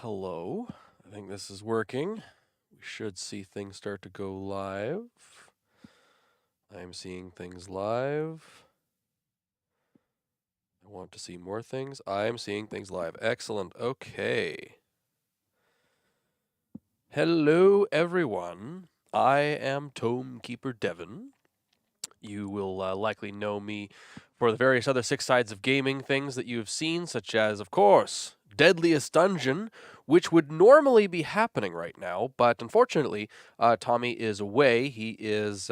Hello. I think this is working. We should see things start to go live. I'm seeing things live. I want to see more things. I'm seeing things live. Excellent. Okay. Hello, everyone. I am Tome Keeper Devin. You will likely know me for the various other Six Sides of Gaming things that you have seen, such as, of course, Deadliest Dungeon, which would normally be happening right now, but unfortunately, Tommy is away. He is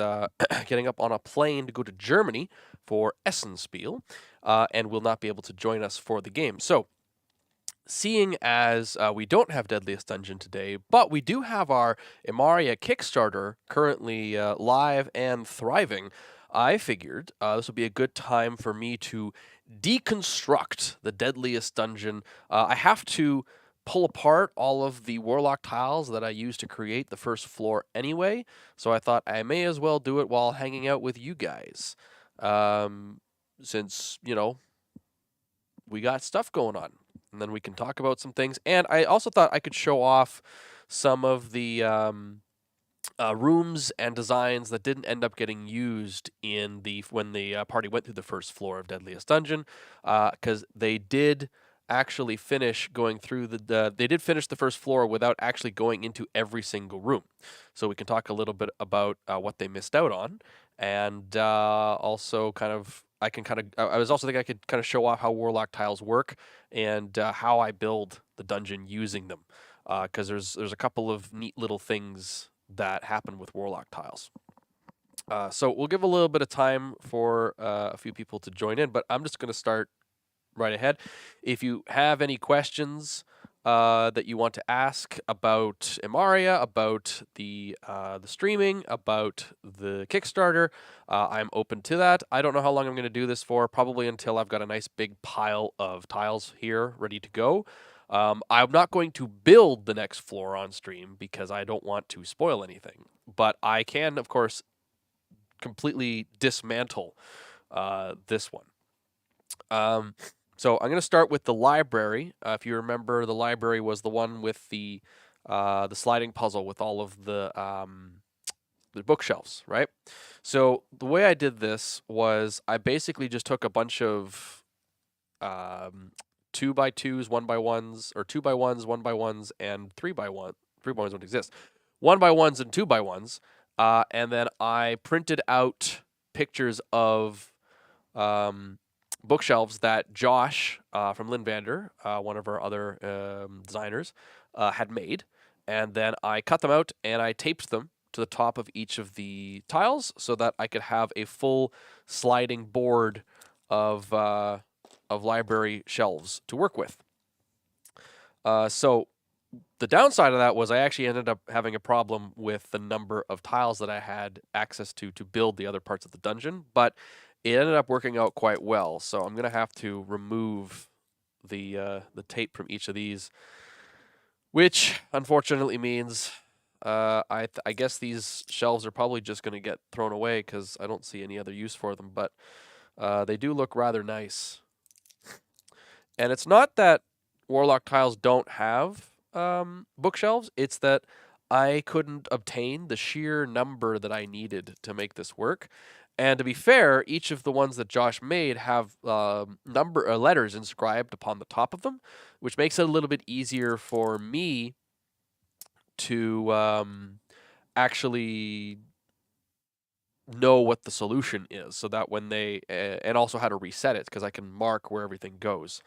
getting up on a plane to go to Germany for Essenspiel, and will not be able to join us for the game. So, seeing as we don't have Deadliest Dungeon today, but we do have our Imaria Kickstarter currently live and thriving, I figured this would be a good time for me to deconstruct the Deadliest Dungeon. I have to pull apart all of the Warlock tiles that I used to create the first floor anyway, so I thought I may as well do it while hanging out with you guys. Since, we got stuff going on. And then we can talk about some things. And I also thought I could show off some of the rooms and designs that didn't end up getting used in when the party went through the first floor of Deadliest Dungeon, because they did actually finish going through they did finish the first floor without actually going into every single room. So we can talk a little bit about what they missed out on, and also I was also thinking I could kind of show off how Warlock tiles work and how I build the dungeon using them, because there's a couple of neat little things that happen with Warlock tiles. So we'll give a little bit of time for a few people to join in, but I'm just going to start right ahead. If you have any questions that you want to ask about Imaria, about the streaming, about the Kickstarter, I'm open to that. I don't know how long I'm going to do this for, probably until I've got a nice big pile of tiles here ready to go. I'm not going to build the next floor on stream because I don't want to spoil anything, but I can, of course, completely dismantle this one. So I'm going to start with the library. If you remember, the library was the one with the sliding puzzle with all of the bookshelves, right? So the way I did this was I basically just took a bunch of 2x2s, 1x1s, or 2x1s, 1x1s, and 3x1. 3x1s don't exist. 1x1s and 2x1s, and then I printed out pictures of bookshelves that Josh from Linvander, one of our other designers, had made, and then I cut them out and I taped them to the top of each of the tiles so that I could have a full sliding board of library shelves to work with. So the downside of that was I actually ended up having a problem with the number of tiles that I had access to build the other parts of the dungeon, but it ended up working out quite well. So I'm gonna have to remove the tape from each of these, which unfortunately means I guess these shelves are probably just gonna get thrown away because I don't see any other use for them. But they do look rather nice, and it's not that Warlock tiles don't have bookshelves. It's that I couldn't obtain the sheer number that I needed to make this work. And to be fair, each of the ones that Josh made have letters inscribed upon the top of them, which makes it a little bit easier for me to actually know what the solution is, so that when they and also how to reset it, because I can mark where everything goes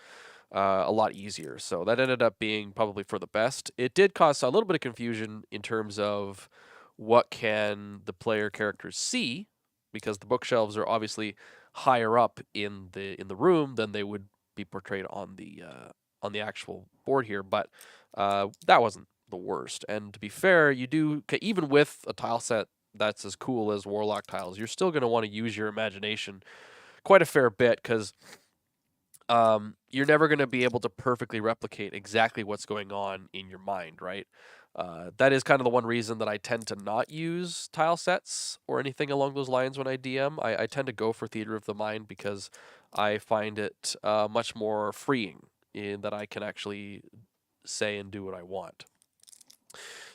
a lot easier. So that ended up being probably for the best. It did cause a little bit of confusion in terms of what can the player characters see, because the bookshelves are obviously higher up in the room than they would be portrayed on the actual board here. But that wasn't the worst. And to be fair, you do, even with a tile set that's as cool as Warlock tiles, you're still going to want to use your imagination quite a fair bit, because you're never going to be able to perfectly replicate exactly what's going on in your mind, right? That is kind of the one reason that I tend to not use tile sets or anything along those lines when I DM. I tend to go for theater of the mind because I find it much more freeing in that I can actually say and do what I want.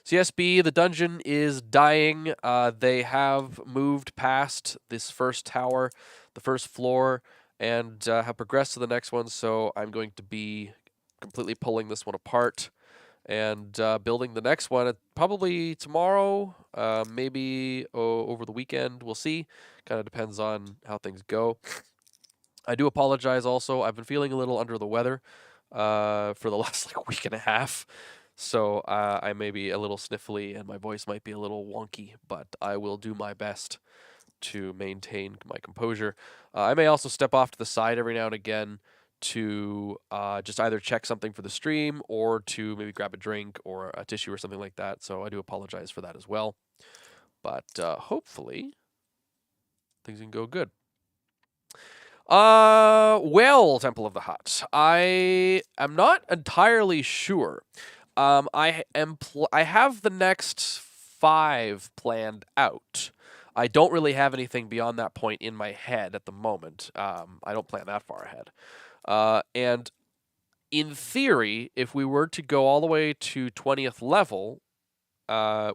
CSB, the dungeon is dying. They have moved past this first tower, the first floor, and have progressed to the next one, so I'm going to be completely pulling this one apart and building the next one probably tomorrow, maybe over the weekend. We'll see. Kind of depends on how things go. I do apologize also. I've been feeling a little under the weather for the last week and a half. So I may be a little sniffly and my voice might be a little wonky, but I will do my best to maintain my composure. I may also step off to the side every now and again to just either check something for the stream or to maybe grab a drink or a tissue or something like that. So I do apologize for that as well. But hopefully things can go good. Well, Temple of the Hut. I am not entirely sure. I have the next 5 planned out. I don't really have anything beyond that point in my head at the moment. I don't plan that far ahead. And in theory, if we were to go all the way to 20th level,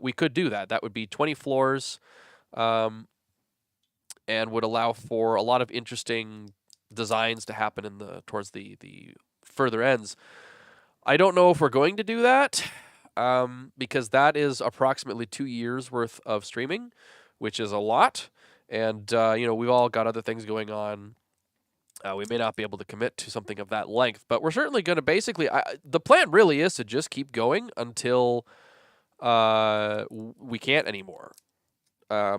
we could do that. That would be 20 floors, and would allow for a lot of interesting designs to happen towards the further ends. I don't know if we're going to do that, because that is approximately 2 years worth of streaming, which is a lot. And we've all got other things going on. We may not be able to commit to something of that length, but we're certainly going to basically. The plan really is to just keep going until we can't anymore.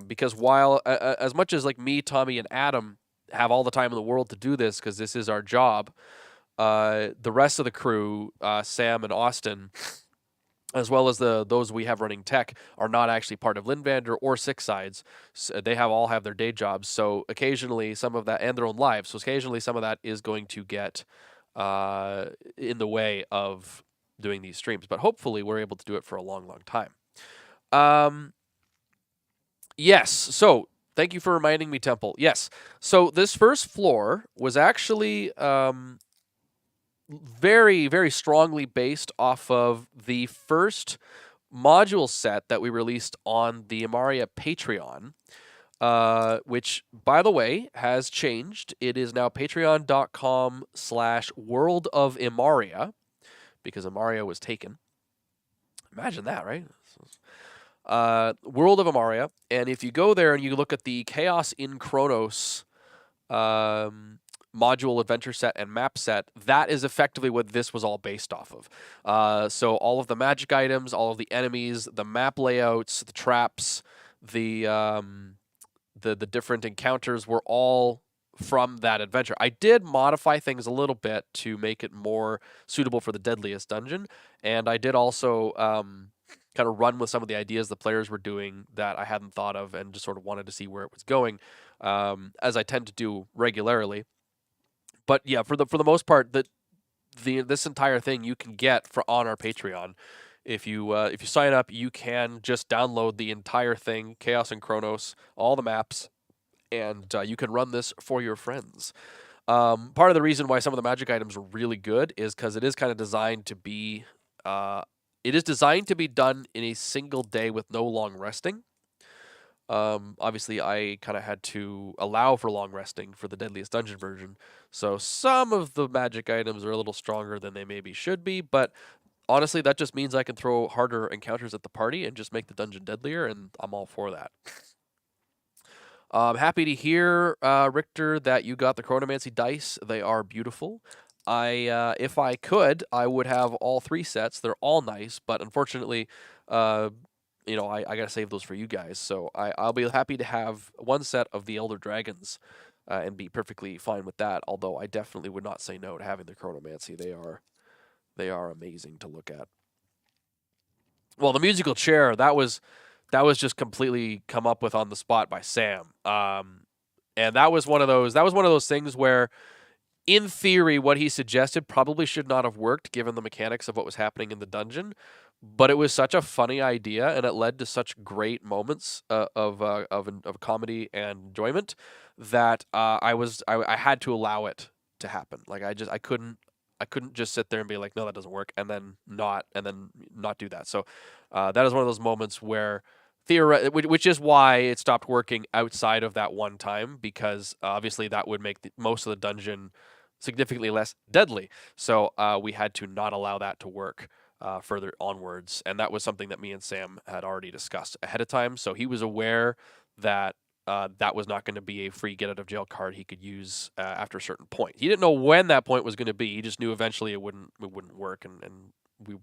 Because while as much as me, Tommy, and Adam have all the time in the world to do this because this is our job, the rest of the crew, Sam and Austin, as well as those we have running tech, are not actually part of Lindvander or Six Sides. So they all have their day jobs. So occasionally some of that, and their own lives. So occasionally some of that is going to get in the way of doing these streams. But hopefully we're able to do it for a long, long time. Yes. So thank you for reminding me, Temple. Yes. So this first floor was actually very, very strongly based off of the first module set that we released on the Imaria Patreon, which, by the way, has changed. It is now patreon.com/World of Imaria, because Imaria was taken. Imagine that, right? World of Imaria. And if you go there and you look at the Chaos in Chronos module adventure set and map set, that is effectively what this was all based off of. So all of the magic items, all of the enemies, the map layouts, the traps, the different encounters were all from that adventure. I did modify things a little bit to make it more suitable for the Deadliest Dungeon, and I did also kind of run with some of the ideas the players were doing that I hadn't thought of and just sort of wanted to see where it was going, as I tend to do regularly. But yeah, for the most part, this entire thing you can get on our Patreon. If you sign up, you can just download the entire thing, Chaos and Chronos, all the maps, and you can run this for your friends. Part of the reason why some of the magic items are really good is because it is kind of designed to be done in a single day with no long resting. Obviously, I kind of had to allow for long resting for the Deadliest Dungeon version, so some of the magic items are a little stronger than they maybe should be, but honestly, that just means I can throw harder encounters at the party and just make the dungeon deadlier, and I'm all for that. I'm happy to hear, Richter, that you got the Chronomancy dice. They are beautiful. If I could, I would have all 3 sets. They're all nice, but unfortunately, I gotta save those for you guys. So I'll be happy to have 1 set of the Elder Dragons, and be perfectly fine with that. Although I definitely would not say no to having the Chronomancy. They are amazing to look at. Well, the musical chair, that was just completely come up with on the spot by Sam. And that was one of those things where, in theory, what he suggested probably should not have worked given the mechanics of what was happening in the dungeon, but it was such a funny idea and it led to such great moments of comedy and enjoyment that I had to allow it to happen. I I couldn't just sit there and be like, no, that doesn't work, and then not do that. So that is one of those moments where which is why it stopped working outside of that one time, because obviously that would make most of the dungeon significantly less deadly. So we had to not allow that to work further onwards, and that was something that me and Sam had already discussed ahead of time. So he was aware that that was not going to be a free get out of jail card he could use after a certain point. He didn't know when that point was going to be. He just knew eventually it wouldn't work, and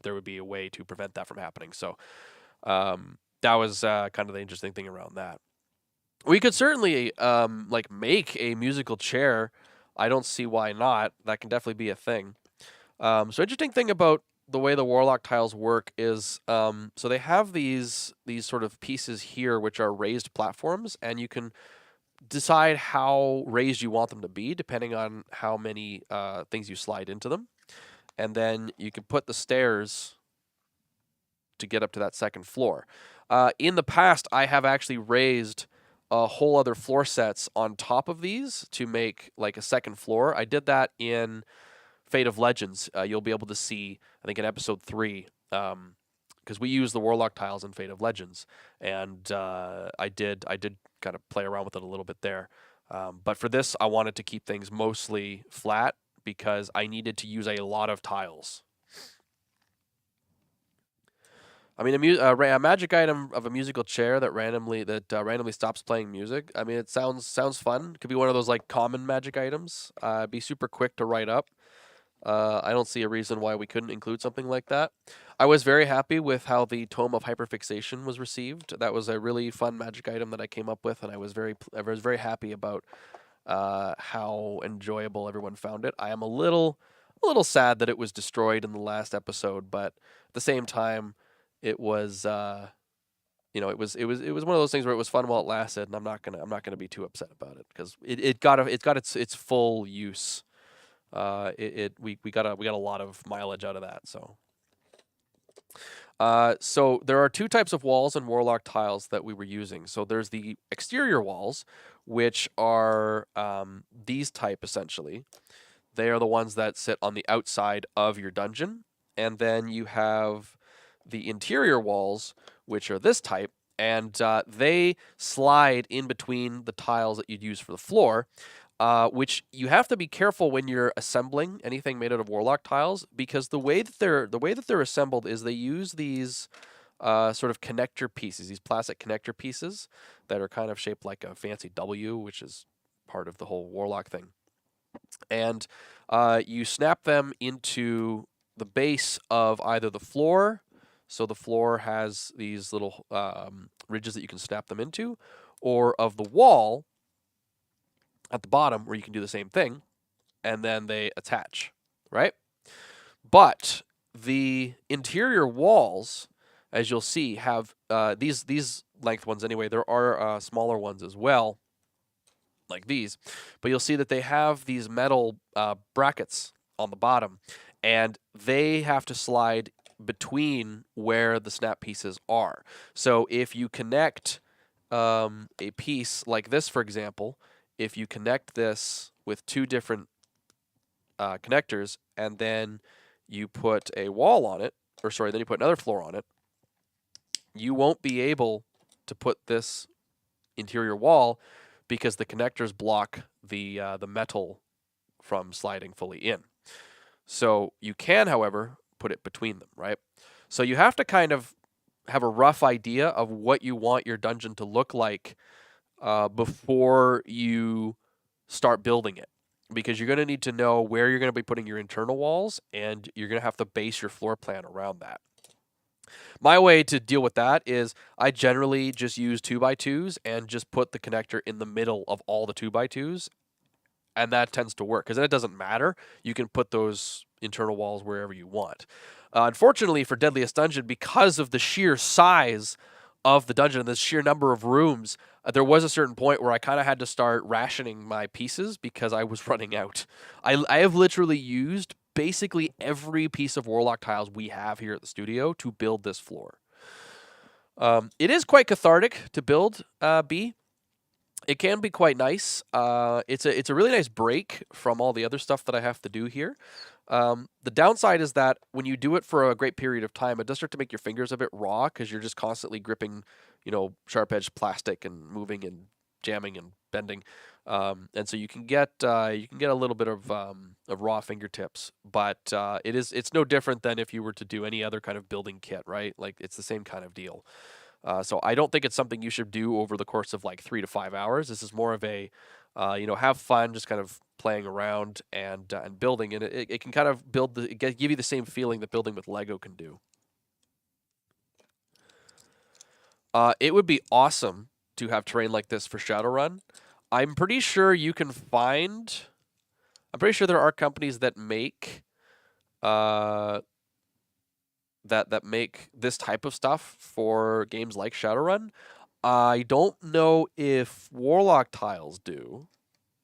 there would be a way to prevent that from happening. So that was kind of the interesting thing around that. We could certainly like make a musical chair. I don't see why not. That can definitely be a thing. So interesting thing about the way the Warlock tiles work is so they have these sort of pieces here which are raised platforms, and you can decide how raised you want them to be depending on how many things you slide into them. And then you can put the stairs to get up to that second floor. In the past, I have actually raised a whole other floor sets on top of these to make like a second floor. I did that in Fate of Legends. You'll be able to see, I think, in episode 3, because we use the Warlock tiles in Fate of Legends, and I did kind of play around with it a little bit there. But for this, I wanted to keep things mostly flat because I needed to use a lot of tiles. I mean, a magic item of a musical chair that randomly stops playing music. I mean, it sounds fun. It could be one of those like common magic items. Be super quick to write up. I don't see a reason why we couldn't include something like that. I was very happy with how the Tome of Hyperfixation was received. That was a really fun magic item that I came up with, and I was very happy about how enjoyable everyone found it. I am a little sad that it was destroyed in the last episode, but at the same time, it was it was one of those things where it was fun while it lasted, and I'm not gonna be too upset about it because it got its full use. We got a lot of mileage out of that. So there are two types of walls in Warlock tiles that we were using. So there's the exterior walls, which are these type essentially. They are the ones that sit on the outside of your dungeon, and then you have the interior walls, which are this type, and they slide in between the tiles that you'd use for the floor. Which you have to be careful when you're assembling anything made out of Warlock tiles, because the way that they're assembled is they use these sort of connector pieces, these plastic connector pieces that are kind of shaped like a fancy W, which is part of the whole Warlock thing. And you snap them into the base of either the floor, so the floor has these little ridges that you can snap them into, or of the wall at the bottom where you can do the same thing, and then they attach, right? But the interior walls, as you'll see, have these length ones anyway. There are smaller ones as well, like these, but you'll see that they have these metal brackets on the bottom, and they have to slide between where the snap pieces are. So if you connect a piece like this, for example, if you connect this with two different connectors, and then you put a wall on it, then you put another floor on it, you won't be able to put this interior wall because the connectors block the metal from sliding fully in. So you can, however, put it between them, right? So you have to kind of have a rough idea of what you want your dungeon to look like before you start building it, because you're going to need to know where you're going to be putting your internal walls, and you're going to have to base your floor plan around that. My way to deal with that is I generally just use 2x2s and just put the connector in the middle of all the 2x2s, and that tends to work because then it doesn't matter. You can put those internal walls wherever you want. Unfortunately for Deadliest Dungeon, because of the sheer size of the dungeon and the sheer number of rooms, there was a certain point where I kind of had to start rationing my pieces because I was running out. I have literally used basically every piece of Warlock tiles we have here at the studio to build this floor. It is quite cathartic to build B. It can be quite nice. It's a really nice break from all the other stuff that I have to do here. The downside is that when you do it for a great period of time, it does start to make your fingers a bit raw because you're just constantly gripping, sharp edged plastic and moving and jamming and bending, and so you can get a little bit of raw fingertips. But it's no different than if you were to do any other kind of building kit, right? Like it's the same kind of deal. So I don't think it's something you should do over the course of like 3 to 5 hours. This is more of a, have fun, just kind of playing around and building, and it can kind of give you the same feeling that building with Lego can do. It would be awesome to have terrain like this for Shadowrun. I'm pretty sure you can find. I'm pretty sure there are companies that make uh, that make this type of stuff for games like Shadowrun. I don't know if Warlock Tiles do.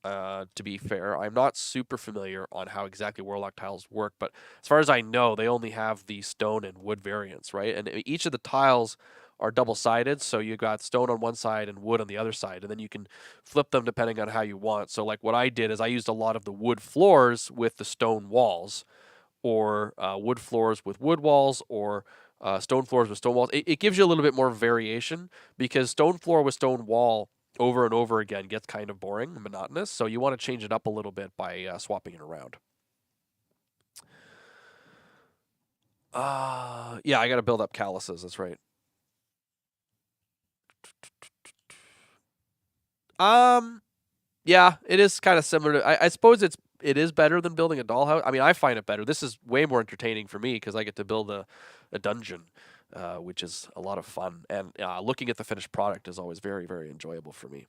To be fair, I'm not super familiar on how exactly Warlock Tiles work, but as far as I know, they only have the stone and wood variants, right? And each of the tiles are double-sided, so you got stone on one side and wood on the other side, and then you can flip them depending on how you want. So, like what I did is I used a lot of the wood floors with the stone walls, or wood floors with wood walls, or stone floors with stone walls. It gives you a little bit more variation because stone floor with stone wall over and over again gets kind of boring and monotonous. So you want to change it up a little bit by swapping it around. Yeah, I got to build up calluses. That's right. Um, yeah, it is kind of similar to. I suppose it is better than building a dollhouse. I mean, I find it better. This is way more entertaining for me because I get to build a dungeon, which is a lot of fun. And looking at the finished product is always very, very enjoyable for me.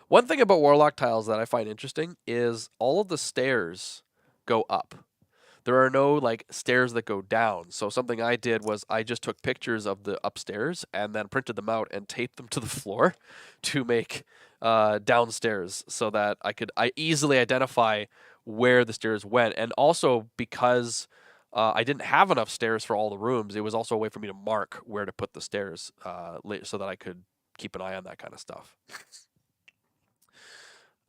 One thing about Warlock tiles that I find interesting is all of the stairs go up. There are no like stairs that go down. So something I did was I just took pictures of the upstairs and then printed them out and taped them to the floor to make downstairs so that I easily identify where the stairs went. And also because I didn't have enough stairs for all the rooms, it was also a way for me to mark where to put the stairs so that I could keep an eye on that kind of stuff.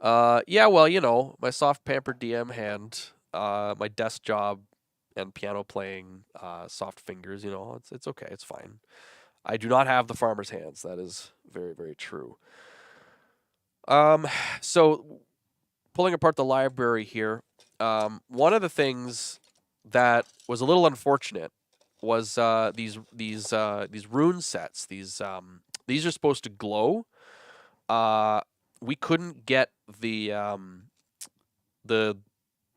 Yeah, well, my soft pampered DM hand, my desk job, and piano playing, soft fingers. It's okay. It's fine. I do not have the farmer's hands. That is very, very true. Um, so pulling apart the library here, one of the things that was a little unfortunate was these rune sets. These are supposed to glow. We couldn't get the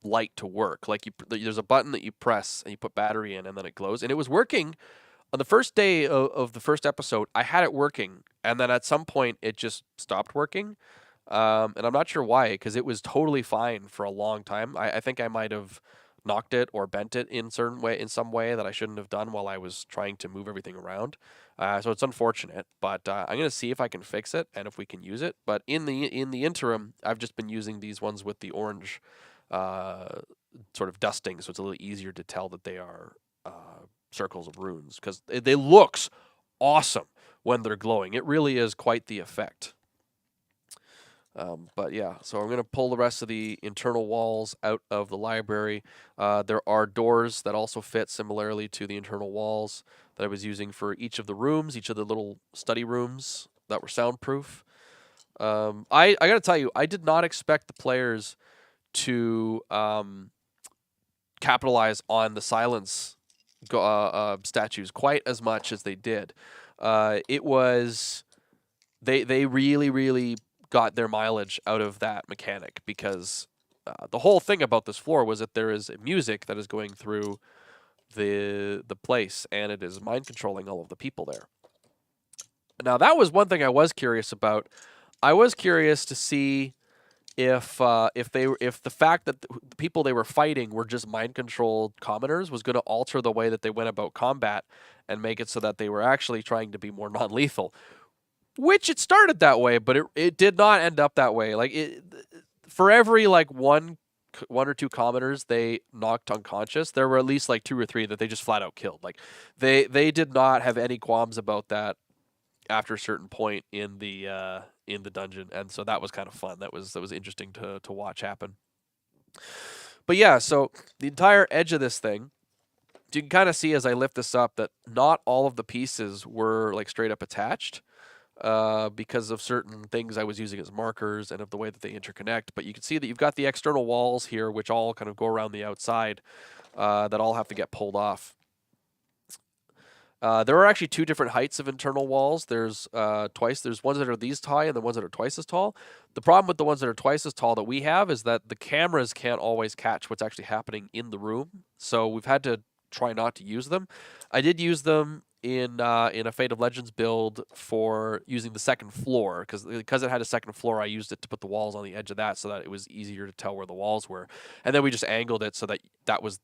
light to work. Like there's a button that you press and you put battery in, and then it glows. And it was working on the first day of the first episode. I had it working, and then at some point it just stopped working. And I'm not sure why, because it was totally fine for a long time. I think I might have knocked it or bent it in some way that I shouldn't have done while I was trying to move everything around. So it's unfortunate, but I'm gonna see if I can fix it and if we can use it. But in the interim, I've just been using these ones with the orange sort of dusting, so it's a little easier to tell that they are circles of runes because they looks awesome when they're glowing. It really is quite the effect. But yeah, so I'm going to pull the rest of the internal walls out of the library. There are doors that also fit similarly to the internal walls that I was using for each of the rooms, each of the little study rooms that were soundproof. I got to tell you, I did not expect the players to capitalize on the silence statues quite as much as they did. It was they really, really got their mileage out of that mechanic because the whole thing about this floor was that there is music that is going through the place, and it is mind controlling all of the people there. Now that was one thing I was curious about. I was curious to see if the fact that the people they were fighting were just mind controlled commoners was going to alter the way that they went about combat and make it so that they were actually trying to be more non lethal. Which it started that way, but it did not end up that way. Like for every like one or two commoners they knocked unconscious, there were at least like two or three that they just flat out killed. Like they did not have any qualms about that after a certain point in the dungeon, and so that was kind of fun. That was interesting to watch happen. But yeah, so the entire edge of this thing, you can kind of see as I lift this up that not all of the pieces were like straight up attached because of certain things I was using as markers and of the way that they interconnect. But you can see that you've got the external walls here, which all kind of go around the outside that all have to get pulled off. There are actually two different heights of internal walls. There's There's ones that are these high and the ones that are twice as tall. The problem with the ones that are twice as tall that we have is that the cameras can't always catch what's actually happening in the room. So we've had to try not to use them. I did use them in a Fate of Legends build for using the second floor because it had a second floor. I used it to put the walls on the edge of that so that it was easier to tell where the walls were. And then we just angled it so that that was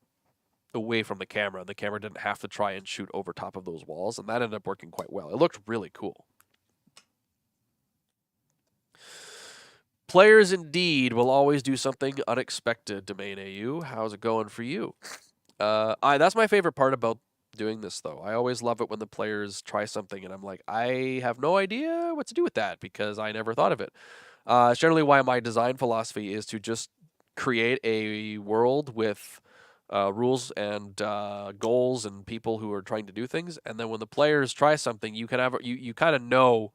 away from the camera. The camera didn't have to try and shoot over top of those walls, and that ended up working quite well. It looked really cool. Players indeed will always do something unexpected, Domain AU. How's it going for you? That's my favorite part about doing this, though. I always love it when the players try something, and I'm like, I have no idea what to do with that because I never thought of it. It's generally why my design philosophy is to just create a world with rules and goals and people who are trying to do things, and then when the players try something, you can have you kind of know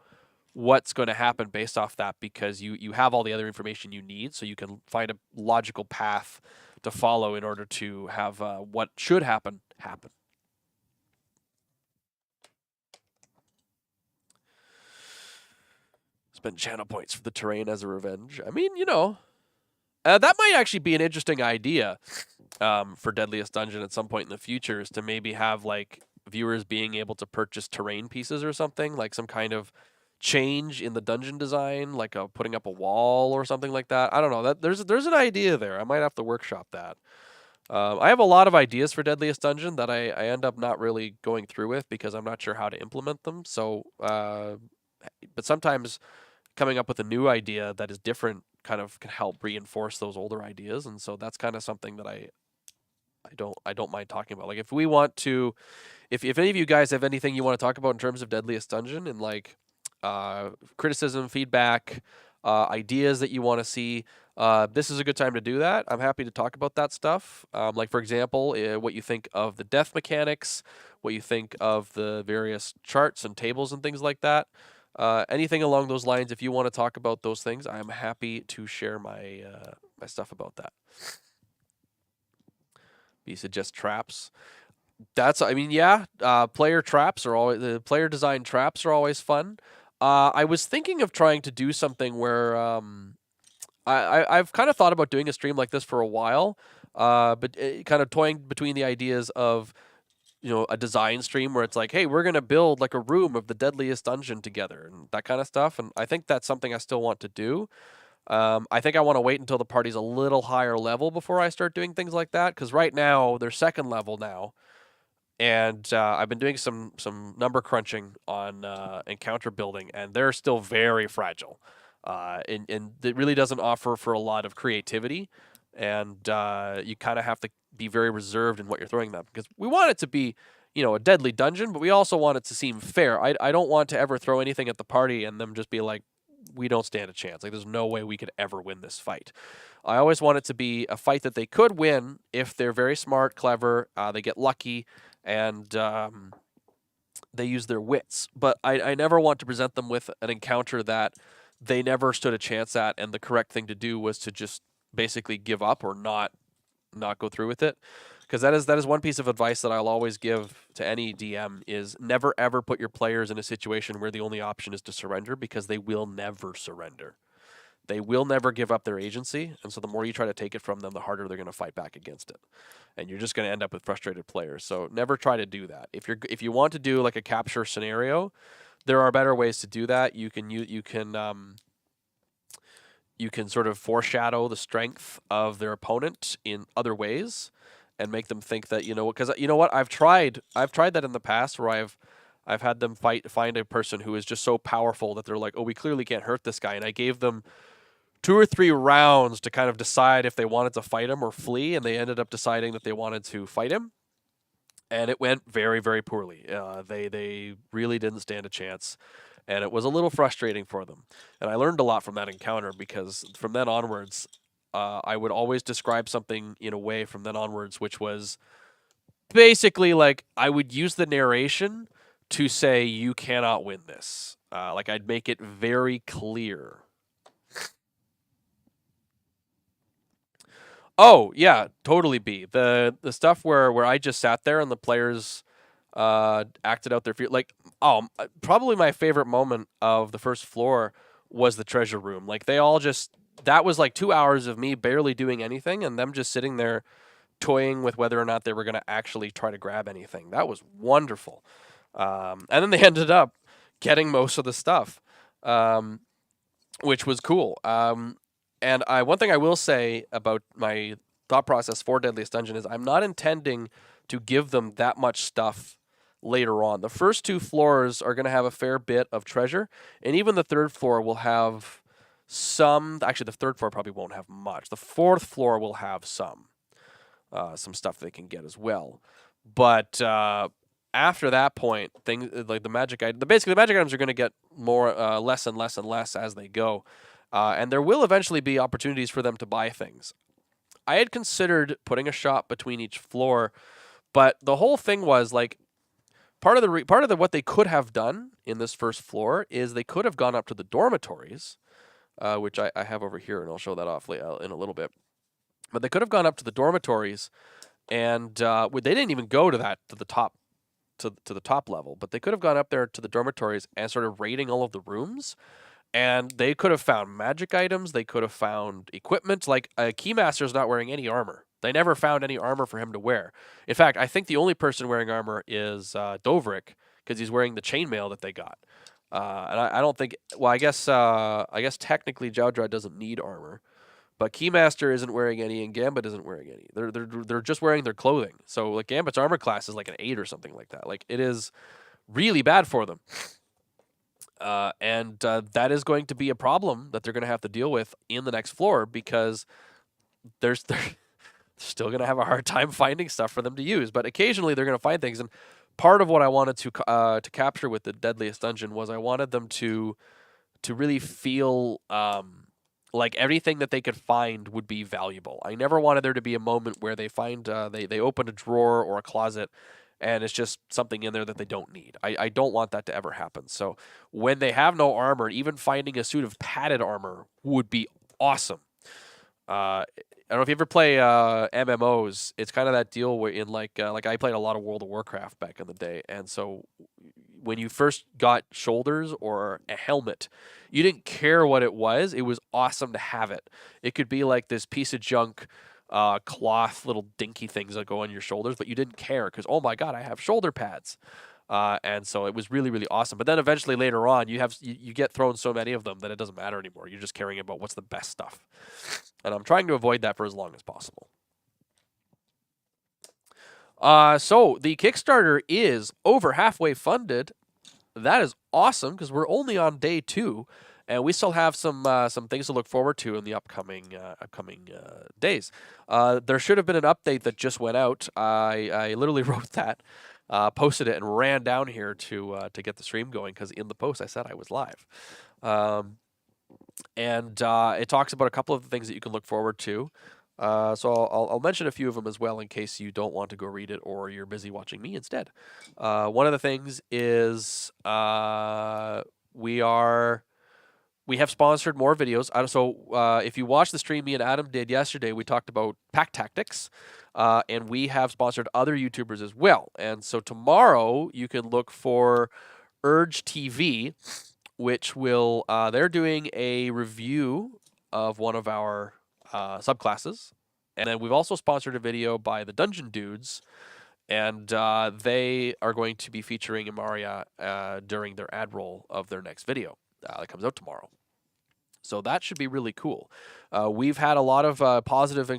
what's going to happen based off that because you have all the other information you need, so you can find a logical path to follow in order to have what should happen. Spend channel points for the terrain as a revenge. I mean, that might actually be an interesting idea for Deadliest Dungeon at some point in the future, is to maybe have like viewers being able to purchase terrain pieces or something, like some kind of change in the dungeon design, like putting up a wall or something like that. I don't know. That there's an idea there. I might have to workshop that. I have a lot of ideas for Deadliest Dungeon that I end up not really going through with because I'm not sure how to implement them. So, but sometimes coming up with a new idea that is different kind of can help reinforce those older ideas, and so that's kind of something that I don't mind talking about. Like if we want to, if any of you guys have anything you want to talk about in terms of Deadliest Dungeon and like criticism, feedback, ideas that you want to see, this is a good time to do that. I'm happy to talk about that stuff. Like for example, what you think of the death mechanics, what you think of the various charts and tables and things like that. Anything along those lines, if you want to talk about those things, I'm happy to share my my stuff about that. You suggest traps. I mean, yeah. Player traps are always the player design traps are always fun. I was thinking of trying to do something where I've kind of thought about doing a stream like this for a while, but kind of toying between the ideas of a design stream where it's like, hey, we're gonna build like a room of the Deadliest Dungeon together and that kind of stuff. And I think that's something I still want to do. I think I want to wait until the party's a little higher level before I start doing things like that, because right now they're second level now, and I've been doing some number crunching on encounter building, and they're still very fragile, and it really doesn't offer for a lot of creativity, and you kind of have to be very reserved in what you're throwing them, because we want it to be a deadly dungeon, but we also want it to seem fair. I don't want to ever throw anything at the party and them just be like, we don't stand a chance. Like, there's no way we could ever win this fight. I always want it to be a fight that they could win if they're very smart, clever, they get lucky, and they use their wits. But I never want to present them with an encounter that they never stood a chance at, and the correct thing to do was to just basically give up or not go through with it. Because that is one piece of advice that I'll always give to any DM is never ever put your players in a situation where the only option is to surrender, because they will never surrender. They will never give up their agency, and so the more you try to take it from them, the harder they're going to fight back against it. And you're just going to end up with frustrated players. So never try to do that. If you want to do like a capture scenario, there are better ways to do that. You can sort of foreshadow the strength of their opponent in other ways and make them think that, because you know what, I've tried that in the past where I've had them find a person who is just so powerful that they're like, oh, we clearly can't hurt this guy, and I gave them 2 or 3 rounds to kind of decide if they wanted to fight him or flee, and they ended up deciding that they wanted to fight him, and it went very, very poorly. They really didn't stand a chance, and it was a little frustrating for them. And I learned a lot from that encounter, because from then onwards, I would always describe something in a way from then onwards, which was basically like I would use the narration to say you cannot win this. Like I'd make it very clear. Oh yeah, totally. B the stuff where I just sat there and the players acted out their fear. Like probably my favorite moment of the first floor was the treasure room. Like they all just that was like 2 hours of me barely doing anything and them just sitting there toying with whether or not they were going to actually try to grab anything. That was wonderful. And then they ended up getting most of the stuff, um, which was cool. And one thing I will say about my thought process for Deadliest Dungeon is I'm not intending to give them that much stuff later on. The first two floors are going to have a fair bit of treasure, and even the third floor will have some. Actually, the third floor probably won't have much. The fourth floor will have some stuff they can get as well. But after that point, things like the magic item, basically the magic items are going to get more, less and less and less as they go, and there will eventually be opportunities for them to buy things. I had considered putting a shop between each floor, but the whole thing was like part of the what they could have done in this first floor is they could have gone up to the dormitories, which I have over here, and I'll show that off in a little bit. But they could have gone up to the dormitories, and they didn't even go to the top to the top level. But they could have gone up there to the dormitories and started raiding all of the rooms, and they could have found magic items. They could have found equipment. Like Keymaster's not wearing any armor. They never found any armor for him to wear. In fact, I think the only person wearing armor is Dovrik because he's wearing the chainmail that they got. And I don't think. Well, I guess technically Jowdra doesn't need armor. But Keymaster isn't wearing any, and Gambit isn't wearing any. They're just wearing their clothing. So like Gambit's armor class is like an 8 or something like that. Like it is really bad for them, and that is going to be a problem that they're going to have to deal with in the next floor because they're still going to have a hard time finding stuff for them to use. But occasionally they're going to find things, and part of what I wanted to capture with the Deadliest Dungeon was I wanted them to really feel. Like everything that they could find would be valuable. I never wanted there to be a moment where they find they open a drawer or a closet and it's just something in there that they don't need. I don't want that to ever happen. So when they have no armor, even finding a suit of padded armor would be awesome. I don't know if you ever play MMOs. It's kind of that deal where in like I played a lot of World of Warcraft back in the day, and so when you first got shoulders or a helmet, you didn't care what it was. It was awesome to have it. It could be like this piece of junk cloth little dinky things that go on your shoulders, but you didn't care because, oh my God, I have shoulder pads. And so it was really, really awesome. But then eventually later on, you get thrown so many of them that it doesn't matter anymore. You're just caring about what's the best stuff. And I'm trying to avoid that for as long as possible. So the Kickstarter is over halfway funded. That is awesome because we're only on day 2, and we still have some things to look forward to in the upcoming days. There should have been an update that just went out. I literally wrote that, posted it, and ran down here to get the stream going because in the post I said I was live. And it talks about a couple of the things that you can look forward to. So I'll mention a few of them as well in case you don't want to go read it or you're busy watching me instead. One of the things is we have sponsored more videos. So if you watch the stream me and Adam did yesterday, we talked about pack tactics, and we have sponsored other YouTubers as well. And so tomorrow you can look for Urge TV, which will they're doing a review of one of our subclasses, and then we've also sponsored a video by the Dungeon Dudes, and they are going to be featuring Imaria during their ad roll of their next video that comes out tomorrow. So that should be really cool. We've had a lot of positive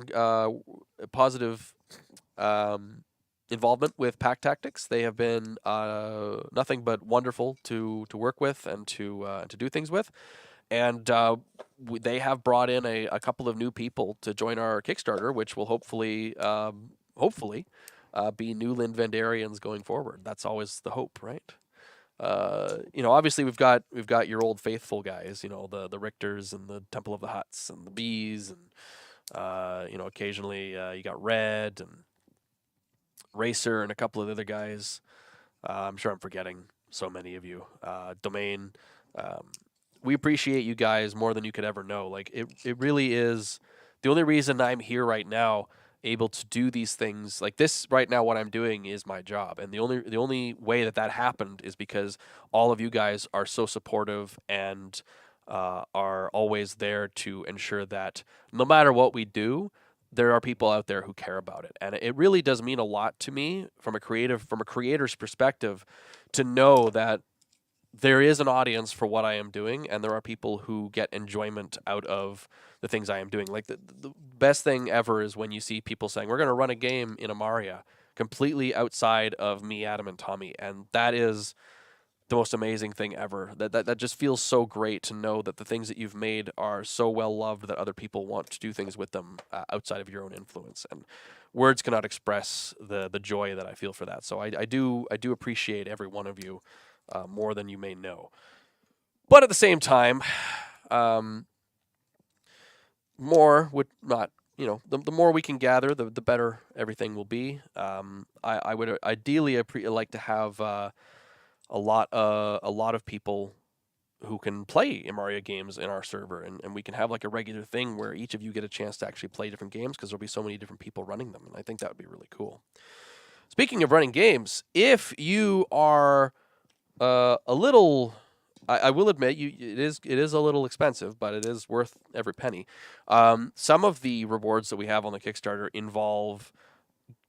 involvement with Pack Tactics. They have been nothing but wonderful to work with and to do things with. And they have brought in a couple of new people to join our Kickstarter, which will hopefully be new Lynn Vandarians going forward. That's always the hope, right? Obviously we've got your old faithful guys, the Richters and the Temple of the Huts and the Bees and Occasionally you got Red and Racer and a couple of other guys. I'm sure I'm forgetting so many of you. Domain. Um, we appreciate you guys more than you could ever know. Like it really is the only reason I'm here right now, able to do these things like this right now. What I'm doing is my job, and the only way that happened is because all of you guys are so supportive and are always there to ensure that no matter what we do, there are people out there who care about it, and it really does mean a lot to me from a creator's perspective to know that there is an audience for what I am doing, and there are people who get enjoyment out of the things I am doing. Like the best thing ever is when you see people saying, "We're going to run a game in Amaria," completely outside of me, Adam, and Tommy, and that is the most amazing thing ever. That just feels so great to know that the things that you've made are so well loved that other people want to do things with them outside of your own influence. And words cannot express the joy that I feel for that. So I do appreciate every one of you more than you may know. But at the same time, um, more would not. The more we can gather, the better everything will be. I would ideally like to have a lot of people who can play Imaria games in our server, and we can have like a regular thing where each of you get a chance to actually play different games because there'll be so many different people running them, and I think that would be really cool. Speaking of running games, if you are a little, I will admit it is a little expensive, but it is worth every penny. Some of the rewards that we have on the Kickstarter involve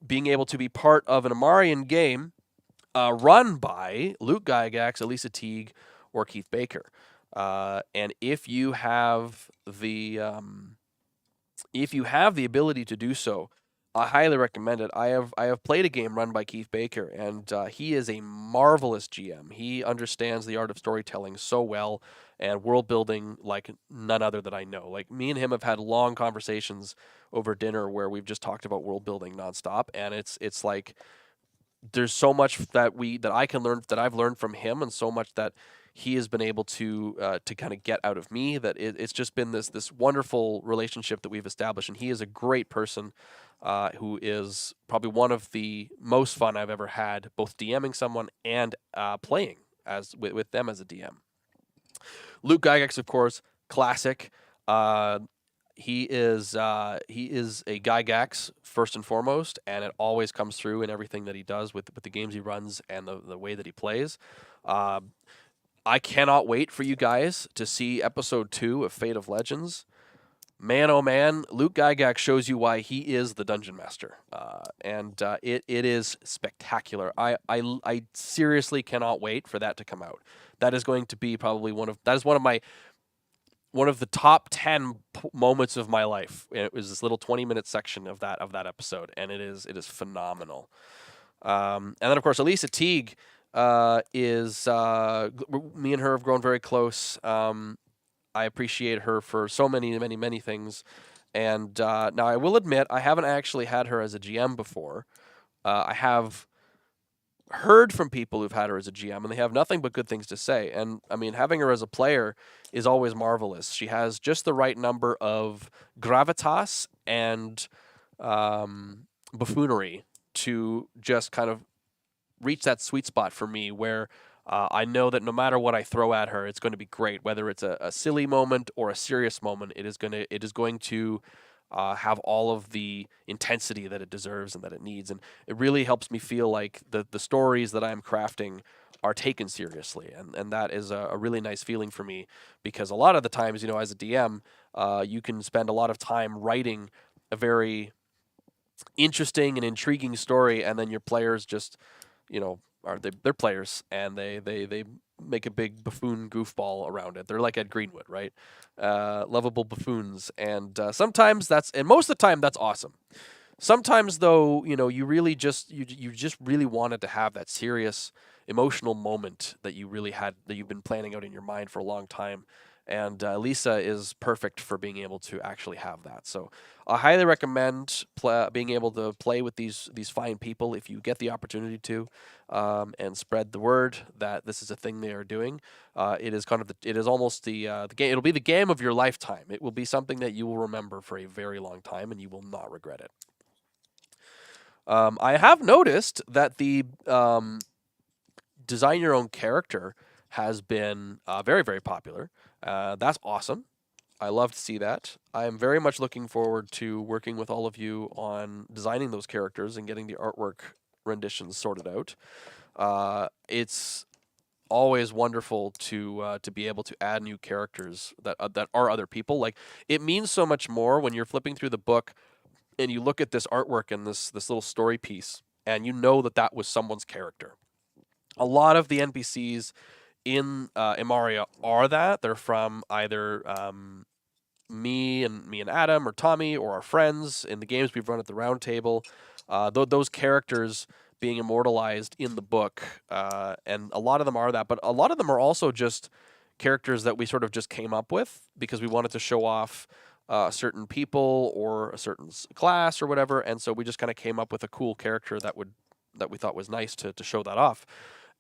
being able to be part of an Amarian game run by Luke Gygax, Elisa Teague, or Keith Baker. And if you have the ability to do so, I highly recommend it. I have played a game run by Keith Baker, and he is a marvelous GM. He understands the art of storytelling so well and world building like none other that I know. Like me and him have had long conversations over dinner where we've just talked about world building nonstop, and it's like there's so much that I can learn that I've learned from him, and so much that he has been able to kind of get out of me. That it's just been this wonderful relationship that we've established, and he is a great person who is probably one of the most fun I've ever had, both DMing someone and playing as with them as a DM. Luke Gygax, of course, classic. Uh, he is a Gygax first and foremost, and it always comes through in everything that he does with the games he runs and the way that he plays. Uh, I cannot wait for you guys to see episode 2 of Fate of Legends. Man, oh man, Luke Gygax shows you why he is the dungeon master, and it is spectacular. I seriously cannot wait for that to come out. That is going to be probably one of the top 10 moments of my life. It was this little 20-minute section of that episode, and it is phenomenal. And then of course Elisa Teague is me and her have grown very close. I appreciate her for so many things. And now I will admit I haven't actually had her as a GM before. I have heard from people who've had her as a GM, and they have nothing but good things to say. And I mean, having her as a player is always marvelous. She has just the right number of gravitas and buffoonery to just kind of reach that sweet spot for me where I know that no matter what I throw at her, it's going to be great. Whether it's a silly moment or a serious moment, it is going to have all of the intensity that it deserves and that it needs. And it really helps me feel like the stories that I'm crafting are taken seriously. And that is a really nice feeling for me, because a lot of the times, as a DM, you can spend a lot of time writing a very interesting and intriguing story, and then your players just, they're players, and they make a big buffoon goofball around it. They're like Ed Greenwood, right? Lovable buffoons, and and most of the time that's awesome. Sometimes though, you really just you just really wanted to have that serious emotional moment that you've been planning out in your mind for a long time, and Lisa is perfect for being able to actually have that. So I highly recommend being able to play with these fine people if you get the opportunity to, and spread the word that this is a thing they are doing. It is it is almost the game. It'll be the game of your lifetime. It will be something that you will remember for a very long time, and you will not regret it. I have noticed that the design your own character has been very, very popular. That's awesome. I love to see that. I am very much looking forward to working with all of you on designing those characters and getting the artwork renditions sorted out. It's always wonderful to be able to add new characters that are other people. Like, it means so much more when you're flipping through the book and you look at this artwork and this little story piece, and you know that that was someone's character. A lot of the NPCs in Imaria are that. They're from either me and Adam or Tommy or our friends in the games we've run at the round table. Those characters being immortalized in the book, and a lot of them are that, but a lot of them are also just characters that we sort of just came up with because we wanted to show off certain people or a certain class or whatever, and so we just kind of came up with a cool character that we thought was nice to show that off.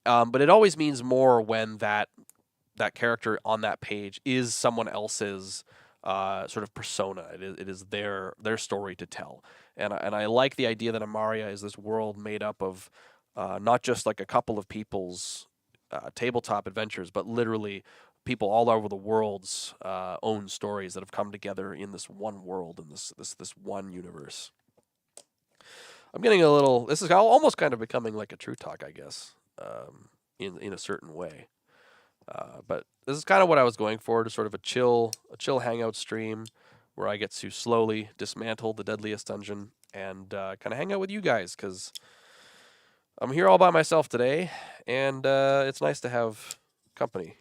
But it always means more when that character on that page is someone else's sort of persona. It is their story to tell, and I like the idea that Amaria is this world made up of not just like a couple of people's tabletop adventures, but literally people all over the world's own stories that have come together in this one world, in this one universe. I'm getting a little. This is almost kind of becoming like a true talk, I guess, in a certain way. But this is kind of what I was going for, to sort of a chill hangout stream where I get to slowly dismantle the Deadliest Dungeon and kind of hang out with you guys, because I'm here all by myself today, and it's nice to have company,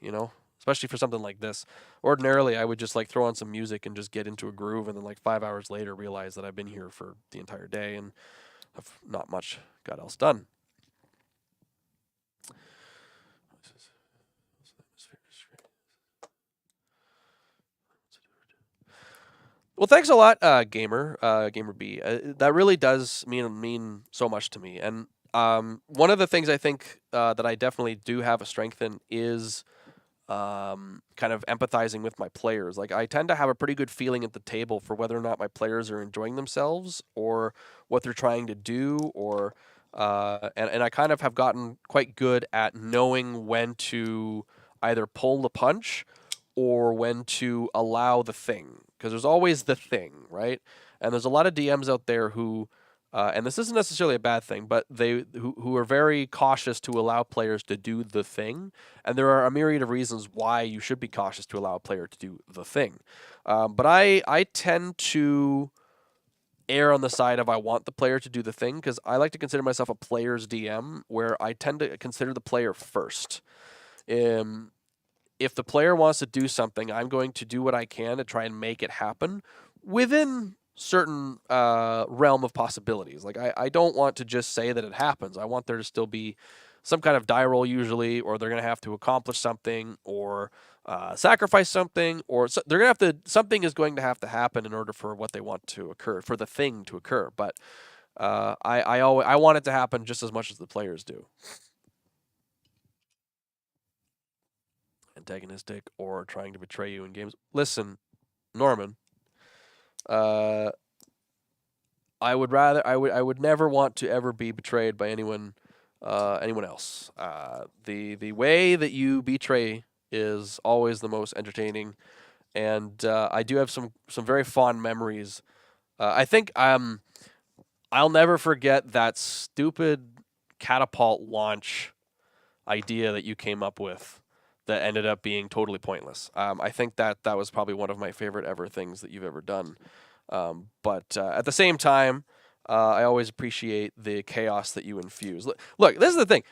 especially for something like this. Ordinarily, I would just like throw on some music and just get into a groove, and then like 5 hours later realize that I've been here for the entire day and have not much got else done. Well, thanks a lot, Gamer B. That really does mean so much to me. And one of the things I think that I definitely do have a strength in is kind of empathizing with my players. Like, I tend to have a pretty good feeling at the table for whether or not my players are enjoying themselves or what they're trying to do, or and I kind of have gotten quite good at knowing when to either pull the punch or when to allow the thing, because there's always the thing, right? And there's a lot of DMs out there who and this isn't necessarily a bad thing, but who are very cautious to allow players to do the thing, and there are a myriad of reasons why you should be cautious to allow a player to do the thing. But I tend to err on the side of I want the player to do the thing, because I like to consider myself a player's DM, where I tend to consider the player first. If the player wants to do something, I'm going to do what I can to try and make it happen within certain realm of possibilities. Like, I don't want to just say that it happens. I want there to still be some kind of die roll usually, or they're going to have to accomplish something, or sacrifice something, or they're going to have to, something is going to have to happen in order for what they want to occur, for the thing to occur. But I want it to happen just as much as the players do. Antagonistic or trying to betray you in games. Listen, Norman, I would never want to ever be betrayed by anyone else. The way that you betray is always the most entertaining, and I do have some very fond memories. I think I'll never forget that stupid catapult launch idea that you came up with that ended up being totally pointless. I think that was probably one of my favorite ever things that you've ever done. But at the same time, I always appreciate the chaos that you infuse. Look, this is the thing.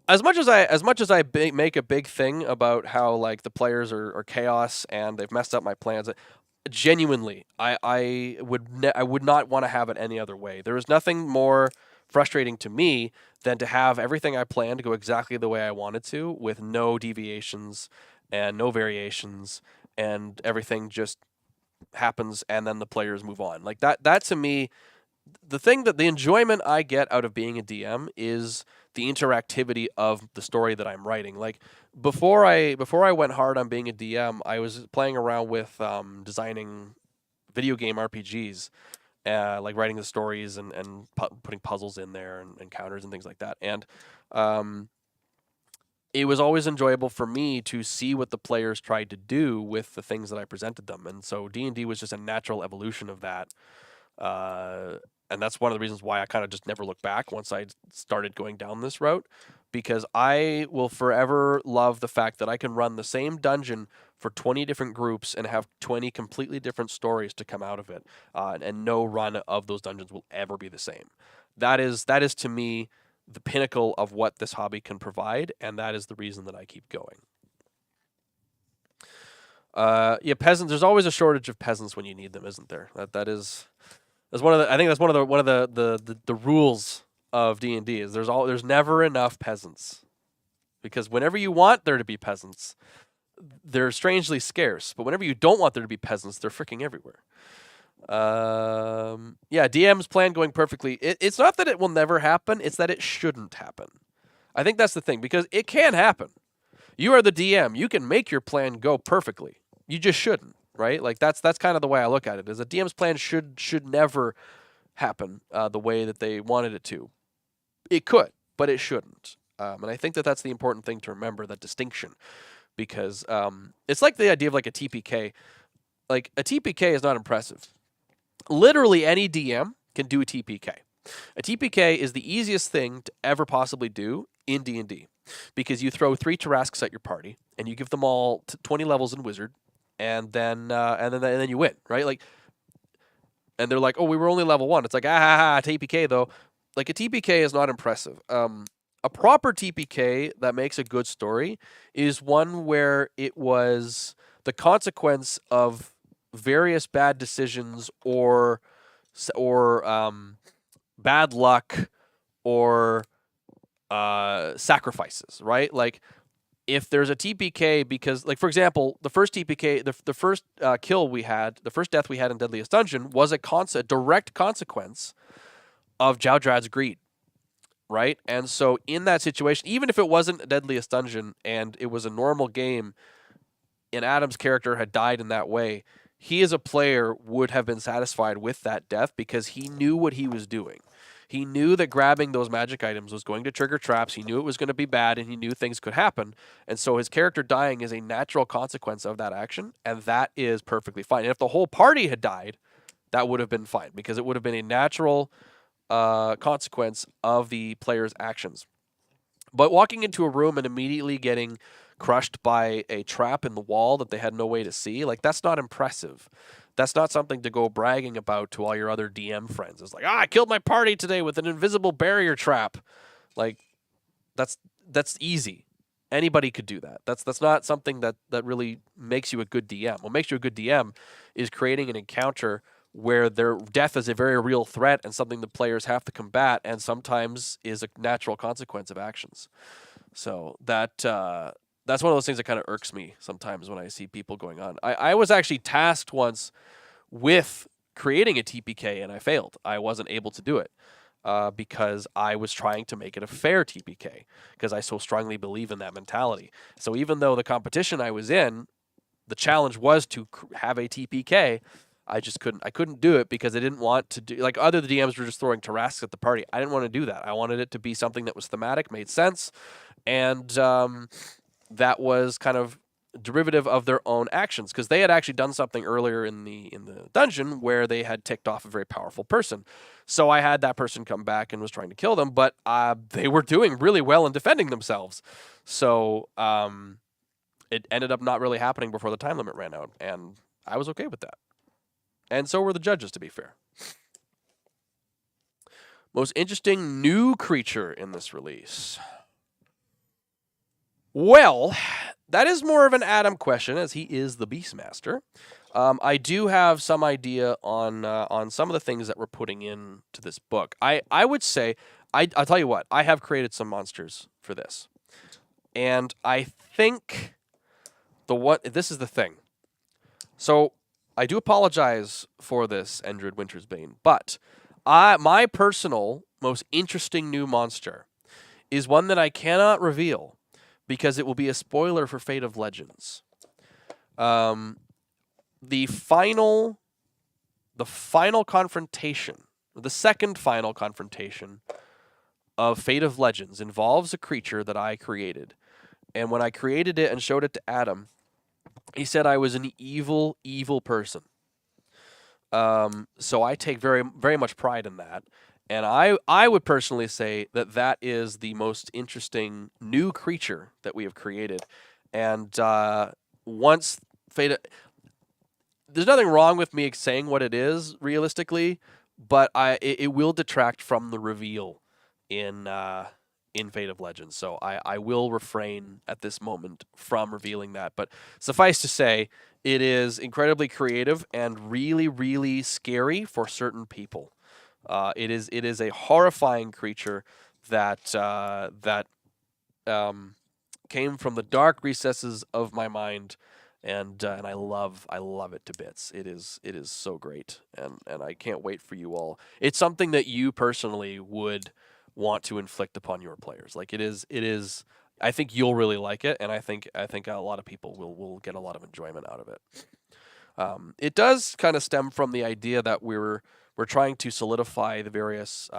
As much as I make a big thing about how like the players are chaos and they've messed up my plans, genuinely, I would not want to have it any other way. There is nothing more frustrating to me than to have everything I planned go exactly the way I wanted to, with no deviations and no variations, and everything just happens, and then the players move on. Like that to me, the enjoyment I get out of being a DM is the interactivity of the story that I'm writing. Like before I went hard on being a DM, I was playing around with designing video game RPGs, like writing the stories and putting puzzles in there and counters and things like that. And um, it was always enjoyable for me to see what the players tried to do with the things that I presented them. And so D&D was just a natural evolution of that. Uh, and that's one of the reasons why I kind of just never looked back once I started going down this route, because I will forever love the fact that I can run the same dungeon for 20 different groups and have 20 completely different stories to come out of it, and no run of those dungeons will ever be the same. That is to me the pinnacle of what this hobby can provide, and that is the reason that I keep going. Yeah, peasants. There's always a shortage of peasants when you need them, isn't there? That's one of the. I think that's one of the rules of D&D is there's never enough peasants, because whenever you want there to be peasants, they're strangely scarce. But whenever you don't want there to be peasants, they're freaking everywhere. Yeah, DM's plan going perfectly. It's not that it will never happen; it's that it shouldn't happen. I think that's the thing, because it can happen. You are the DM. You can make your plan go perfectly. You just shouldn't, right? Like that's kind of the way I look at it. Is a DM's plan should never happen the way that they wanted it to. It could, but it shouldn't. And I think that that's the important thing to remember, that distinction, because it's like the idea of like a TPK. Like a TPK is not impressive. Literally any DM can do a TPK. A TPK is the easiest thing to ever possibly do in D&D, because you throw 3 Tarrasques at your party and you give them all 20 levels in Wizard, and then you win, right? Like, and they're like, "Oh, we were only level 1." It's like, TPK though. Like a TPK is not impressive. A proper TPK that makes a good story is one where it was the consequence of various bad decisions or bad luck or sacrifices, right? Like if there's a TPK because, like for example, the first TPK, the first kill we had, the first death we had in Deadliest Dungeon was a direct consequence of Jowdrad's greed, right? And so in that situation, even if it wasn't Deadliest Dungeon and it was a normal game, and Adam's character had died in that way, he as a player would have been satisfied with that death because he knew what he was doing. He knew that grabbing those magic items was going to trigger traps. He knew it was going to be bad, and he knew things could happen. And so his character dying is a natural consequence of that action, and that is perfectly fine. And if the whole party had died, that would have been fine, because it would have been a natural consequence of the player's actions. But walking into a room and immediately getting crushed by a trap in the wall that they had no way to see, like that's not impressive. That's not something to go bragging about to all your other DM friends. It's like, I killed my party today with an invisible barrier trap. Like that's easy. Anybody could do that. That's not something that really makes you a good DM. What makes you a good DM is creating an encounter where their death is a very real threat and something the players have to combat, and sometimes is a natural consequence of actions. So that's one of those things that kind of irks me sometimes when I see people going on. I was actually tasked once with creating a TPK and I failed. I wasn't able to do it because I was trying to make it a fair TPK, because I so strongly believe in that mentality. So even though the competition I was in, the challenge was to have a TPK, I couldn't do it because I didn't want to do, like other DMs were just throwing Tarrasques at the party. I didn't want to do that. I wanted it to be something that was thematic, made sense, and that was kind of derivative of their own actions, because they had actually done something earlier in the dungeon where they had ticked off a very powerful person. So I had that person come back and was trying to kill them, but they were doing really well in defending themselves. So it ended up not really happening before the time limit ran out, and I was okay with that. And so were the judges, to be fair. Most interesting new creature in this release. Well, that is more of an Adam question, as he is the Beastmaster. I do have some idea on some of the things that we're putting into this book. I would say, I'll tell you what, I have created some monsters for this. And I think This is the thing. So I do apologize for this, Endred Wintersbane, but my personal most interesting new monster is one that I cannot reveal because it will be a spoiler for Fate of Legends. Um, the final confrontation, the second final confrontation of Fate of Legends involves a creature that I created. And when I created it and showed it to Adam, he said I was an evil, evil person. So I take very, very much pride in that. And I would personally say that that is the most interesting new creature that we have created. And once Fate, there's nothing wrong with me saying what it is realistically, but it will detract from the reveal in Fate of Legends. So I will refrain at this moment from revealing that. But suffice to say, it is incredibly creative and really, really scary for certain people. It is a horrifying creature that came from the dark recesses of my mind, and I love it to bits. It is so great, and I can't wait for you all. It's something that you personally would want to inflict upon your players. Like it is. I think you'll really like it, and I think a lot of people will get a lot of enjoyment out of it. It does kind of stem from the idea that we're trying to solidify the various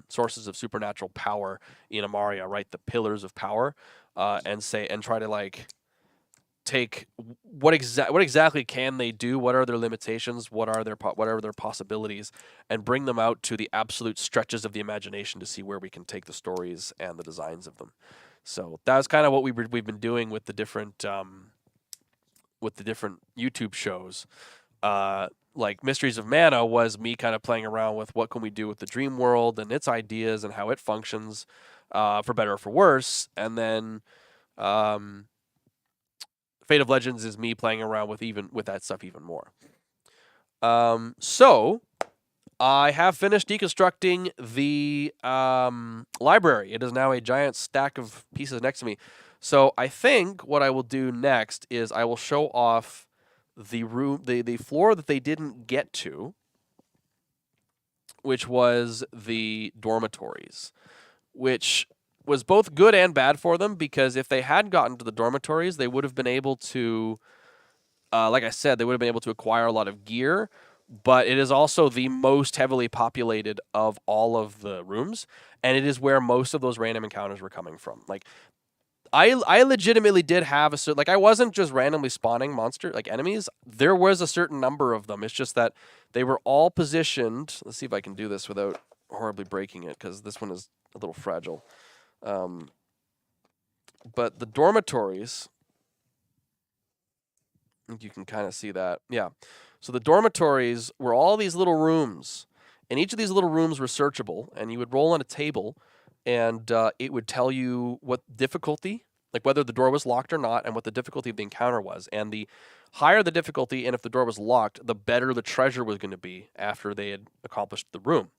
sources of supernatural power in Amaria, right? The pillars of power, and try to like take what exactly can they do? What are their limitations? What are their possibilities? And bring them out to the absolute stretches of the imagination to see where we can take the stories and the designs of them. So that's kind of what we've been doing with the different YouTube shows. Like Mysteries of Mana was me kind of playing around with what can we do with the dream world and its ideas and how it functions, for better or for worse. And then Fate of Legends is me playing around with that stuff even more. So I have finished deconstructing the library. It is now a giant stack of pieces next to me. So I think what I will do next is I will show off the room, the floor that they didn't get to, which was the dormitories, which was both good and bad for them, because if they had gotten to the dormitories, they would have been able to, like I said, they would have been able to acquire a lot of gear, but it is also the most heavily populated of all of the rooms, and it is where most of those random encounters were coming from. Like, I legitimately did have a certain, like, I wasn't just randomly spawning monster like enemies. There was a certain number of them. It's just that they were all positioned. Let's see if I can do this without horribly breaking it, because this one is a little fragile. But the dormitories, you can kind of see that. Yeah. So the dormitories were all these little rooms, and each of these little rooms were searchable, and you would roll on a table, and it would tell you what difficulty, like whether the door was locked or not, and what the difficulty of the encounter was. And the higher the difficulty, and if the door was locked, the better the treasure was going to be after they had accomplished the room.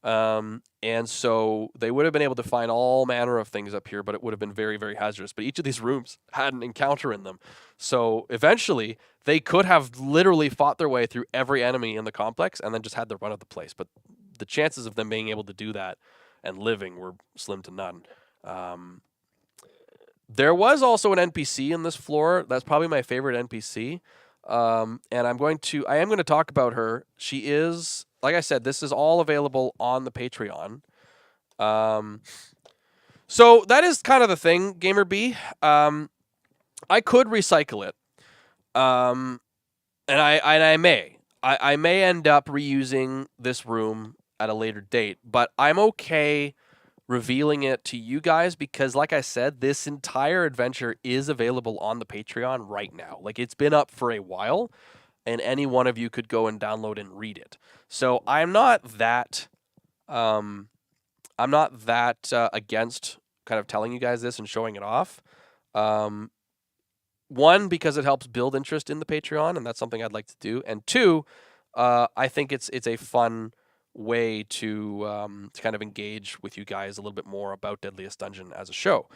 And so they would have been able to find all manner of things up here, but it would have been very, very hazardous. But each of these rooms had an encounter in them. So eventually they could have literally fought their way through every enemy in the complex and then just had the run of the place. But the chances of them being able to do that and living were slim to none. There was also an NPC in this floor. That's probably my favorite NPC. And I am going to talk about her. She is, like I said, this is all available on the Patreon. So that is kind of the thing, Gamer B. I could recycle it. And I may. I may end up reusing this room at a later date, but I'm okay revealing it to you guys because, like I said, this entire adventure is available on the Patreon right now. Like, it's been up for a while, and any one of you could go and download and read it. So I'm not that against kind of telling you guys this and showing it off. One, because it helps build interest in the Patreon, and that's something I'd like to do. And two, I think it's a fun way to kind of engage with you guys a little bit more about Deadliest Dungeon as a show.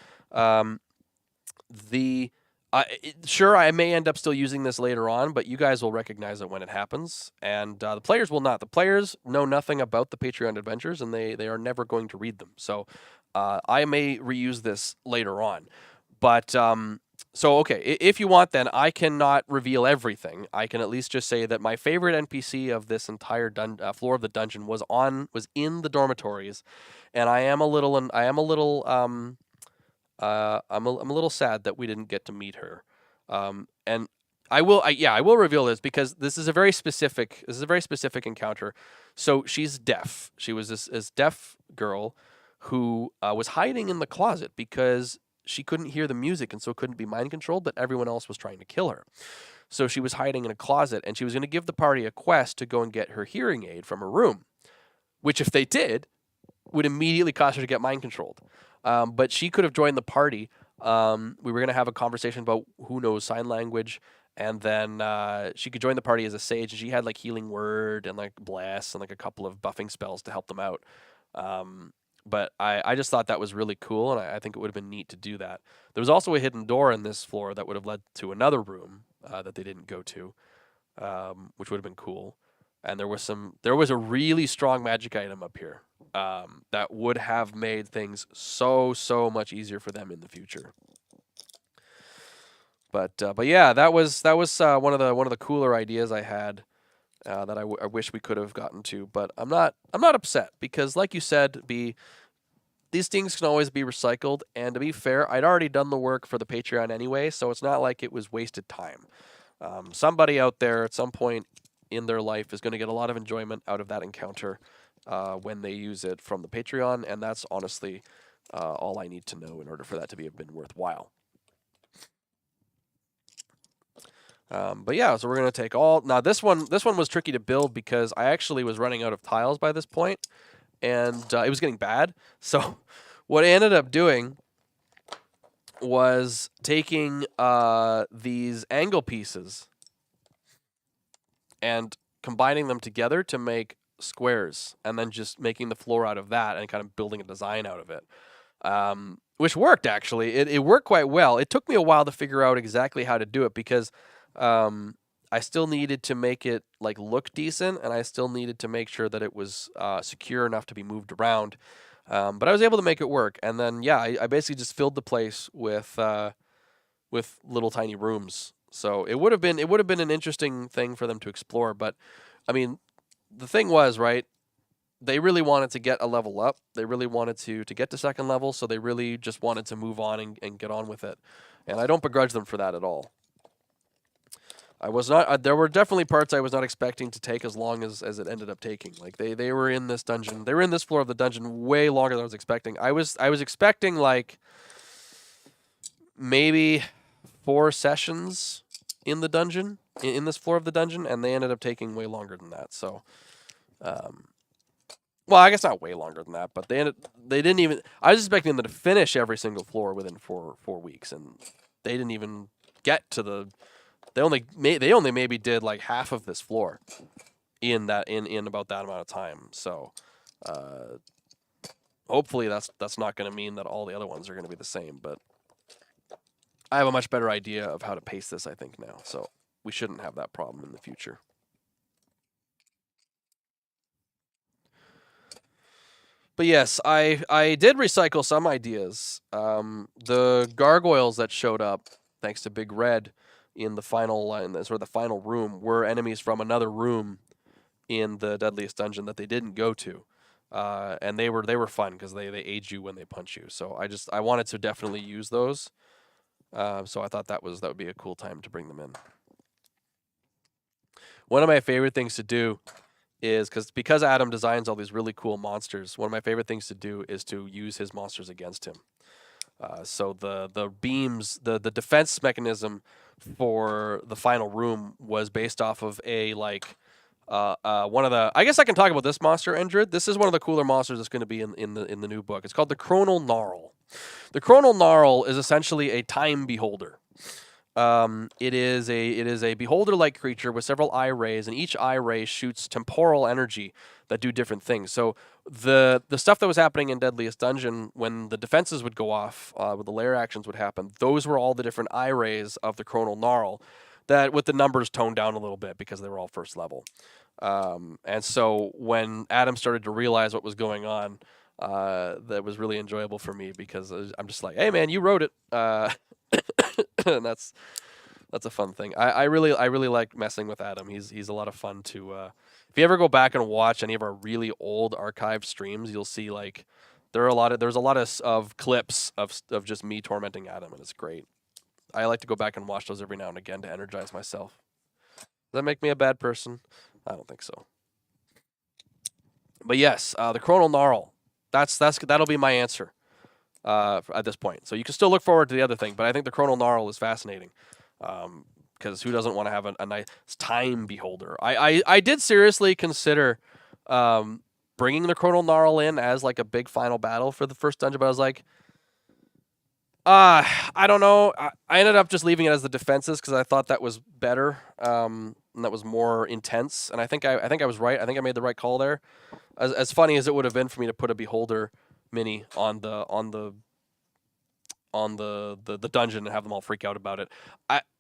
Sure, I may end up still using this later on, but you guys will recognize it when it happens, and the players will not. The players know nothing about the Patreon adventures, and they are never going to read them. So I may reuse this later on. But so okay, if you want, then I cannot reveal everything. I can at least just say that my favorite NPC of this entire floor of the dungeon was in the dormitories, and I'm a little sad that we didn't get to meet her. And I will reveal this because this is a very specific encounter. So she's deaf. She was this deaf girl who was hiding in the closet because she couldn't hear the music and so couldn't be mind controlled, but everyone else was trying to kill her. So she was hiding in a closet, and she was going to give the party a quest to go and get her hearing aid from her room, which if they did, would immediately cause her to get mind controlled. But she could have joined the party. We were going to have a conversation about who knows sign language, and then she could join the party as a sage, and she had like healing word and like bless and like a couple of buffing spells to help them out. But I just thought that was really cool, and I think it would have been neat to do that. There was also a hidden door in this floor that would have led to another room that they didn't go to, which would have been cool. And there was a really strong magic item up here that would have made things so much easier for them in the future. But yeah, that was one of the cooler ideas I had that I wish we could have gotten to. But I'm not upset because, like you said, these things can always be recycled. And to be fair, I'd already done the work for the Patreon anyway, so it's not like it was wasted time. Somebody out there at some point in their life is going to get a lot of enjoyment out of that encounter when they use it from the Patreon, and that's honestly all I need to know in order for that to have been worthwhile. But yeah, so we're going to take all... Now, this one was tricky to build because I actually was running out of tiles by this point, and it was getting bad. So what I ended up doing was taking these angle pieces and combining them together to make squares, and then just making the floor out of that and kind of building a design out of it. Which worked, actually. It worked quite well. It took me a while to figure out exactly how to do it because I still needed to make it like look decent, and I still needed to make sure that it was secure enough to be moved around. But I was able to make it work, and then yeah, I basically just filled the place with little tiny rooms. So it would have been an interesting thing for them to explore. But I mean, the thing was, right, they really wanted to get a level up. They really wanted to get to second level, so they really just wanted to move on and get on with it. And I don't begrudge them for that at all. I was not. There were definitely parts I was not expecting to take as long as it ended up taking. Like they were in this dungeon. They were in this floor of the dungeon way longer than I was expecting. I was expecting like maybe 4 sessions in the dungeon, in this floor of the dungeon, and they ended up taking way longer than that. So, well, I guess not way longer than that, but they didn't even. I was expecting them to finish every single floor within 4 weeks, and they didn't even get to the. They only maybe did like half of this floor in about that amount of time. So, hopefully that's not going to mean that all the other ones are going to be the same, but I have a much better idea of how to pace this, I think, now. So we shouldn't have that problem in the future. But yes, I did recycle some ideas. The gargoyles that showed up, thanks to Big Red, in the final the final room, were enemies from another room in the Deadliest Dungeon that they didn't go to. And they were fun because they aid you when they punch you. So I wanted to definitely use those. So I thought that would be a cool time to bring them in. One of my favorite things to do is because Adam designs all these really cool monsters. One of my favorite things to do is to use his monsters against him. So the beams, the defense mechanism for the final room was based off of one of the. I guess I can talk about this monster, Endred. This is one of the cooler monsters that's going to be in the new book. It's called the Chronal Gnarl. The Chronal Gnarl is essentially a time beholder. It is a beholder-like creature with several eye rays, and each eye ray shoots temporal energy that do different things. So the stuff that was happening in Deadliest Dungeon when the defenses would go off, when the lair actions would happen, those were all the different eye rays of the Chronal Gnarl. That with the numbers toned down a little bit because they were all first level. And so when Adam started to realize what was going on, that was really enjoyable for me because I'm just like, hey man, you wrote it, and that's a fun thing. I really like messing with Adam. He's a lot of fun to. If you ever go back and watch any of our really old archived streams, you'll see like there's a lot of clips of just me tormenting Adam, and it's great. I like to go back and watch those every now and again to energize myself. Does that make me a bad person? I don't think so. But yes, the Chronal Gnarl. That'll be my answer at this point. So you can still look forward to the other thing, but I think the Chronal Gnarl is fascinating. Because who doesn't want to have a nice time beholder? I did seriously consider bringing the Chronal Gnarl in as like a big final battle for the first dungeon, but I was like, I don't know. I ended up just leaving it as the defenses because I thought that was better, and that was more intense. And I think I was right. I think I made the right call there. As funny as it would have been for me to put a beholder mini on the dungeon and have them all freak out about it.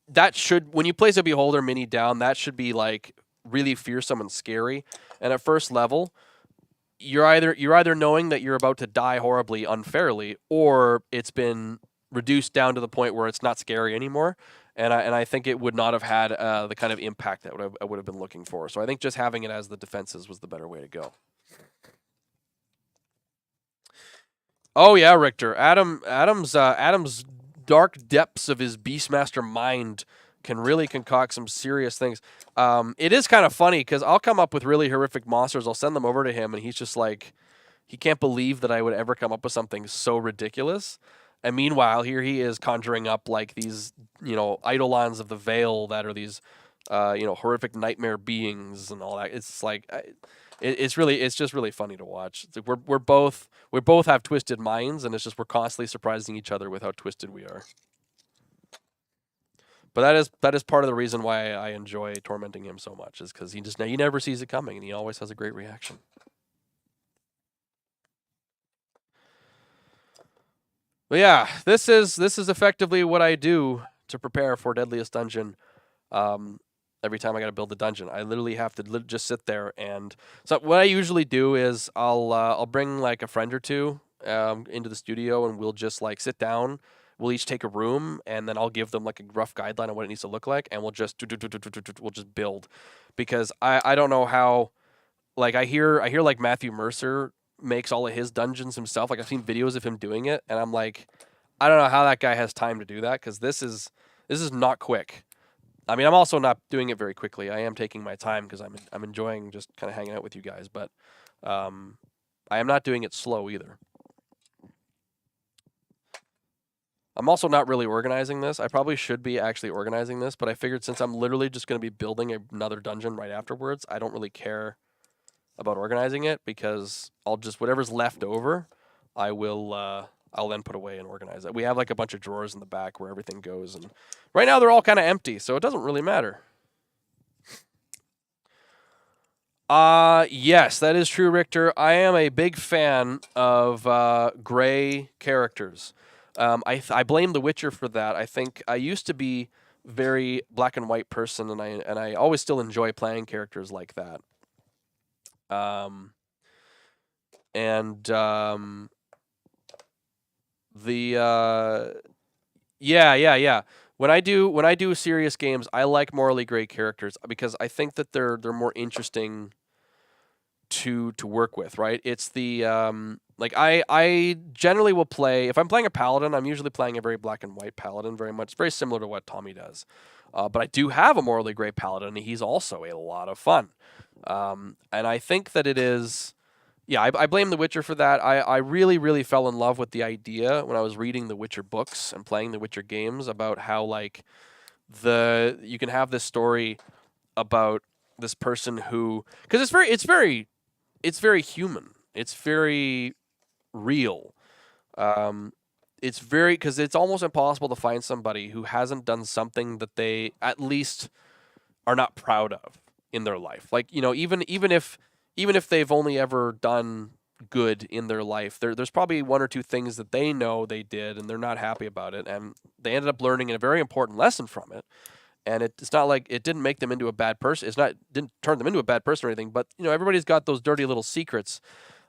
That should, when you place a beholder mini down, that should be like really fearsome and scary. And at first level, you're either knowing that you're about to die horribly unfairly, or it's been reduced down to the point where it's not scary anymore. And I think it would not have had the kind of impact that I would have been looking for. So I think just having it as the defenses was the better way to go. Oh yeah, Richter. Adam's dark depths of his Beastmaster mind can really concoct some serious things. It is kind of funny because I'll come up with really horrific monsters. I'll send them over to him, and he's just like, he can't believe that I would ever come up with something so ridiculous. And meanwhile, here he is conjuring up like these, eidolons of the Veil that are these, horrific nightmare beings and all that. It's like, it's just really funny to watch. It's like we both have twisted minds, and it's just we're constantly surprising each other with how twisted we are. But that is part of the reason why I enjoy tormenting him so much, is because he never sees it coming, and he always has a great reaction. But yeah, this is effectively what I do to prepare for Deadliest Dungeon. Um, every time I got to build a dungeon, I literally have to just sit there. And so what I usually do is I'll bring like a friend or two into the studio, and we'll just like sit down. We'll each take a room, and then I'll give them like a rough guideline on what it needs to look like, and we'll just build, because I don't know how, like I hear like Matthew Mercer makes all of his dungeons himself. Like I've seen videos of him doing it, and I'm like, I don't know how that guy has time to do that, because this is not quick. I mean, I'm also not doing it very quickly. I am taking my time because I'm enjoying just kind of hanging out with you guys, but um, I am not doing it slow either. I'm also not really organizing this. I probably should be actually organizing this, but I figured since I'm literally just going to be building another dungeon right afterwards, I don't really care about organizing it, because I'll just, whatever's left over, I'll then put away and organize it. We have like a bunch of drawers in the back where everything goes, and right now they're all kind of empty, so it doesn't really matter. Yes, that is true, Richter. I am a big fan of gray characters. I blame The Witcher for that. I think I used to be very black and white person, and I always still enjoy playing characters like that. Um, and the yeah. When I do serious games, I like morally gray characters because I think that they're more interesting to work with, right? It's the like I generally will play, if I'm playing a paladin, I'm usually playing a very black and white paladin, very much very similar to what Tommy does. But I do have a morally gray paladin, and he's also a lot of fun. And I think that it is, yeah, I blame The Witcher for that. I really, really fell in love with the idea when I was reading The Witcher books and playing The Witcher games about how like you can have this story about this person who, because it's very human. It's very real. Um, it's very, because it's almost impossible to find somebody who hasn't done something that they at least are not proud of in their life. Like, even if they've only ever done good in their life, there's probably one or two things that they know they did and they're not happy about it, and they ended up learning a very important lesson from it. And it's not like it didn't make them into a bad person. Didn't turn them into a bad person or anything. But everybody's got those dirty little secrets,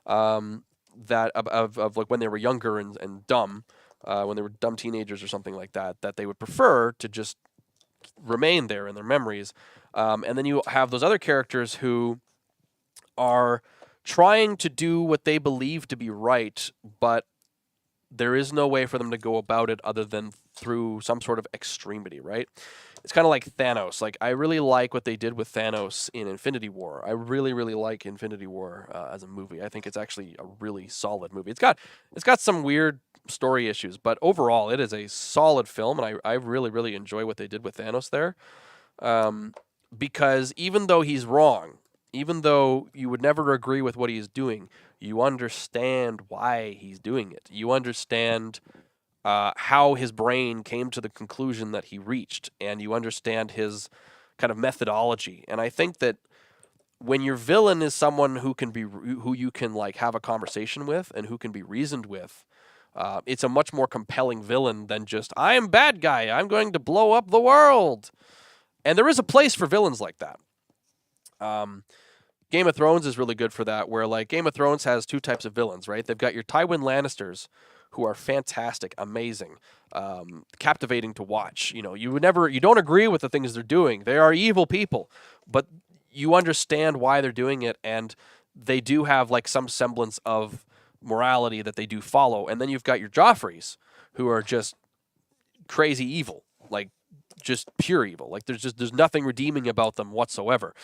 that of like when they were younger and dumb, when they were dumb teenagers or something like that, that they would prefer to just remain there in their memories. And then you have those other characters who are trying to do what they believe to be right, but there is no way for them to go about it other than through some sort of extremity, right? It's kind of like Thanos. Like, I really like what they did with Thanos in Infinity War. I really, really like Infinity War as a movie. I think it's actually a really solid movie. It's got some weird story issues, but overall, it is a solid film, and I really, really enjoy what they did with Thanos there. Because even though he's wrong, even though you would never agree with what he's doing, you understand why he's doing it. You understand how his brain came to the conclusion that he reached, and you understand his kind of methodology. And I think that when your villain is someone who you can like have a conversation with and who can be reasoned with, it's a much more compelling villain than just, I am bad guy, I'm going to blow up the world. And there is a place for villains like that. Game of Thrones is really good for that, where like Game of Thrones has two types of villains, right? They've got your Tywin Lannisters, who are fantastic, amazing, captivating to watch. You don't agree with the things they're doing. They are evil people, but you understand why they're doing it, and they do have like some semblance of morality that they do follow. And then you've got your Joffreys, who are just crazy evil, like just pure evil. Like there's nothing redeeming about them whatsoever.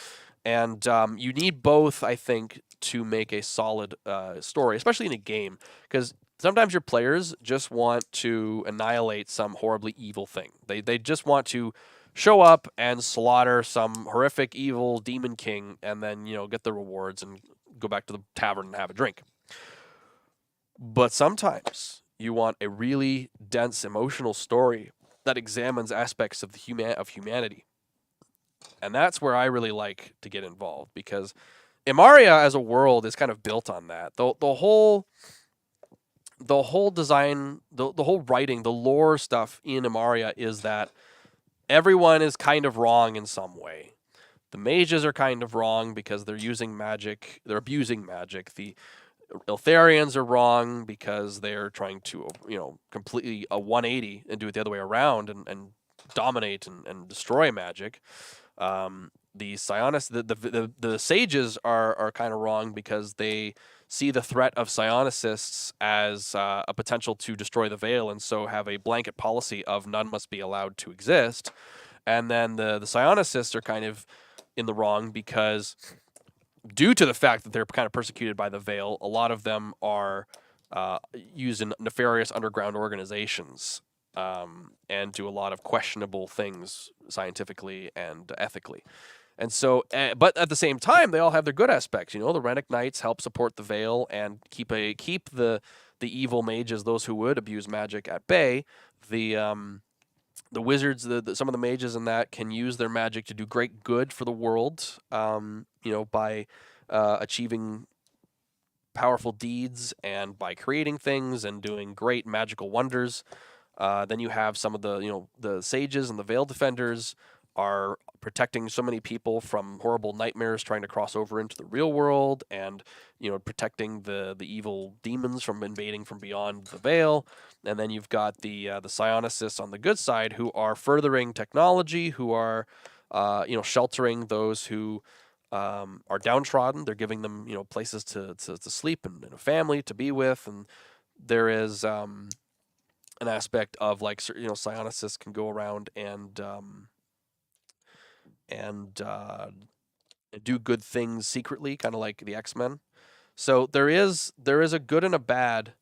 And you need both, I think, to make a solid story, especially in a game, because sometimes your players just want to annihilate some horribly evil thing. They just want to show up and slaughter some horrific evil demon king, and then get the rewards and go back to the tavern and have a drink. But sometimes you want a really dense emotional story that examines aspects of humanity. And that's where I really like to get involved, because Imaria as a world is kind of built on that. The whole design, the whole writing, the lore stuff in Imaria is that everyone is kind of wrong in some way. The mages are kind of wrong because they're using magic, they're abusing magic. The Eltharians are wrong because they're trying to, completely a 180 and do it the other way around and dominate and destroy magic. The psionists, the sages are kind of wrong because they see the threat of psionicists as a potential to destroy the veil, and so have a blanket policy of none must be allowed to exist. And then the psionicists are kind of in the wrong because, due to the fact that they're kind of persecuted by the veil, a lot of them are used in nefarious underground organizations, and do a lot of questionable things scientifically and ethically. And so, but at the same time, they all have their good aspects. The Rennick Knights help support the Veil and keep the evil mages, those who would abuse magic, at bay. The wizards, some of the mages in that can use their magic to do great good for the world. By achieving powerful deeds and by creating things and doing great magical wonders. Then you have some of the sages and the Veil Defenders are protecting so many people from horrible nightmares trying to cross over into the real world, and protecting the evil demons from invading from beyond the veil. And then you've got the psionicists on the good side, who are furthering technology, who are sheltering those who are downtrodden. They're giving them places to sleep and a family to be with. And there is an aspect of like psionicists can go around and do good things secretly, kind of like the X-Men. So there is a good and a bad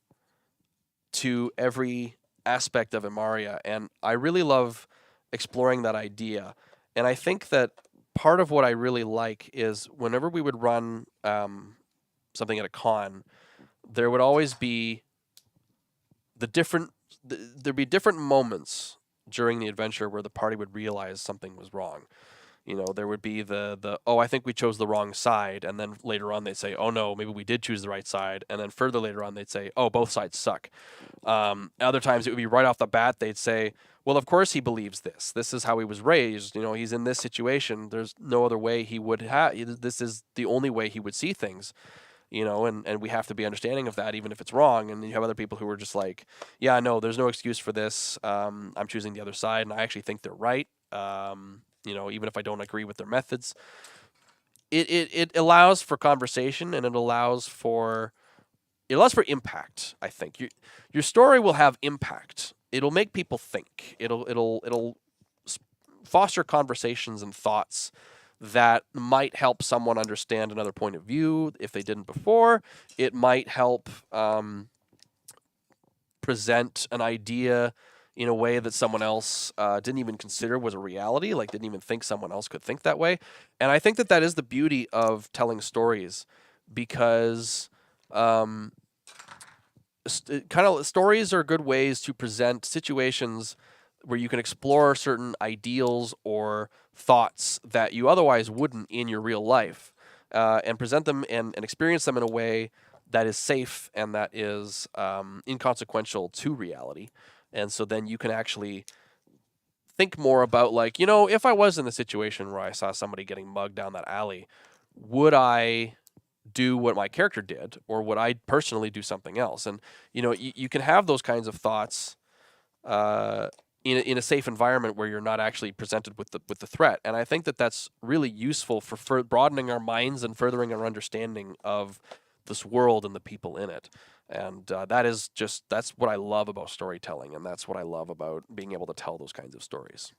to every aspect of Imaria, and I really love exploring that idea. And I think that part of what I really like is whenever we would run something at a con, there would always be the there'd be different moments during the adventure where the party would realize something was wrong. There would be the oh, I think we chose the wrong side, and then later on they'd say, oh no, maybe we did choose the right side, and then further later on they'd say, oh, both sides suck. Other times it would be right off the bat they'd say, well, of course he believes this. This is how he was raised. He's in this situation. There's no other way he would have. This is the only way he would see things. And we have to be understanding of that, even if it's wrong. And you have other people who are just like, yeah, no, there's no excuse for this. I'm choosing the other side, and I actually think they're right. Even if I don't agree with their methods. It allows for conversation, and it allows for impact. I think your story will have impact. It'll make people think. It'll foster conversations and thoughts that might help someone understand another point of view if they didn't before. It might help present an idea in a way that someone else didn't even consider was a reality, like didn't even think someone else could think that way. And I think that is the beauty of telling stories, because stories are good ways to present situations where you can explore certain ideals or thoughts that you otherwise wouldn't in your real life, and present them and experience them in a way that is safe and that is inconsequential to reality. And so then you can actually think more about, like, if I was in the situation where I saw somebody getting mugged down that alley, would I do what my character did, or would I personally do something else? And you can have those kinds of thoughts in a safe environment where you're not actually presented with the threat. And I think that's really useful for broadening our minds and furthering our understanding of this world and the people in it. And that's what I love about storytelling, and that's what I love about being able to tell those kinds of stories.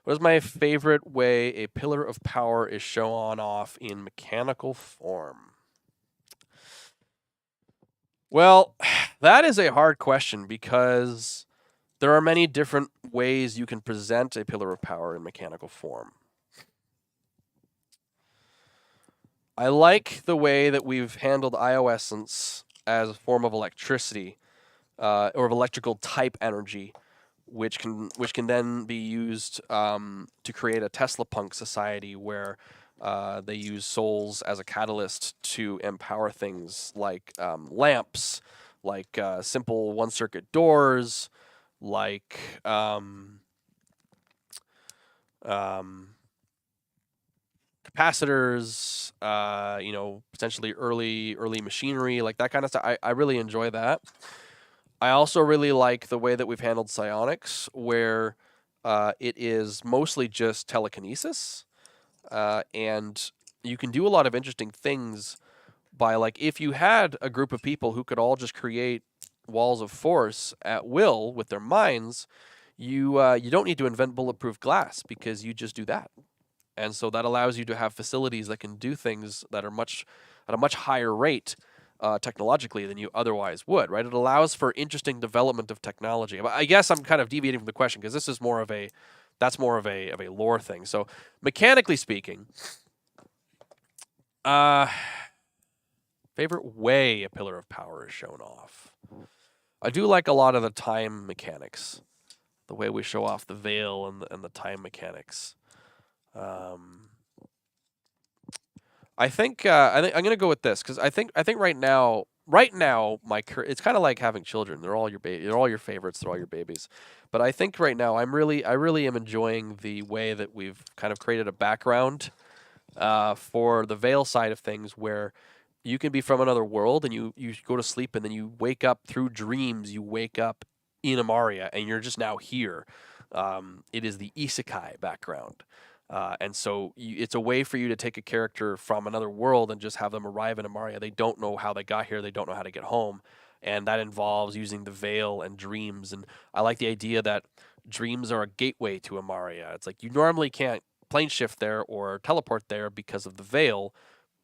What is my favorite way a pillar of power is shown off in mechanical form? Well, that is a hard question, because there are many different ways you can present a pillar of power in mechanical form. I like the way that we've handled ioessence as a form of electricity, or of electrical type energy, which can then be used to create a Tesla punk society where they use souls as a catalyst to empower things like lamps, like simple one-circuit doors, like capacitors, potentially early machinery, like that kind of stuff. I really enjoy that. I also really like the way that we've handled psionics, where it is mostly just telekinesis, and you can do a lot of interesting things by, like, if you had a group of people who could all just create walls of force at will with their minds, you don't need to invent bulletproof glass, because you just do that. And so that allows you to have facilities that can do things that are at a much higher rate technologically than you otherwise would, right? It allows for interesting development of technology. But I guess I'm kind of deviating from the question, because this is more of a lore thing. So mechanically speaking, favorite way a pillar of power is shown off. I do like a lot of the time mechanics, the way we show off the veil and the time mechanics. I think I'm gonna go with this, because I think right now it's kind of like having children. They're all your they're all your favorites. They're all your babies. But I think right now I really am enjoying the way that we've kind of created a background for the veil side of things, where you can be from another world and you go to sleep, and then you wake up through dreams. You wake up in Amaria, and you're just now here. It is the isekai background. And so it's a way for you to take a character from another world and just have them arrive in Amaria. They don't know how they got here. They don't know how to get home. And that involves using the veil and dreams. And I like the idea that dreams are a gateway to Amaria. It's like you normally can't plane shift there or teleport there because of the veil.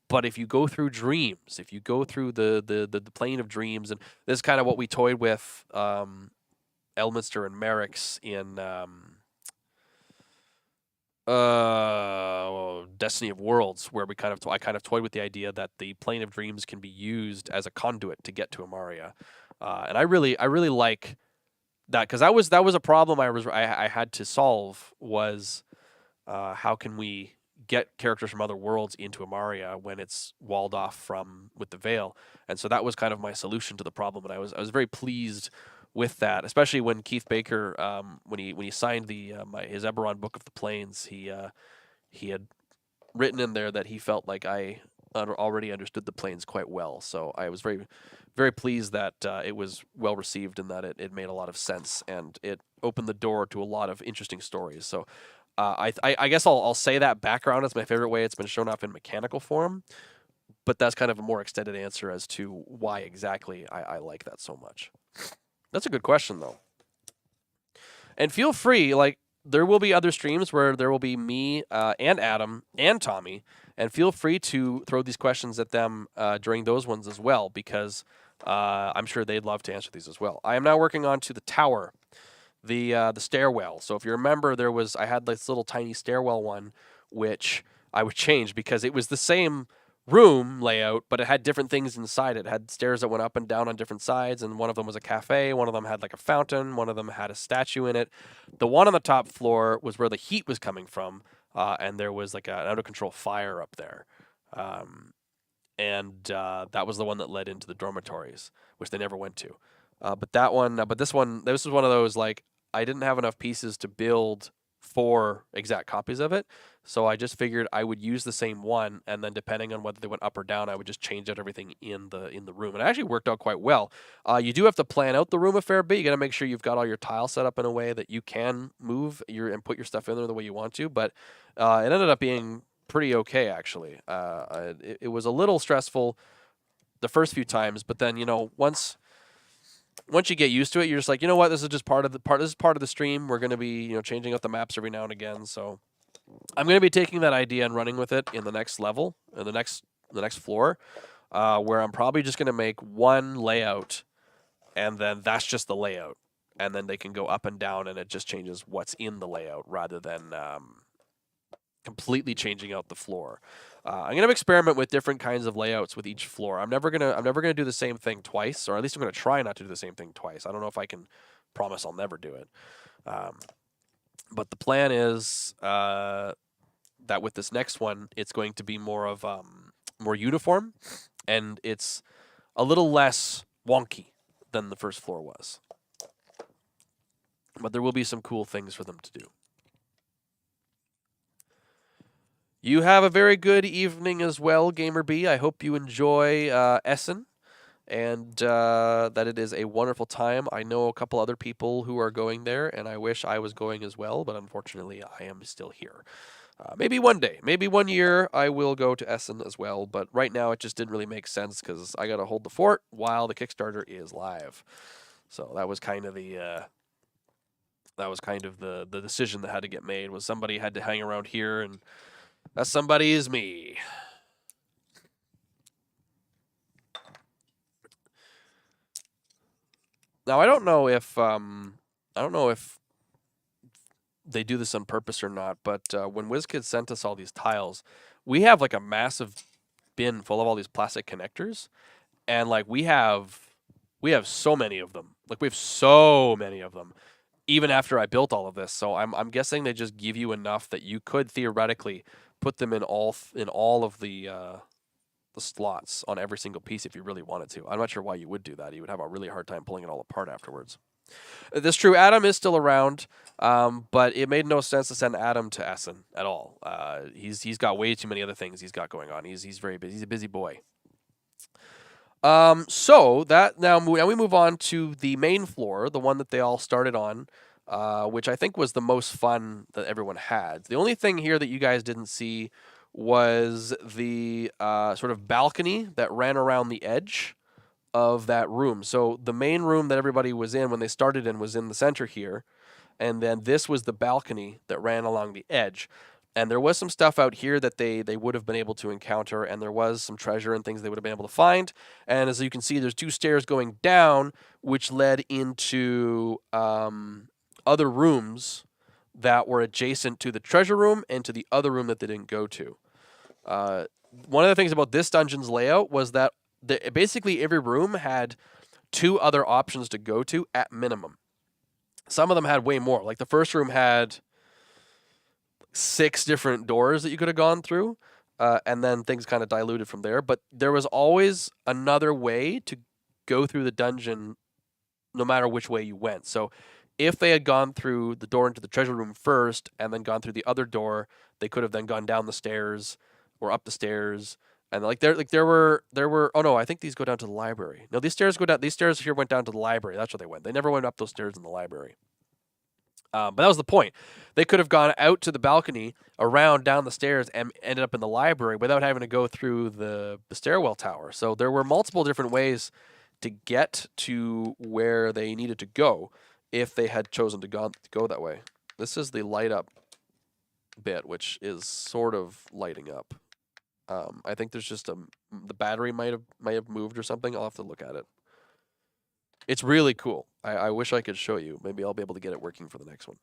But if you go through dreams, if you go through the plane of dreams, and this is kind of what we toyed with Elminster and Merrick's in Destiny of Worlds, where I kind of toyed with the idea that the plane of dreams can be used as a conduit to get to Amaria. And I really like that because that was a problem I had to solve was how can we get characters from other worlds into Amaria when it's walled off from with the veil, and so that was kind of my solution to the problem, and I was very pleased with that, especially when Keith Baker when he signed the his Eberron Book of the Plains, he had written in there that he felt like I already understood the planes quite well. So I was very, very pleased that it was well received and that it made a lot of sense and it opened the door to a lot of interesting stories. So I guess I'll say that background is my favorite way it's been shown off in mechanical form, but that's kind of a more extended answer as to why exactly I like that so much. That's a good question though. And feel free, like there will be other streams where there will be me and Adam and Tommy, and feel free to throw these questions at them during those ones as well, because I'm sure they'd love to answer these as well. I am now working on to the tower, the stairwell. So if you remember, I had this little tiny stairwell one, which I would change because it was the same room layout, but it had different things inside it. It had stairs that went up and down on different sides, and one of them was a cafe, one of them had like a fountain, one of them had a statue in it. The one on the top floor was where the heat was coming from, and there was like an out of control fire up there. And that was the one that led into the dormitories, which they never went to. But this was one of those like I didn't have enough pieces to build 4 exact copies of it, so I just figured I would use the same one, and then depending on whether they went up or down, I would just change out everything in the room, and it actually worked out quite well. You do have to plan out the room a fair bit. You got to make sure you've got all your tiles set up in a way that you can move and put your stuff in there the way you want to. But it ended up being pretty okay actually. It was a little stressful the first few times, but then once you get used to it, you're just like, you know what, this is just this is part of the stream. We're going to be, changing out the maps every now and again. So I'm going to be taking that idea and running with it in the next level, in the next floor, where I'm probably just going to make one layout, and then that's just the layout, and then they can go up and down, and it just changes what's in the layout rather than completely changing out the floor. I'm gonna experiment with different kinds of layouts with each floor. I'm never gonna do the same thing twice, or at least I'm gonna try not to do the same thing twice. I don't know if I can promise I'll never do it. But the plan is that with this next one, it's going to be more of more uniform, and it's a little less wonky than the first floor was. But there will be some cool things for them to do. You have a very good evening as well, Gamer B. I hope you enjoy Essen, and that it is a wonderful time. I know a couple other people who are going there, and I wish I was going as well, but unfortunately I am still here. Maybe one day, maybe one year, I will go to Essen as well, but right now it just didn't really make sense because I got to hold the fort while the Kickstarter is live. So that was kind of the decision that had to get made. Was somebody had to hang around here, and that somebody is me. Now I don't know if they do this on purpose or not, but when WizKids sent us all these tiles, we have like a massive bin full of all these plastic connectors, and like we have so many of them. Like we have so many of them, even after I built all of this. So I'm guessing they just give you enough that you could theoretically put them in all of the slots on every single piece if you really wanted to. I'm not sure why you would do that. You would have a really hard time pulling it all apart afterwards. This true. Adam is still around, but it made no sense to send Adam to Essen at all. He's got way too many other things he's got going on. He's very busy. He's a busy boy. So that now we move on to the main floor, the one that they all started on, which I think was the most fun that everyone had. The only thing here that you guys didn't see was the sort of balcony that ran around the edge of that room. So the main room that everybody was in when they started in was in the center here, and then this was the balcony that ran along the edge. And there was some stuff out here that they would have been able to encounter, and there was some treasure and things they would have been able to find. And as you can see, there's 2 stairs going down, which led into other rooms that were adjacent to the treasure room and to the other room that they didn't go to. One of the things about this dungeon's layout was that basically every room had 2 other options to go to at minimum. Some of them had way more. Like the first room had 6 different doors that you could have gone through, and then things kind of diluted from there. But there was always another way to go through the dungeon, no matter which way you went. So if they had gone through the door into the treasure room first and then gone through the other door, they could have then gone down the stairs or up the stairs. And there were oh no, I think these go down to the library. No, these stairs here went down to the library. That's where they went. They never went up those stairs in the library. But that was the point. They could have gone out to the balcony, around, down the stairs, and ended up in the library without having to go through the stairwell tower. So there were multiple different ways to get to where they needed to go if they had chosen to go that way. This is the light up bit, which is sort of lighting up. I think there's just the battery might have moved or something. I'll have to look at it. It's really cool. I wish I could show you. Maybe I'll be able to get it working for the next one.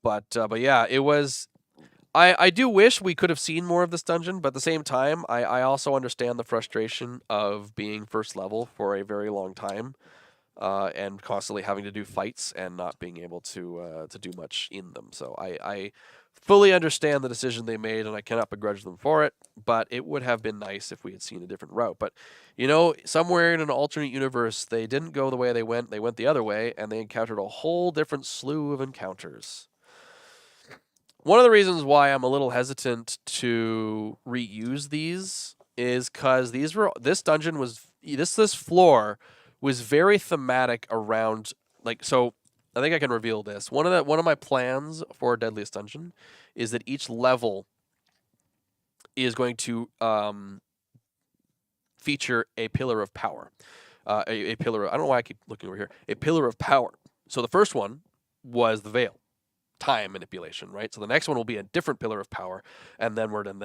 But yeah, it was. I do wish we could have seen more of this dungeon, but at the same time, I also understand the frustration of being first level for a very long time, and constantly having to do fights and not being able to do much in them. So I fully understand the decision they made, and I cannot begrudge them for it, but it would have been nice if we had seen a different route. But, you know, somewhere in an alternate universe, they didn't go the way they went the other way, and they encountered a whole different slew of encounters. One of the reasons why I'm a little hesitant to reuse these is because this floor was very thematic around, like, so I think I can reveal this. One of my plans for Deadliest Dungeon is that each level is going to feature a pillar of power. A pillar of, I don't know why I keep looking over here. A pillar of power. So the first one was the veil. Time manipulation, right? So the next one will be a different pillar of power, and then onward and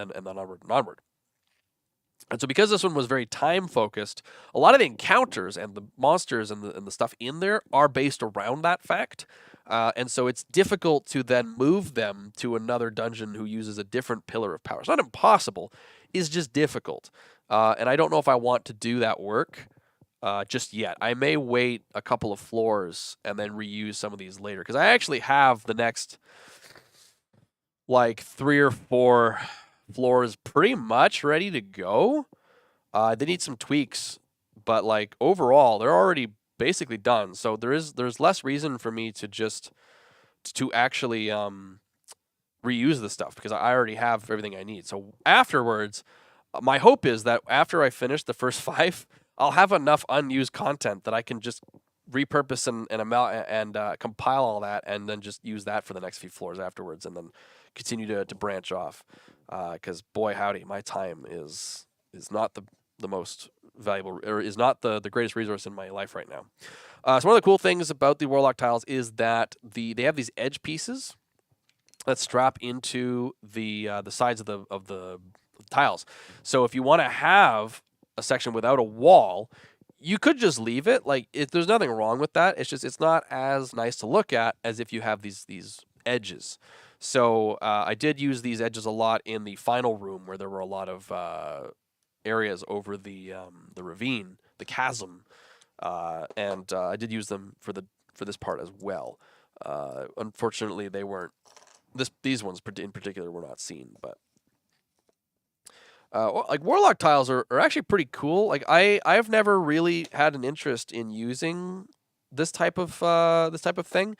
onward. And so because this one was very time focused, a lot of the encounters and the monsters and the stuff in there are based around that fact. And so it's difficult to then move them to another dungeon who uses a different pillar of power. It's not impossible, it's just difficult. And I don't know if I want to do that work just yet. I may wait a couple of floors and then reuse some of these later, because I actually have the next like 3 or 4 floors pretty much ready to go. They need some tweaks, but like overall they're already basically done. So there's less reason for me to actually reuse the stuff, because I already have everything I need. So afterwards, my hope is that after I finish the first 5, I'll have enough unused content that I can just repurpose and compile all that, and then just use that for the next few floors afterwards, and then continue to branch off. Because boy howdy, my time is not the most valuable, or is not the greatest resource in my life right now. So one of the cool things about the Warlock Tiles is that they have these edge pieces that strap into the sides of the tiles. So if you want to have a section without a wall, you could just leave it. Like, there's nothing wrong with that. It's just it's not as nice to look at as if you have these edges. So I did use these edges a lot in the final room, where there were a lot of areas over the ravine, the chasm, and I did use them for this part as well. Unfortunately, they weren't. These ones in particular were not seen, but. Like Warlock tiles are actually pretty cool. Like I've never really had an interest in using this type of thing.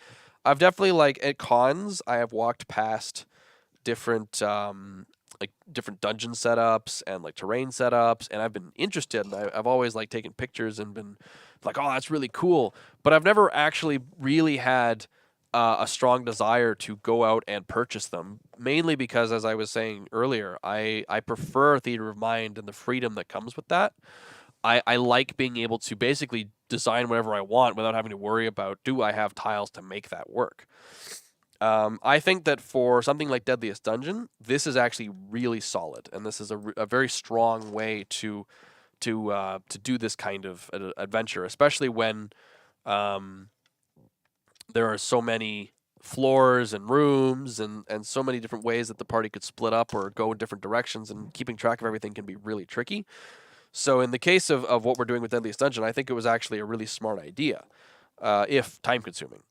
I've definitely, like, at cons, I have walked past different different dungeon setups and like terrain setups, and I've been interested, and I've always like taken pictures and been like, oh, that's really cool. But I've never actually really had a strong desire to go out and purchase them, mainly because, as I was saying earlier, I prefer theater of mind and the freedom that comes with that. I like being able to basically design whatever I want without having to worry about, do I have tiles to make that work? I think that for something like Deadliest Dungeon, this is actually really solid, and this is a very strong way to do this kind of adventure, especially when there are so many floors and rooms and so many different ways that the party could split up or go in different directions, and keeping track of everything can be really tricky. So in the case of what we're doing with Deadliest Dungeon, I think it was actually a really smart idea, if time consuming.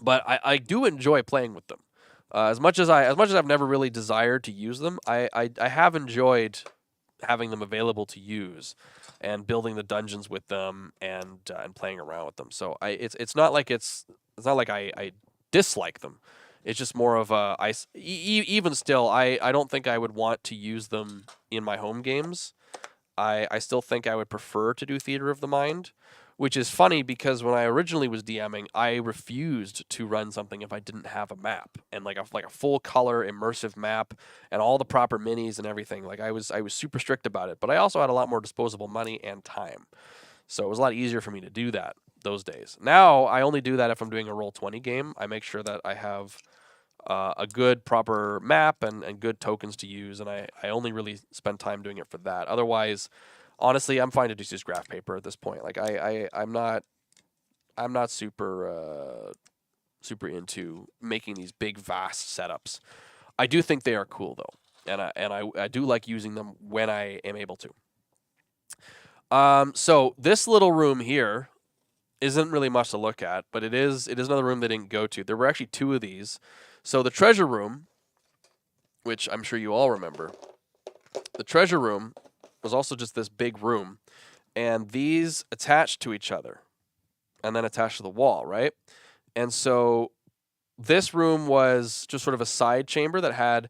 But I do enjoy playing with them. As much as I've never really desired to use them, I have enjoyed having them available to use and building the dungeons with them and playing around with them. So it's not like it's not like I dislike them. It's just more of a even still I don't think I would want to use them in my home games. I still think I would prefer to do Theater of the Mind, which is funny because when I originally was DMing, I refused to run something if I didn't have a map and like a full color immersive map and all the proper minis and everything. Like I was super strict about it, but I also had a lot more disposable money and time, so it was a lot easier for me to do that those days. Now I only do that if I'm doing a Roll20 game. I make sure that I have a good proper map and good tokens to use, and I only really spend time doing it for that. Otherwise, honestly, I'm fine to just use graph paper at this point. Like I'm not super into making these big vast setups. I do think they are cool though, and I do like using them when I am able to. So this little room here isn't really much to look at, but it is another room they didn't go to. There were actually two of these. So the treasure room, which I'm sure you all remember, the treasure room was also just this big room, and these attached to each other, and then attached to the wall, right? And so this room was just sort of a side chamber that had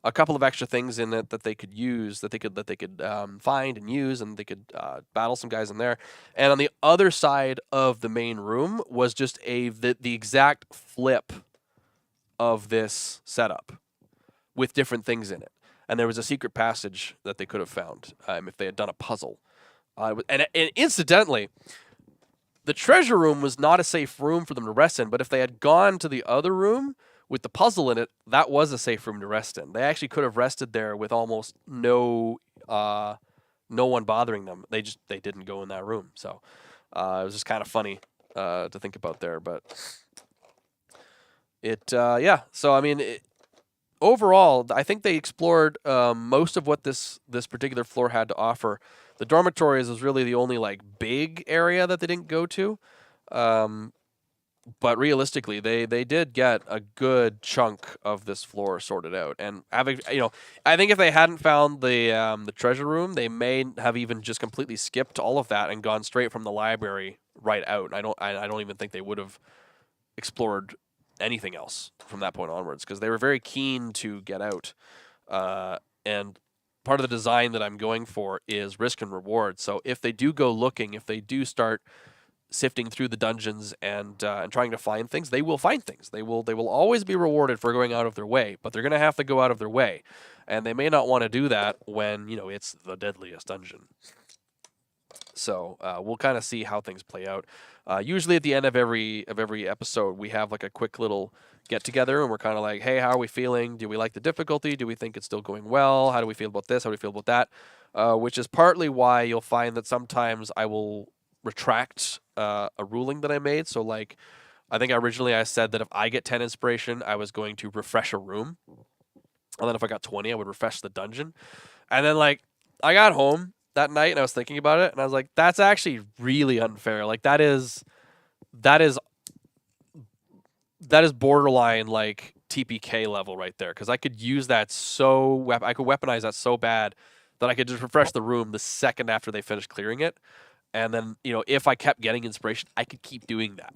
a couple of extra things in it that they could use, that they could find and use, and they could battle some guys in there. And on the other side of the main room was just the exact flip of this setup with different things in it. And there was a secret passage that they could have found if they had done a puzzle. And incidentally, the treasure room was not a safe room for them to rest in, but if they had gone to the other room with the puzzle in it, that was a safe room to rest in. They actually could have rested there with almost no one bothering them. They didn't go in that room. So it was just kind of funny to think about there, but yeah. So I mean, overall, I think they explored most of what this particular floor had to offer. The dormitories was really the only like big area that they didn't go to, but realistically, they did get a good chunk of this floor sorted out. And having I think if they hadn't found the treasure room, they may have even just completely skipped all of that and gone straight from the library right out. I don't even think they would have explored anything else from that point onwards because they were very keen to get out. And part of the design that I'm going for is risk and reward. So if they do go looking, if they do start sifting through the dungeons and trying to find things, they will find things. They will always be rewarded for going out of their way, but they're going to have to go out of their way, and they may not want to do that when it's the deadliest dungeon. So we'll kind of see how things play out. Usually at the end of every episode, we have like a quick little get together, and we're kind of like, hey, how are we feeling? Do we like the difficulty? Do we think it's still going well? How do we feel about this? How do we feel about that? Which is partly why you'll find that sometimes I will retract a ruling that I made. So like, I think originally I said that if I get 10 inspiration, I was going to refresh a room. And then if I got 20, I would refresh the dungeon. And then like, I got home that night and I was thinking about it and I was like, that's actually really unfair. Like that is borderline like TPK level right there. Cause I could use that I could weaponize that so bad that I could just refresh the room the second after they finished clearing it. And then, if I kept getting inspiration, I could keep doing that.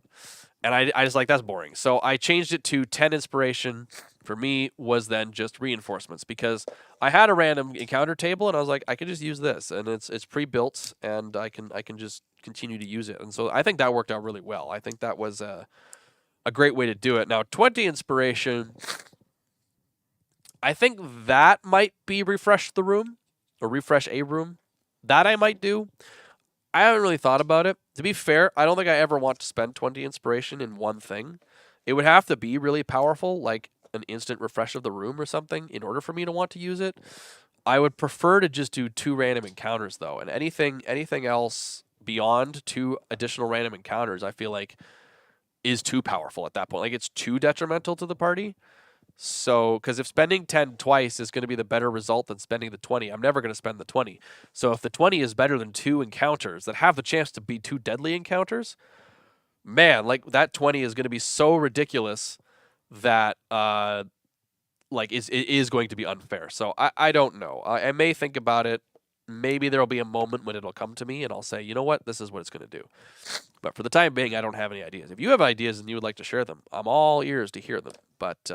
And I just like, that's boring. So I changed it to 10 inspiration for me was then just reinforcements because I had a random encounter table and I was like, I can just use this and it's pre-built and I can just continue to use it. And so I think that worked out really well. I think that was a great way to do it. Now, 20 inspiration, I think that might be refresh the room or refresh a room. That I might do. I haven't really thought about it. To be fair, I don't think I ever want to spend 20 inspiration in one thing. It would have to be really powerful, like an instant refresh of the room or something, in order for me to want to use it. I would prefer to just do 2 random encounters, though. And anything else beyond 2 additional random encounters, I feel like, is too powerful at that point. Like, it's too detrimental to the party. So, because if spending 10 twice is going to be the better result than spending the 20, I'm never going to spend the 20. So, if the 20 is better than 2 encounters that have the chance to be 2 deadly encounters, man, like that 20 is going to be so ridiculous that like it is going to be unfair. So I don't know. I may think about it. Maybe there'll be a moment when it'll come to me and I'll say, you know what, this is what it's going to do. But for the time being, I don't have any ideas. If you have ideas and you would like to share them, I'm all ears to hear them. But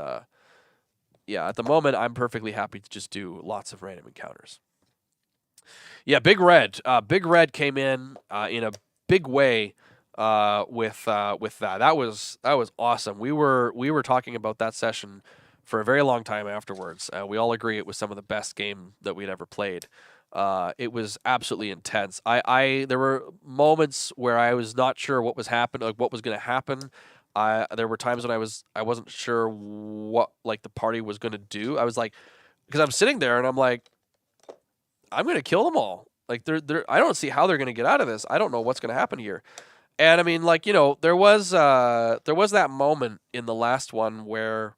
yeah, at the moment, I'm perfectly happy to just do lots of random encounters. Yeah, Big Red. Big Red came in a big way with that. That was awesome. We were talking about that session for a very long time afterwards. We all agree it was some of the best game that we'd ever played. It was absolutely intense. There were moments where I was not sure what was happening, like what was going to happen. There were times when I wasn't sure what like the party was going to do. I was like, because I'm sitting there and I'm like, I'm going to kill them all. Like I don't see how they're going to get out of this. I don't know what's going to happen here. And I mean, like, you know, there was that moment in the last one where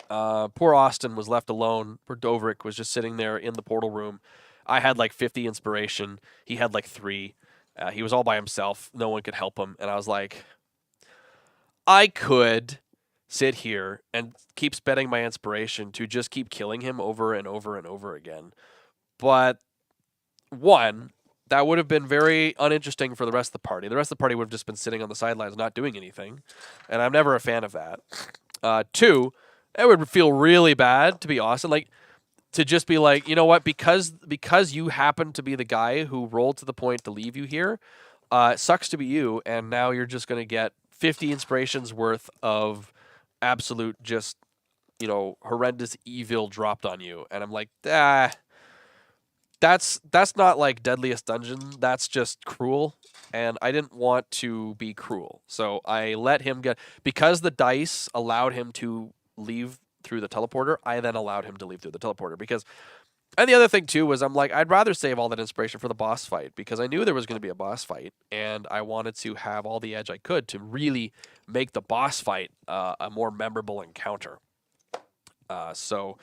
poor Austin was left alone. Poor Dovrik was just sitting there in the portal room. I had like 50 inspiration. He had like 3. He was all by himself. No one could help him. And I was like, I could sit here and keep spending my inspiration to just keep killing him over and over and over again. But one, that would have been very uninteresting for the rest of the party. The rest of the party would have just been sitting on the sidelines not doing anything. And I'm never a fan of that. 2, it would feel really bad to be Austin. Like, to just be like, you know what, because you happen to be the guy who rolled to the point to leave you here, it sucks to be you, and now you're just going to get 50 inspirations worth of absolute just, you know, horrendous evil dropped on you. And I'm like, that's not like Deadliest Dungeon. That's just cruel, and I didn't want to be cruel. So I let him get, because the dice allowed him to leave through the teleporter, I then allowed him to leave through the teleporter because, and the other thing too was I'm like, I'd rather save all that inspiration for the boss fight because I knew there was going to be a boss fight and I wanted to have all the edge I could to really make the boss fight a more memorable encounter. So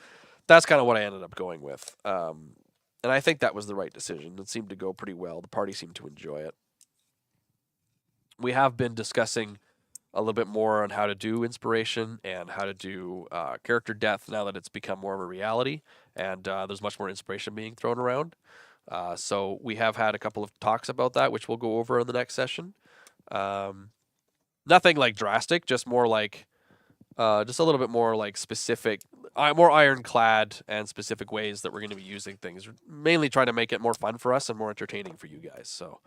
that's kind of what I ended up going with. And I think that was the right decision. It seemed to go pretty well. The party seemed to enjoy it. We have been discussing a little bit more on how to do inspiration and how to do character death now that it's become more of a reality and there's much more inspiration being thrown around. So we have had a couple of talks about that, which we'll go over in the next session. Nothing like drastic, just more like just a little bit more like specific, more ironclad and specific ways that we're going to be using things. Mainly trying to make it more fun for us and more entertaining for you guys. So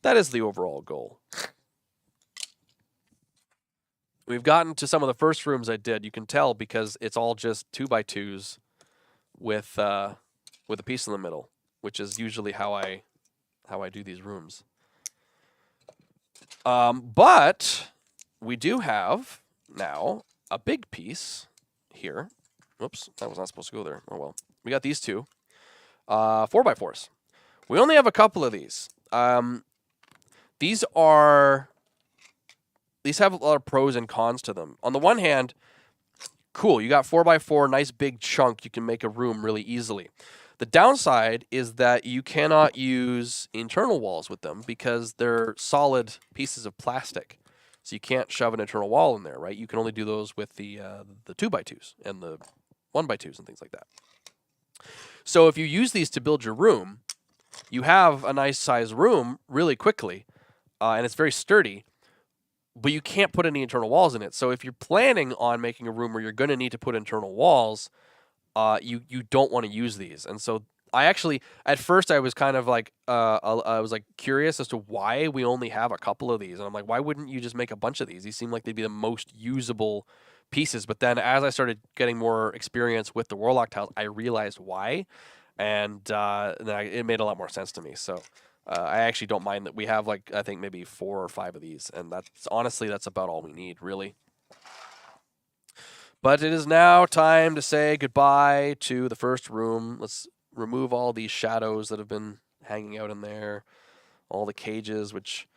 that is the overall goal. We've gotten to some of the first rooms I did. You can tell because it's all just 2x2s with a piece in the middle, which is usually how I do these rooms. But we do have now a big piece here. Oops, that was not supposed to go there. Oh well. We got these 2 4x4s. We only have a couple of these. These have a lot of pros and cons to them. On the one hand, cool, you got 4x4, nice big chunk. You can make a room really easily. The downside is that you cannot use internal walls with them because they're solid pieces of plastic. So you can't shove an internal wall in there, right? You can only do those with the 2x2s and the 1x2s and things like that. So if you use these to build your room, you have a nice size room really quickly, and it's very sturdy. But you can't put any internal walls in it. So if you're planning on making a room where you're going to need to put internal walls, you don't want to use these. And so I actually, at first I was kind of like, I was like curious as to why we only have a couple of these. And I'm like, why wouldn't you just make a bunch of these? These seem like they'd be the most usable pieces. But then as I started getting more experience with the Warlock Tiles, I realized why. And then it made a lot more sense to me. So I actually don't mind that we have like, I think maybe 4 or 5 of these. And that's about all we need, really. But it is now time to say goodbye to the first room. Let's remove all these shadows that have been hanging out in there. All the cages, which,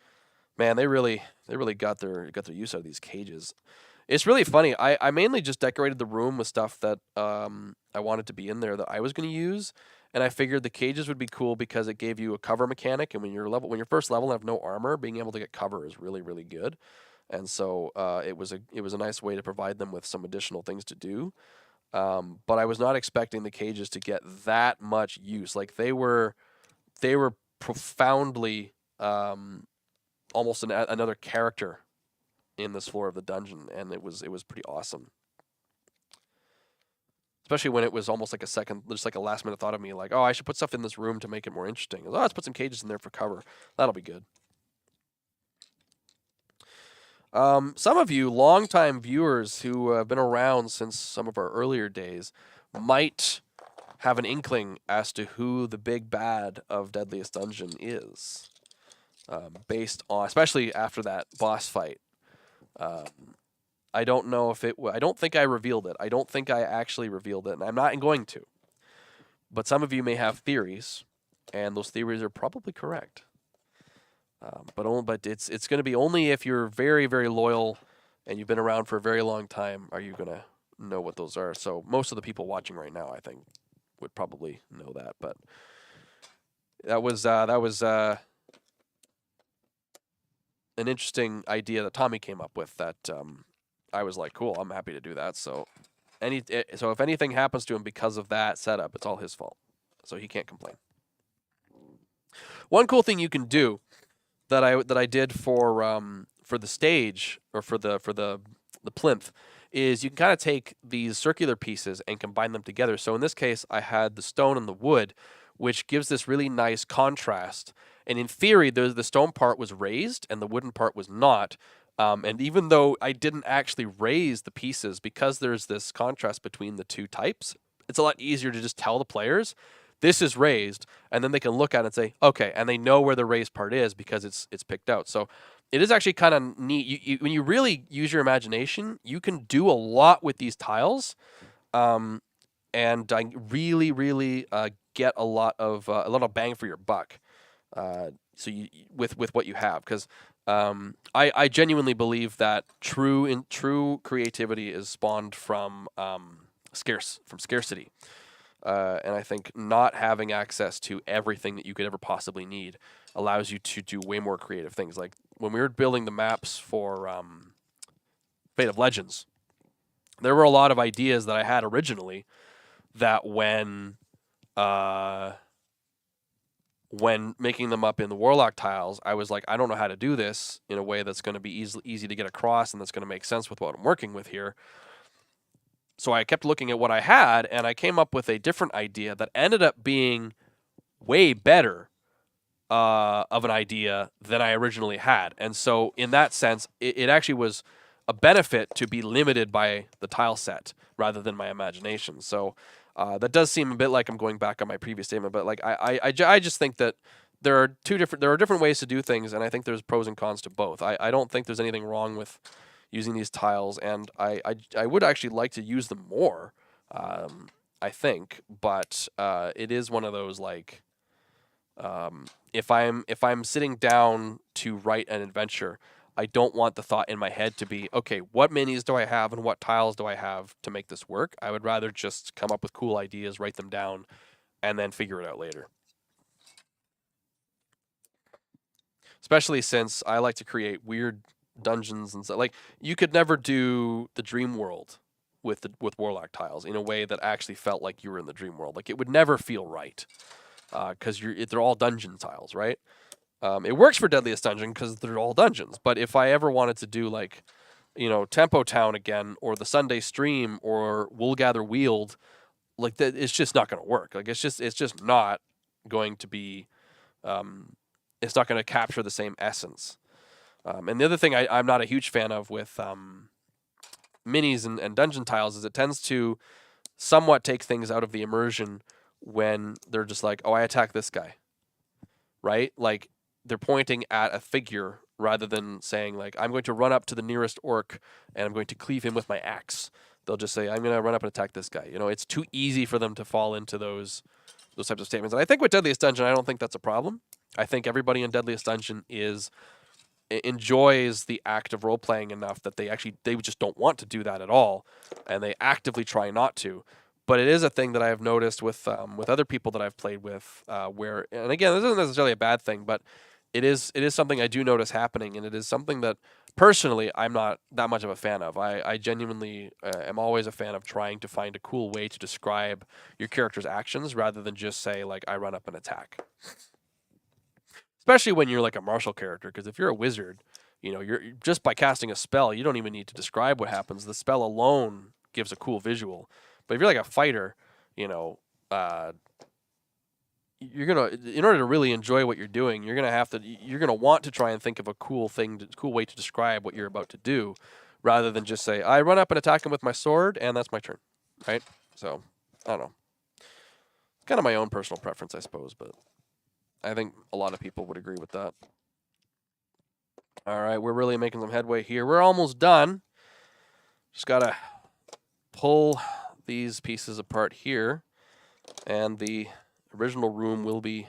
man, they really got their use out of these cages. It's really funny. I mainly just decorated the room with stuff that I wanted to be in there that I was going to use, and I figured the cages would be cool because it gave you a cover mechanic, and when you're first level and have no armor, being able to get cover is really really good, and so it was a nice way to provide them with some additional things to do. But I was not expecting the cages to get that much use. Like they were profoundly almost another character in this floor of the dungeon, and it was pretty awesome. Especially when it was almost like just like a last minute thought of me, like, oh, I should put stuff in this room to make it more interesting. Oh, let's put some cages in there for cover. That'll be good. Some of you longtime viewers who have been around since some of our earlier days might have an inkling as to who the big bad of Deadliest Dungeon is, based on, especially after that boss fight. I don't know if I don't think I revealed it. I don't think I actually revealed it, and I'm not going to. But some of you may have theories, and those theories are probably correct. But it's going to be only if you're very, very loyal and you've been around for a very long time are you going to know what those are. So most of the people watching right now, I think, would probably know that. But that was an interesting idea that Tommy came up with that I was like, cool, I'm happy to do that. So if anything happens to him because of that setup, it's all his fault. So he can't complain. One cool thing you can do that I did for the stage or for the plinth is you can kind of take these circular pieces and combine them together. So in this case, I had the stone and the wood, which gives this really nice contrast. And in theory, the stone part was raised and the wooden part was not. And even though I didn't actually raise the pieces, because there's this contrast between the two types, it's a lot easier to just tell the players this is raised, and then they can look at it and say, okay, and they know where the raised part is because it's picked out. So it is actually kind of neat. When you really use your imagination, you can do a lot with these tiles, and I really, really get a lot of bang for your buck. So with what you have, because I genuinely believe that true creativity is spawned from scarcity. And I think not having access to everything that you could ever possibly need allows you to do way more creative things. Like when we were building the maps for Fate of Legends, there were a lot of ideas that I had originally that when making them up in the Warlock tiles, I was like, I don't know how to do this in a way that's going to be easy to get across and that's going to make sense with what I'm working with here. So I kept looking at what I had, and I came up with a different idea that ended up being way better of an idea than I originally had. And so in that sense, it actually was a benefit to be limited by the tile set rather than my imagination. So that does seem a bit like I'm going back on my previous statement, but like I just think that there are different ways to do things, and I think there's pros and cons to both. I don't think there's anything wrong with using these tiles, and I would actually like to use them more, I think, but it is one of those, like, if I'm sitting down to write an adventure, I don't want the thought in my head to be, okay, what minis do I have and what tiles do I have to make this work? I would rather just come up with cool ideas, write them down, and then figure it out later. Especially since I like to create weird dungeons and stuff. Like, you could never do the dream world with Warlock tiles in a way that actually felt like you were in the dream world. Like, it would never feel right because they're all dungeon tiles, right? It works for Deadliest Dungeon because they're all dungeons. But if I ever wanted to do, like, Tempo Town again, or the Sunday Stream, or Woolgather Weald, like, that, it's just not going to work. Like, it's just not going to be. It's not going to capture the same essence. And the other thing I'm not a huge fan of with minis and dungeon tiles is it tends to somewhat take things out of the immersion when they're just like, oh, I attack this guy, right? Like, they're pointing at a figure rather than saying, like, I'm going to run up to the nearest orc and I'm going to cleave him with my axe. They'll just say, I'm going to run up and attack this guy. It's too easy for them to fall into those types of statements. And I think with Deadliest Dungeon, I don't think that's a problem. I think everybody in Deadliest Dungeon is enjoys the act of role playing enough that they just don't want to do that at all, and they actively try not to. But it is a thing that I have noticed with other people that I've played with, where, and again, this isn't necessarily a bad thing, but it is something I do notice happening, and it is something that personally I'm not that much of a fan of. I genuinely am always a fan of trying to find a cool way to describe your character's actions rather than just say like I run up and attack. Especially when you're like a martial character, because if you're a wizard, you're just by casting a spell, you don't even need to describe what happens. The spell alone gives a cool visual. But if you're like a fighter, you're gonna, in order to really enjoy what you're doing, you're gonna want to try and think of a cool way to describe what you're about to do, rather than just say, I run up and attack him with my sword, and that's my turn, right? So, I don't know. It's kind of my own personal preference, I suppose, but I think a lot of people would agree with that. All right, we're really making some headway here. We're almost done. Just gotta pull these pieces apart here, and the original room will be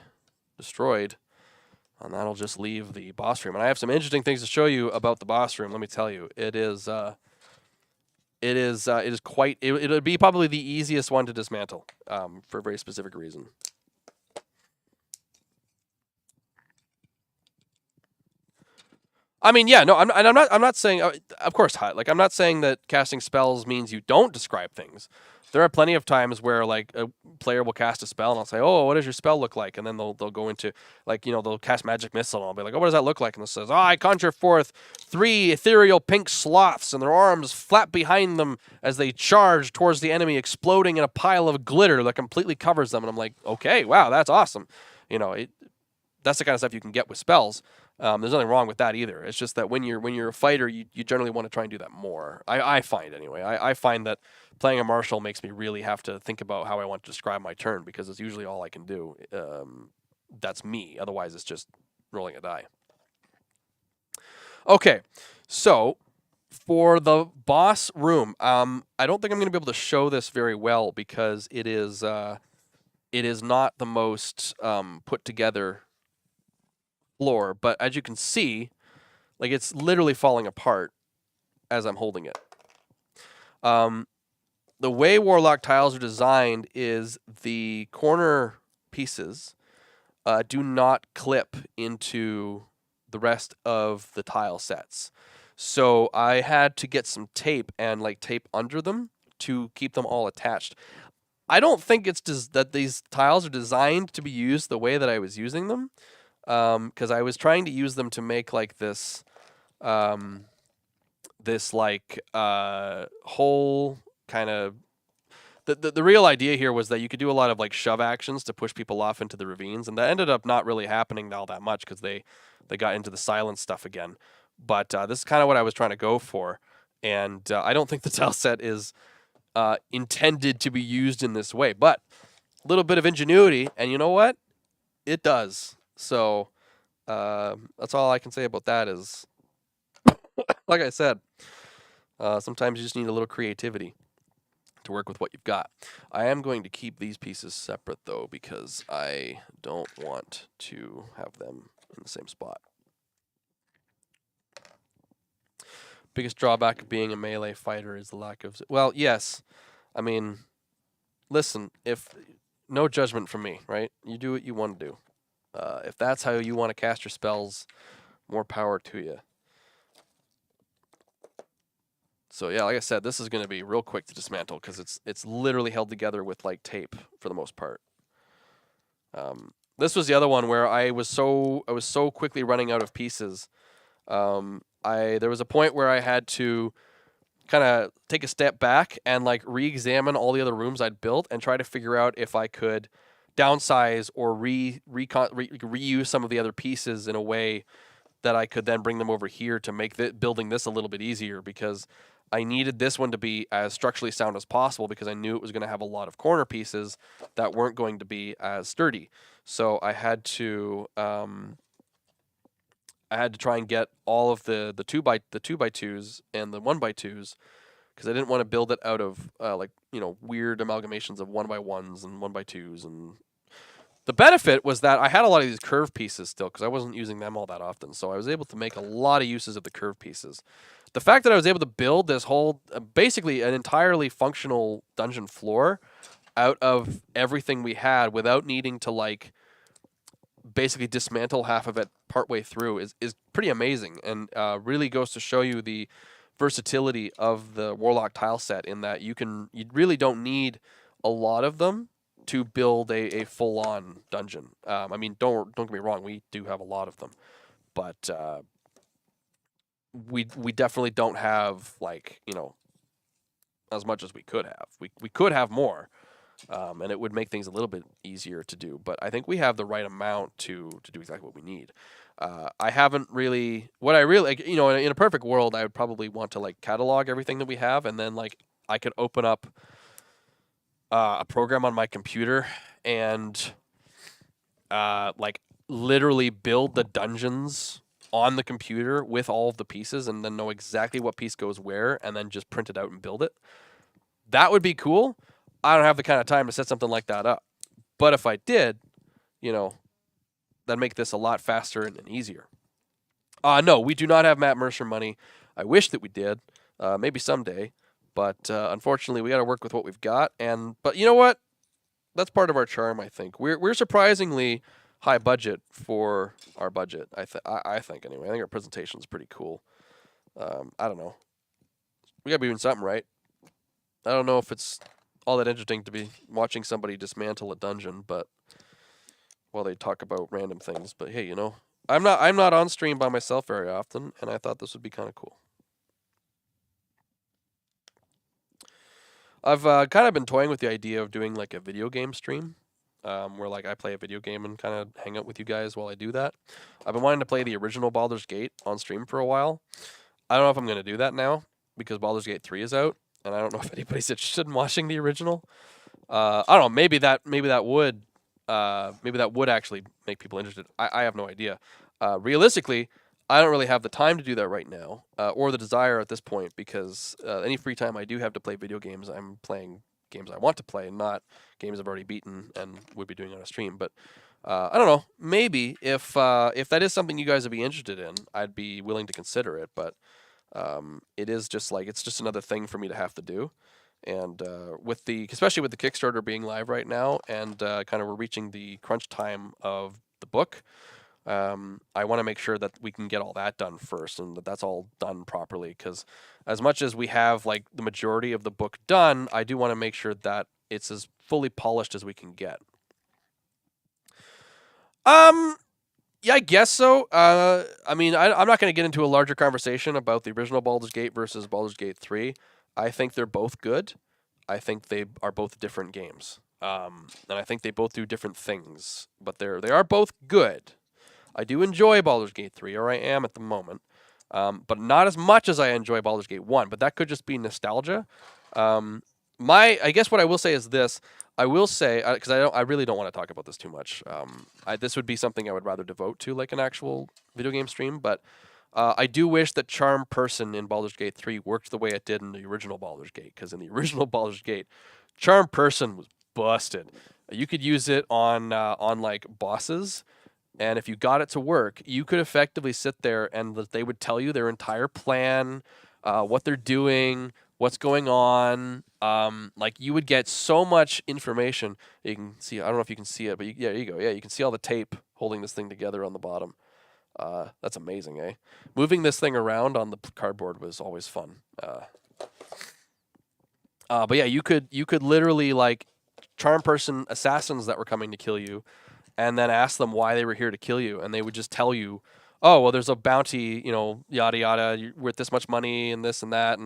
destroyed, and that'll just leave the boss room. And I have some interesting things to show you about the boss room. Let me tell you, it'll be probably the easiest one to dismantle, for a very specific reason. I mean, yeah, no, I'm not saying, of course, like, I'm not saying that casting spells means you don't describe things. There are plenty of times where, like, a player will cast a spell, and I'll say, oh, what does your spell look like? And then they'll go into, like, they'll cast Magic Missile, and I'll be like, oh, what does that look like? And it says, I conjure forth 3 ethereal pink sloths, and their arms flap behind them as they charge towards the enemy, exploding in a pile of glitter that completely covers them. And I'm like, okay, wow, that's awesome. That's the kind of stuff you can get with spells. There's nothing wrong with that either. It's just that when you're a fighter, you generally want to try and do that more. I find anyway. I find that playing a martial makes me really have to think about how I want to describe my turn, because it's usually all I can do. That's me. Otherwise, it's just rolling a die. Okay, so for the boss room, I don't think I'm going to be able to show this very well because it is not the most put together floor, but as you can see, like, it's literally falling apart as I'm holding it. The way Warlock tiles are designed is the corner pieces do not clip into the rest of the tile sets. So I had to get some tape and like tape under them to keep them all attached. I don't think it's just that these tiles are designed to be used the way that I was using them. Because I was trying to use them to make like this whole kind of, the real idea here was that you could do a lot of like shove actions to push people off into the ravines, and that ended up not really happening all that much because they got into the silence stuff again. But this is kind of what I was trying to go for, and I don't think the tile set is intended to be used in this way, but a little bit of ingenuity, and you know what? It does. So that's all I can say about that. Is like I said, sometimes you just need a little creativity to work with what you've got. I am going to keep these pieces separate though, because I don't want to have them in the same spot. Biggest drawback of being a melee fighter is the lack of... Well, yes. I mean, listen, no judgment from me, right? You do what you want to do. If that's how you want to cast your spells, more power to you. So yeah, like I said, this is going to be real quick to dismantle because it's literally held together with like tape for the most part. This was the other one where I was so quickly running out of pieces. There was a point where I had to kind of take a step back and like re-examine all the other rooms I'd built and try to figure out if I could downsize or reuse some of the other pieces in a way that I could then bring them over here to make building this a little bit easier, because I needed this one to be as structurally sound as possible because I knew it was going to have a lot of corner pieces that weren't going to be as sturdy. So I had to try and get all of the 2x2s and the 1x2s, because I didn't want to build it out of weird amalgamations of 1x1s and 1x2s, and The benefit was that I had a lot of these curve pieces still because I wasn't using them all that often, so I was able to make a lot of uses of the curve pieces. The fact that I was able to build this whole, basically an entirely functional dungeon floor out of everything we had without needing to like basically dismantle half of it partway through is pretty amazing, and really goes to show you the versatility of the Warlock tile set in that you really don't need a lot of them to build a full-on dungeon. I mean, don't get me wrong, we do have a lot of them, but we definitely don't have, like, you know, as much as we could have. We could have more, and it would make things a little bit easier to do. But I think we have the right amount to do exactly what we need. I haven't really, what I really, like, you know, in a perfect world, I would probably want to like catalog everything that we have, and then like I could open up a program on my computer and like literally build the dungeons on the computer with all of the pieces, and then know exactly what piece goes where, and then just print it out and build it. That would be cool. I don't have the kind of time to set something like that up. But if I did, you know, that'd make this a lot faster and easier. No, we do not have Matt Mercer money. I wish that we did. Maybe someday. But unfortunately, we got to work with what we've got. But you know what? That's part of our charm, I think. We're surprisingly high budget for our budget. I think anyway. I think our presentation's pretty cool. I don't know. We got to be doing something right. I don't know if it's all that interesting to be watching somebody dismantle a dungeon, but while they talk about random things. But hey, you know, I'm not on stream by myself very often, and I thought this would be kind of cool. I've kind of been toying with the idea of doing like a video game stream, where like I play a video game and kind of hang out with you guys while I do that. I've been wanting to play the original Baldur's Gate on stream for a while. I don't know if I'm going to do that now because Baldur's Gate 3 is out, and I don't know if anybody's interested in watching the original. I don't know. Maybe that would actually make people interested. I have no idea. Realistically, I don't really have the time to do that right now, or the desire at this point, because any free time I do have to play video games, I'm playing games I want to play, not games I've already beaten and would be doing on a stream. But I don't know. Maybe if that is something you guys would be interested in, I'd be willing to consider it. But it is just like, it's just another thing for me to have to do. And especially with the Kickstarter being live right now, and kind of we're reaching the crunch time of the book, I want to make sure that we can get all that done first, and that's all done properly. Because as much as we have like the majority of the book done, I do want to make sure that it's as fully polished as we can get. Yeah, I guess so. I mean, I'm not going to get into a larger conversation about the original Baldur's Gate versus Baldur's Gate 3. I think they're both good. I think they are both different games. And I think they both do different things. But they are both good. I do enjoy Baldur's Gate 3, or I am at the moment. But not as much as I enjoy Baldur's Gate 1. But that could just be nostalgia. I guess what I will say is this. I will say, because I really don't want to talk about this too much. This would be something I would rather devote to, like an actual video game stream. But I do wish that Charm Person in Baldur's Gate 3 worked the way it did in the original Baldur's Gate. Because in the original Baldur's Gate, Charm Person was busted. You could use it on like bosses, and if you got it to work, you could effectively sit there and they would tell you their entire plan, what they're doing, what's going on. Like, you would get so much information. You can see, I don't know if you can see it, but there you go. Yeah, you can see all the tape holding this thing together on the bottom. That's amazing, eh? Moving this thing around on the cardboard was always fun. But yeah, you could literally like Charm Person assassins that were coming to kill you, and then ask them why they were here to kill you, and they would just tell you, oh, well, there's a bounty, you know, yada yada, you're worth this much money and this and that,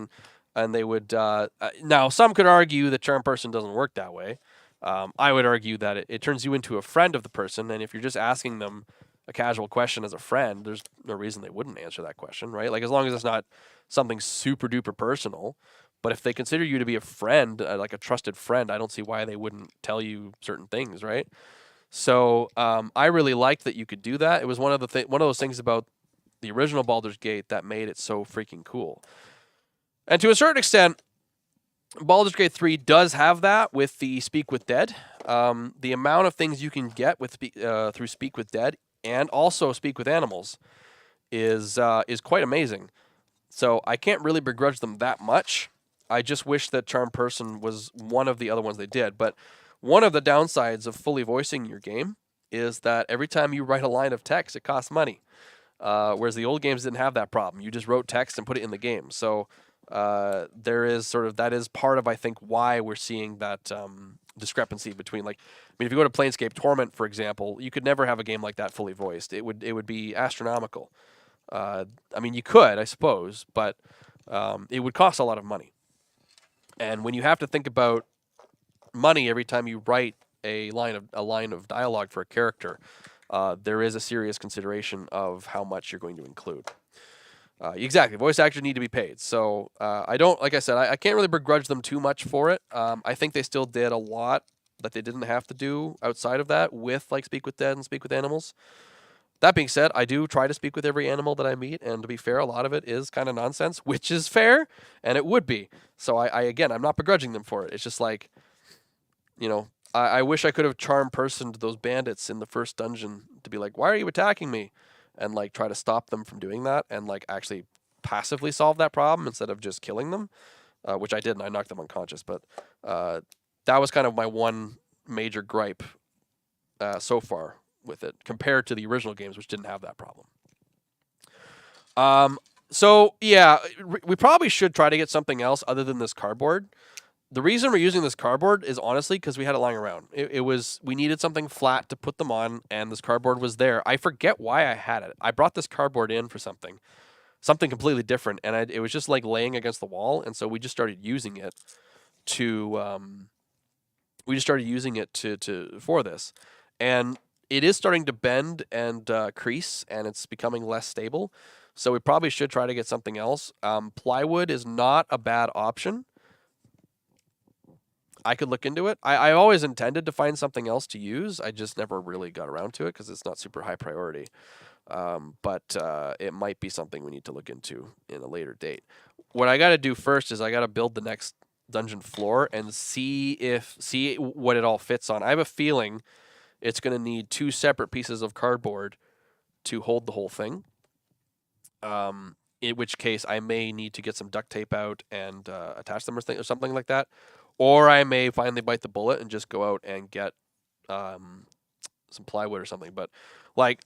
and they would. Now, some could argue that Charm Person doesn't work that way. I would argue that it turns you into a friend of the person, and if you're just asking them a casual question as a friend, there's no reason they wouldn't answer that question, right? Like, as long as it's not something super duper personal. But if they consider you to be a friend, like a trusted friend, I don't see why they wouldn't tell you certain things, right? So I really liked that you could do that. It was one of those things about the original Baldur's Gate that made it so freaking cool. And to a certain extent, Baldur's Gate 3 does have that with the Speak with Dead. The amount of things you can get with through Speak with Dead and also Speak with Animals is quite amazing. So I can't really begrudge them that much. I just wish that Charm Person was one of the other ones they did. But one of the downsides of fully voicing your game is that every time you write a line of text, it costs money. Whereas the old games didn't have that problem. You just wrote text and put it in the game. So there is sort of that is part of I think why we're seeing that discrepancy between like I mean if you go to Planescape Torment for example, you could never have a game like that fully voiced. It would be astronomical. I mean you could I suppose, but it would cost a lot of money. And when you have to think about money every time you write a line of dialogue for a character, there is a serious consideration of how much you're going to include. Exactly, voice actors need to be paid. So I don't, like I said, I can't really begrudge them too much for it. I think they still did a lot that they didn't have to do outside of that with like Speak with Dead and Speak with Animals. That being said, I do try to speak with every animal that I meet, and to be fair, a lot of it is kind of nonsense, which is fair, and it would be. So I again, I'm not begrudging them for it. It's just like, you know, I wish I could have charm personed those bandits in the first dungeon to be like, why are you attacking me? And like try to stop them from doing that and like actually passively solve that problem instead of just killing them, which I did and I knocked them unconscious. But that was kind of my one major gripe so far with it compared to the original games, which didn't have that problem. So yeah, we probably should try to get something else other than this cardboard. The reason we're using this cardboard is honestly because we had it lying around. It was we needed something flat to put them on, and this cardboard was there. I forget why I had it. I brought this cardboard in for something completely different, and it was just like laying against the wall, and so we just started using it to for this, and it is starting to bend and crease, and it's becoming less stable. So we probably should try to get something else. Plywood is not a bad option. I could look into it. I always intended to find something else to use. I just never really got around to it because it's not super high priority. But it might be something we need to look into in a later date. What I got to do first is I got to build the next dungeon floor and see what it all fits on. I have a feeling it's going to need two separate pieces of cardboard to hold the whole thing. In which case I may need to get some duct tape out and attach them or something like that. Or I may finally bite the bullet and just go out and get some plywood or something. But like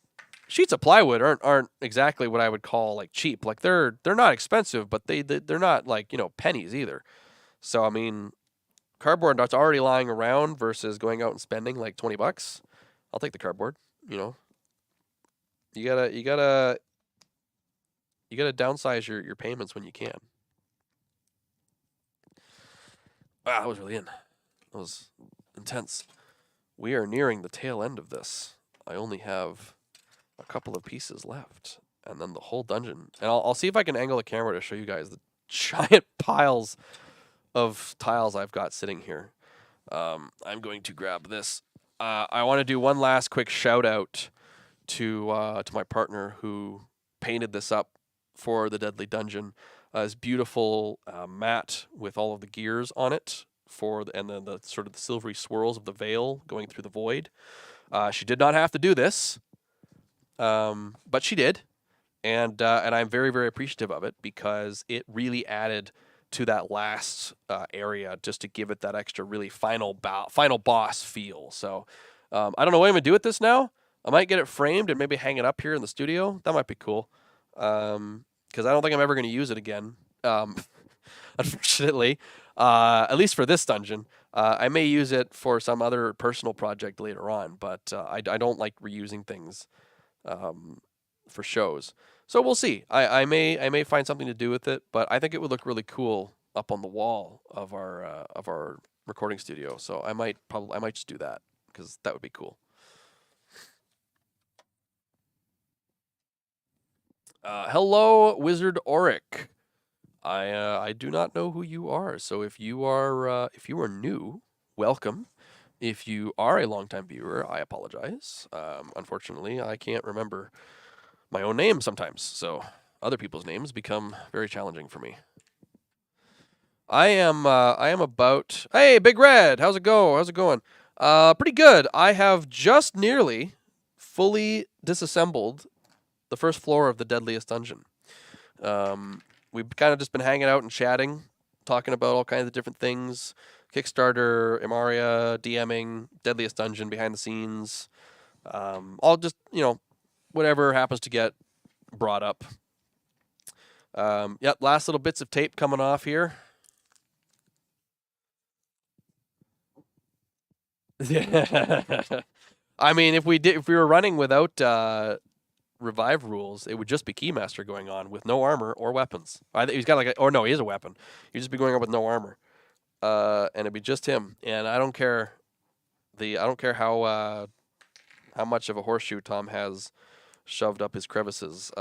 sheets of plywood aren't exactly what I would call like cheap. Like they're not expensive, but they're not like pennies either. So I mean, cardboard that's already lying around versus going out and spending like $20. I'll take the cardboard. You gotta downsize your payments when you can. Wow, that was really in. That was intense. We are nearing the tail end of this. I only have a couple of pieces left, and then the whole dungeon. And I'll see if I can angle the camera to show you guys the giant piles of tiles I've got sitting here. I'm going to grab this. I want to do one last quick shout out to my partner who painted this up for the Deadly Dungeon. This beautiful mat with all of the gears on it and then the sort of the silvery swirls of the veil going through the void. She did not have to do this, but she did, and I'm very, very appreciative of it because it really added to that last area just to give it that extra really final boss feel. So I don't know what I'm gonna do with this now. I might get it framed and maybe hang it up here in the studio. That might be cool. Because I don't think I'm ever going to use it again. Unfortunately, at least for this dungeon. I may use it for some other personal project later on, but I don't like reusing things for shows. So we'll see. I may find something to do with it, but I think it would look really cool up on the wall of our recording studio. So I might just do that because that would be cool. Hello, Wizard Auric. I do not know who you are, so if you are new, welcome. If you are a longtime viewer, I apologize. Unfortunately, I can't remember my own name sometimes, so other people's names become very challenging for me. I am about. Hey, Big Red, how's it go? How's it going? Pretty good. I have just nearly fully disassembled the first floor of the Deadliest Dungeon. We've kind of just been hanging out and chatting, talking about all kinds of different things: Kickstarter, Imaria, DMing, Deadliest Dungeon, behind the scenes, all just whatever happens to get brought up. Yep, last little bits of tape coming off here. Yeah. I mean, if we were running without revive rules, it would just be Keymaster going on with no armor or weapons. He's got or no, he is a weapon. He'd just be going on with no armor, and it'd be just him. And I don't care how much of a horseshoe Tom has shoved up his crevices.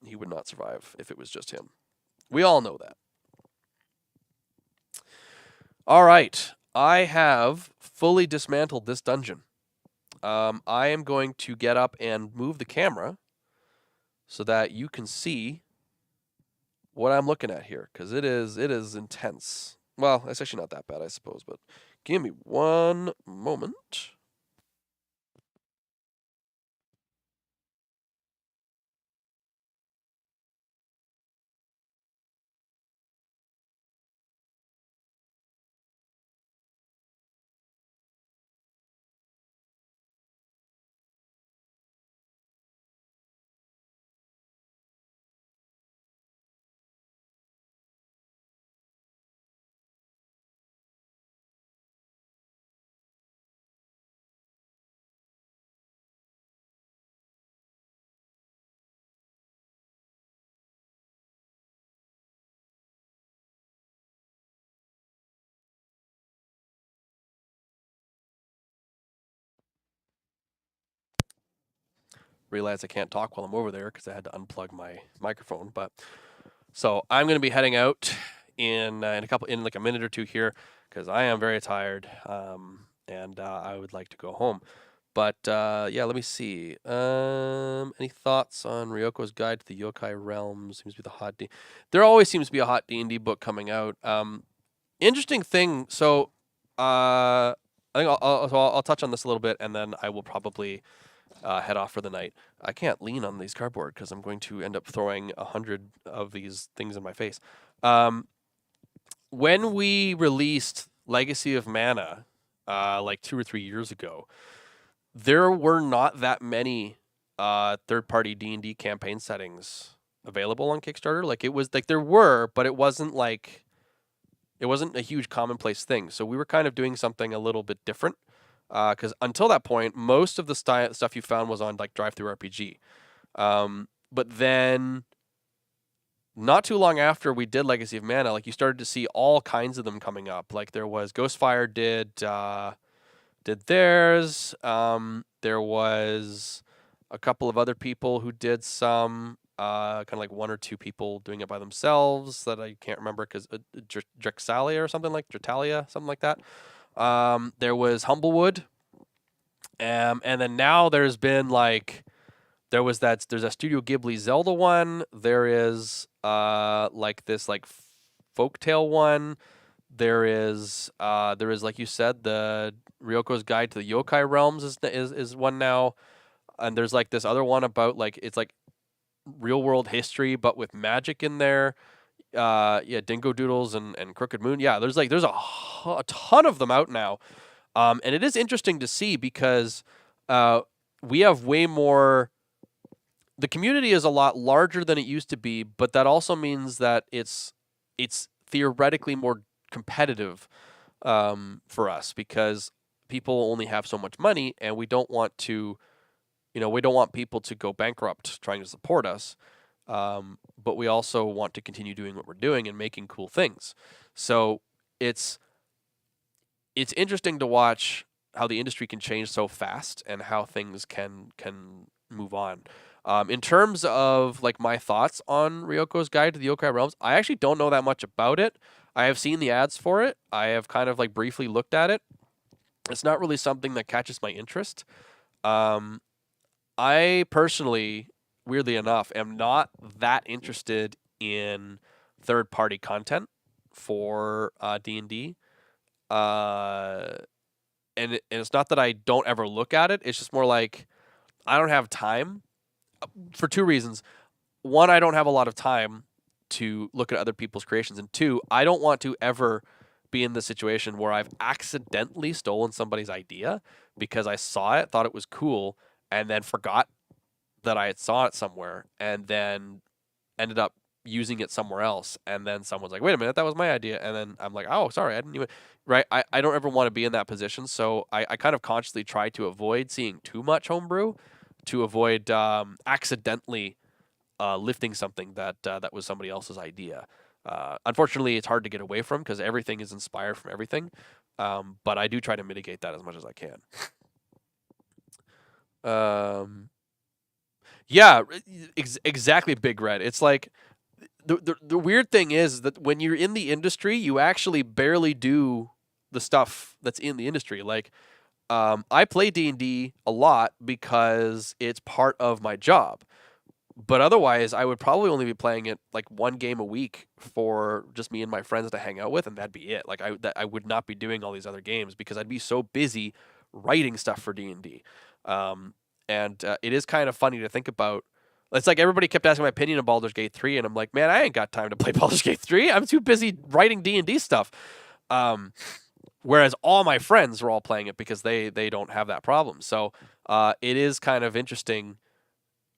He would not survive if it was just him. We all know that. All right, I have fully dismantled this dungeon. I am going to get up and move the camera so that you can see what I'm looking at here, because it is intense. Well, it's actually not that bad, I suppose, but give me one moment. Realize I can't talk while I'm over there because I had to unplug my microphone. But so I'm going to be heading out in like a minute or two here because I am very tired, and I would like to go home. But yeah, let me see. Any thoughts on Ryoko's Guide to the Yokai Realms? Seems to be the hot D. There always seems to be a hot D&D book coming out. Interesting thing. So, I think I'll touch on this a little bit, and then I will probably head off for the night. I can't lean on these cardboard because I'm going to end up throwing 100 of these things in my face. When we released Legacy of Mana, like 2 or 3 years ago, there were not that many third-party D&D campaign settings available on Kickstarter. Like it was like there were, but it wasn't a huge commonplace thing. So we were kind of doing something a little bit different. Because until that point, most of the stuff you found was on like DriveThru RPG. But then, not too long after we did Legacy of Mana, like you started to see all kinds of them coming up. Like there was Ghostfire did theirs. There was a couple of other people who did some. Kind of like 1 or 2 people doing it by themselves that I can't remember because Drexalia or something like Dretalia, something like that. There was Humblewood, and then now there's been like there's a Studio Ghibli Zelda one. There is like this like folktale one. There is like you said, the Ryoko's Guide to the Yokai Realms is one now, and there's like this other one about like it's like real world history but with magic in there. Yeah, Dingo Doodles and Crooked Moon. Yeah, there's a ton of them out now. And it is interesting to see because we have way more. The community is a lot larger than it used to be, but that also means that it's theoretically more competitive for us because people only have so much money, and we don't want people to go bankrupt trying to support us. But we also want to continue doing what we're doing and making cool things. So it's interesting to watch how the industry can change so fast and how things can move on. In terms of like my thoughts on Ryoko's Guide to the Yokai Realms, I actually don't know that much about it. I have seen the ads for it. I have kind of like briefly looked at it. It's not really something that catches my interest. I personally, weirdly enough, am not that interested in third-party content for D&D. Uh, and it's not that I don't ever look at it. It's just more like I don't have time for two reasons. One, I don't have a lot of time to look at other people's creations, and two, I don't want to ever be in the situation where I've accidentally stolen somebody's idea because I saw it, thought it was cool, and then forgot that I had saw it somewhere, and then ended up using it somewhere else, and then someone's like, wait a minute, that was my idea, and then I'm like, oh, sorry, I didn't even, right? I don't ever want to be in that position, so I kind of consciously try to avoid seeing too much homebrew to avoid accidentally lifting something that was somebody else's idea. Unfortunately, it's hard to get away from because everything is inspired from everything, but I do try to mitigate that as much as I can. Yeah, exactly, Big Red. It's like the weird thing is that when you're in the industry, you actually barely do the stuff that's in the industry. Like, I play D&D a lot because it's part of my job. But otherwise, I would probably only be playing it like one game a week for just me and my friends to hang out with, and that'd be it. Like I would not be doing all these other games because I'd be so busy writing stuff for D&D. And it is kind of funny to think about. It's like everybody kept asking my opinion of Baldur's Gate 3, and I'm like, man, I ain't got time to play Baldur's Gate 3. I'm too busy writing D&D stuff. Whereas all my friends are all playing it because they don't have that problem. So it is kind of interesting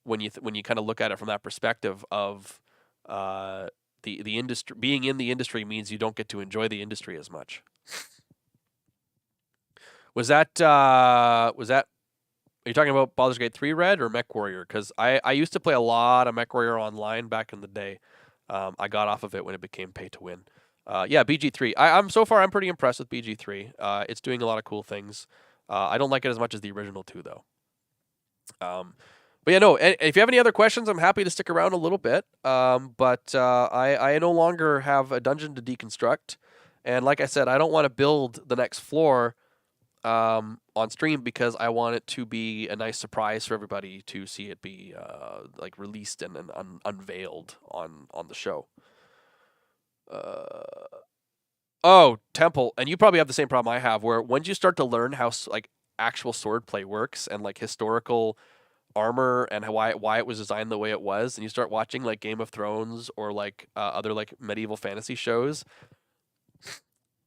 when you kind of look at it from that perspective of the industry. Being in the industry means you don't get to enjoy the industry as much. Was that are you talking about Baldur's Gate 3 Red or MechWarrior? Because I used to play a lot of MechWarrior online back in the day. I got off of it when it became pay to win. Yeah, BG3. I'm so far I'm pretty impressed with BG3. It's doing a lot of cool things. I don't like it as much as the original 2 though. But yeah, no. If you have any other questions, I'm happy to stick around a little bit. But I no longer have a dungeon to deconstruct, and like I said, I don't want to build the next floor on stream because I want it to be a nice surprise for everybody to see it be like released and unveiled on the show. Oh, Temple, and you probably have the same problem I have, where once you start to learn how like actual swordplay works and like historical armor and why it was designed the way it was, and you start watching like Game of Thrones or like other like medieval fantasy shows,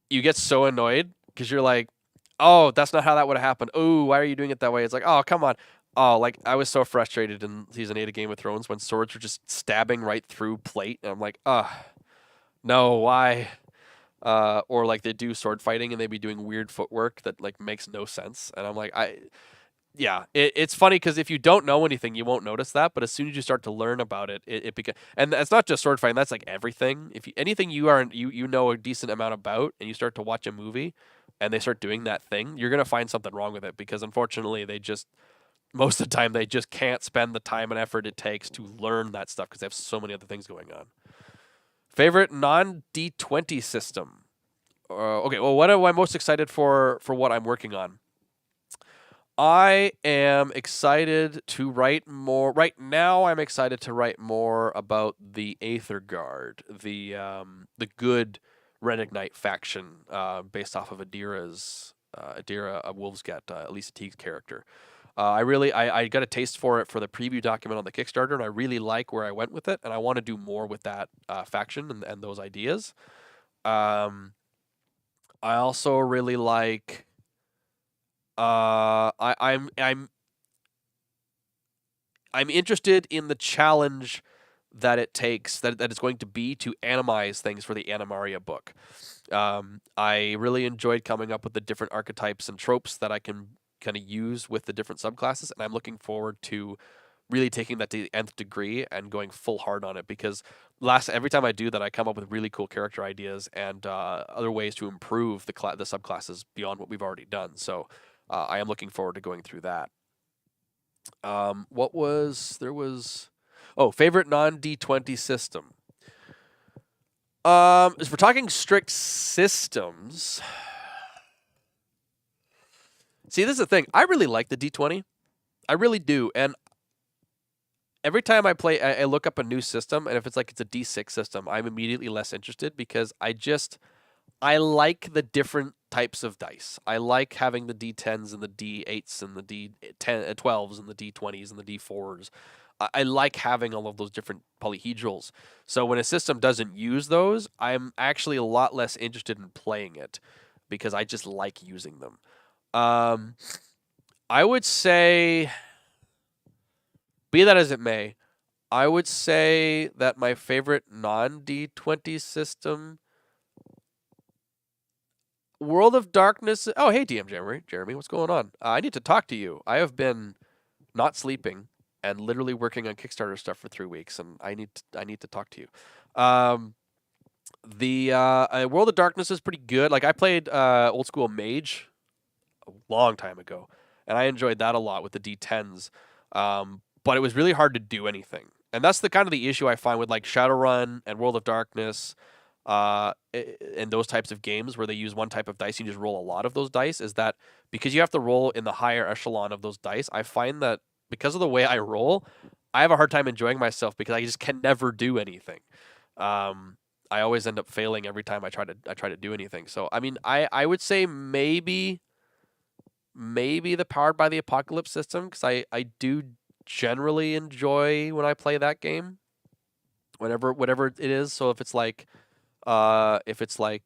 you get so annoyed because you're like, oh, that's not how that would have happened. Oh, why are you doing it that way? It's like, oh, come on. Oh, like I was so frustrated in season 8 of Game of Thrones when swords were just stabbing right through plate, and I'm like, no, why? Or like they do sword fighting and they be doing weird footwork that like makes no sense, and I'm like, yeah, it's funny because if you don't know anything, you won't notice that. But as soon as you start to learn about it, it becomes, and it's not just sword fighting. That's like everything. If anything you know a decent amount about, and you start to watch a movie, and they start doing that thing, you're gonna find something wrong with it because unfortunately they just most of the time they just can't spend the time and effort it takes to learn that stuff because they have so many other things going on. Favorite non D20 system? Okay, well, what am I most excited for what I'm working on? I am excited to write more. Right now, I'm excited to write more about the Aether Guard, the good Red Ignite faction, based off of Adira, a Wolves Get, Elisa Teague's character. I got a taste for it for the preview document on the Kickstarter, and I really like where I went with it, and I want to do more with that faction and those ideas. I also really like. I'm interested in the challenge that it takes that it's going to be to animize things for the Animaria book. I really enjoyed coming up with the different archetypes and tropes that I can kind of use with the different subclasses, and I'm looking forward to really taking that to the nth degree and going full hard on it because every time I do that, I come up with really cool character ideas and other ways to improve the subclasses beyond what we've already done. So I am looking forward to going through that. Favorite non D20 system. If we're talking strict systems, see, this is the thing. I really like the D20. I really do, and every time I play, I look up a new system, and if it's like it's a D6 system, I'm immediately less interested because I like the different types of dice. I like having the D10s and the D8s and the D12s and the D20s and the D4s. I like having all of those different polyhedrals. So when a system doesn't use those, I'm actually a lot less interested in playing it because I just like using them. Um, I would say, be that as it may, I would say that my favorite non D20 system, World of Darkness. Oh, hey, DM Jeremy. Jeremy, what's going on? I need to talk to you. I have been not sleeping and literally working on Kickstarter stuff for 3 weeks, and I need to talk to you. Um, the World of Darkness is pretty good. Like I played old school Mage a long time ago, and I enjoyed that a lot with the D10s. But it was really hard to do anything, and that's the kind of the issue I find with like Shadowrun and World of Darkness, and those types of games where they use one type of dice and you just roll a lot of those dice. Is that because you have to roll in the higher echelon of those dice? I find that because of the way I roll, I have a hard time enjoying myself because I just can never do anything. I always end up failing every time I try to do anything. So I mean, I would say maybe the Powered by the Apocalypse system because I do generally enjoy when I play that game, whatever it is. So if it's like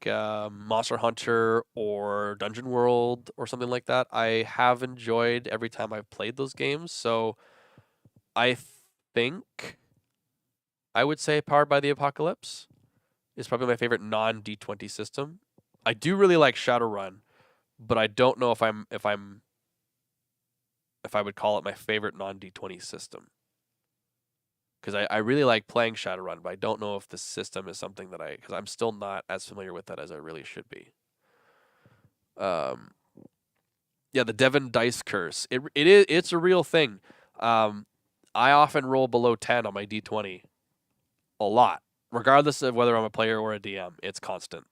Monster Hunter or Dungeon World or something like that, I have enjoyed every time I've played those games. So I think I would say Powered by the Apocalypse is probably my favorite non D20 system. I do really like Shadowrun, but I don't know if I would call it my favorite non D20 system. Because I really like playing Shadowrun, but I don't know if the system is something that because I'm still not as familiar with that as I really should be. Um, yeah, the Devin dice curse. It's a real thing. I often roll below 10 on my D20 a lot, regardless of whether I'm a player or a DM. It's constant.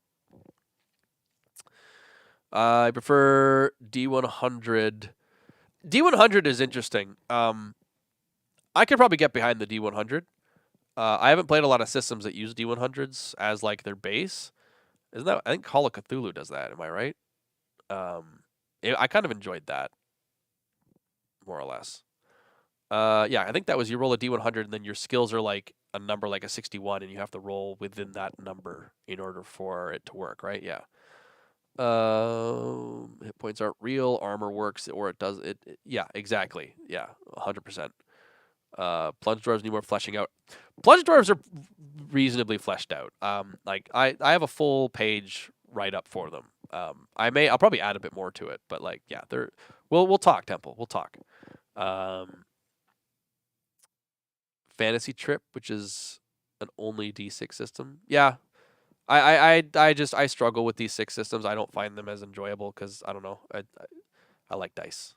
I prefer D100. D100 is interesting. I could probably get behind the D100. I haven't played a lot of systems that use D100s as like their base. Isn't that? I think Call of Cthulhu does that. Am I right? I kind of enjoyed that, more or less. Yeah, I think that was you roll a D100 and then your skills are like a number like a 61, and you have to roll within that number in order for it to work, right? Yeah. Hit points aren't real. Armor works, or it does. Yeah, exactly. Yeah, 100%. Plunge dwarves need more fleshing out. Plunge dwarves are reasonably fleshed out. Like I have a full page write up for them. I'll probably add a bit more to it, but like yeah, we'll talk, Temple. We'll talk. Fantasy Trip, which is an only D6 system. Yeah. I struggle with these 6 systems. I don't find them as enjoyable because I don't know. I like dice.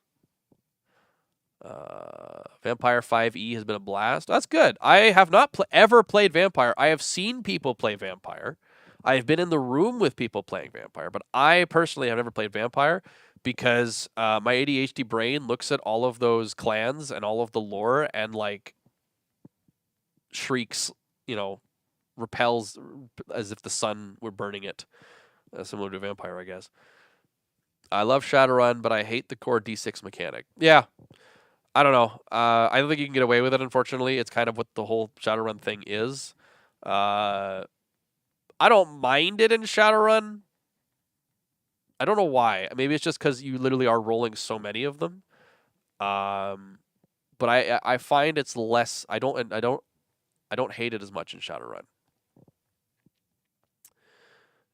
Vampire 5e has been a blast. That's good. I have not ever played Vampire. I have seen people play Vampire. I have been in the room with people playing Vampire, but I personally have never played Vampire because my ADHD brain looks at all of those clans and all of the lore and like shrieks, repels as if the sun were burning it, similar to Vampire, I guess. I love Shadowrun, but I hate the core D6 mechanic. Yeah, I don't know. I don't think you can get away with it, unfortunately. It's kind of what the whole Shadowrun thing is. I don't mind it in Shadowrun. I don't know why. Maybe it's just because you literally are rolling so many of them. But I find it's less. I don't hate it as much in Shadowrun.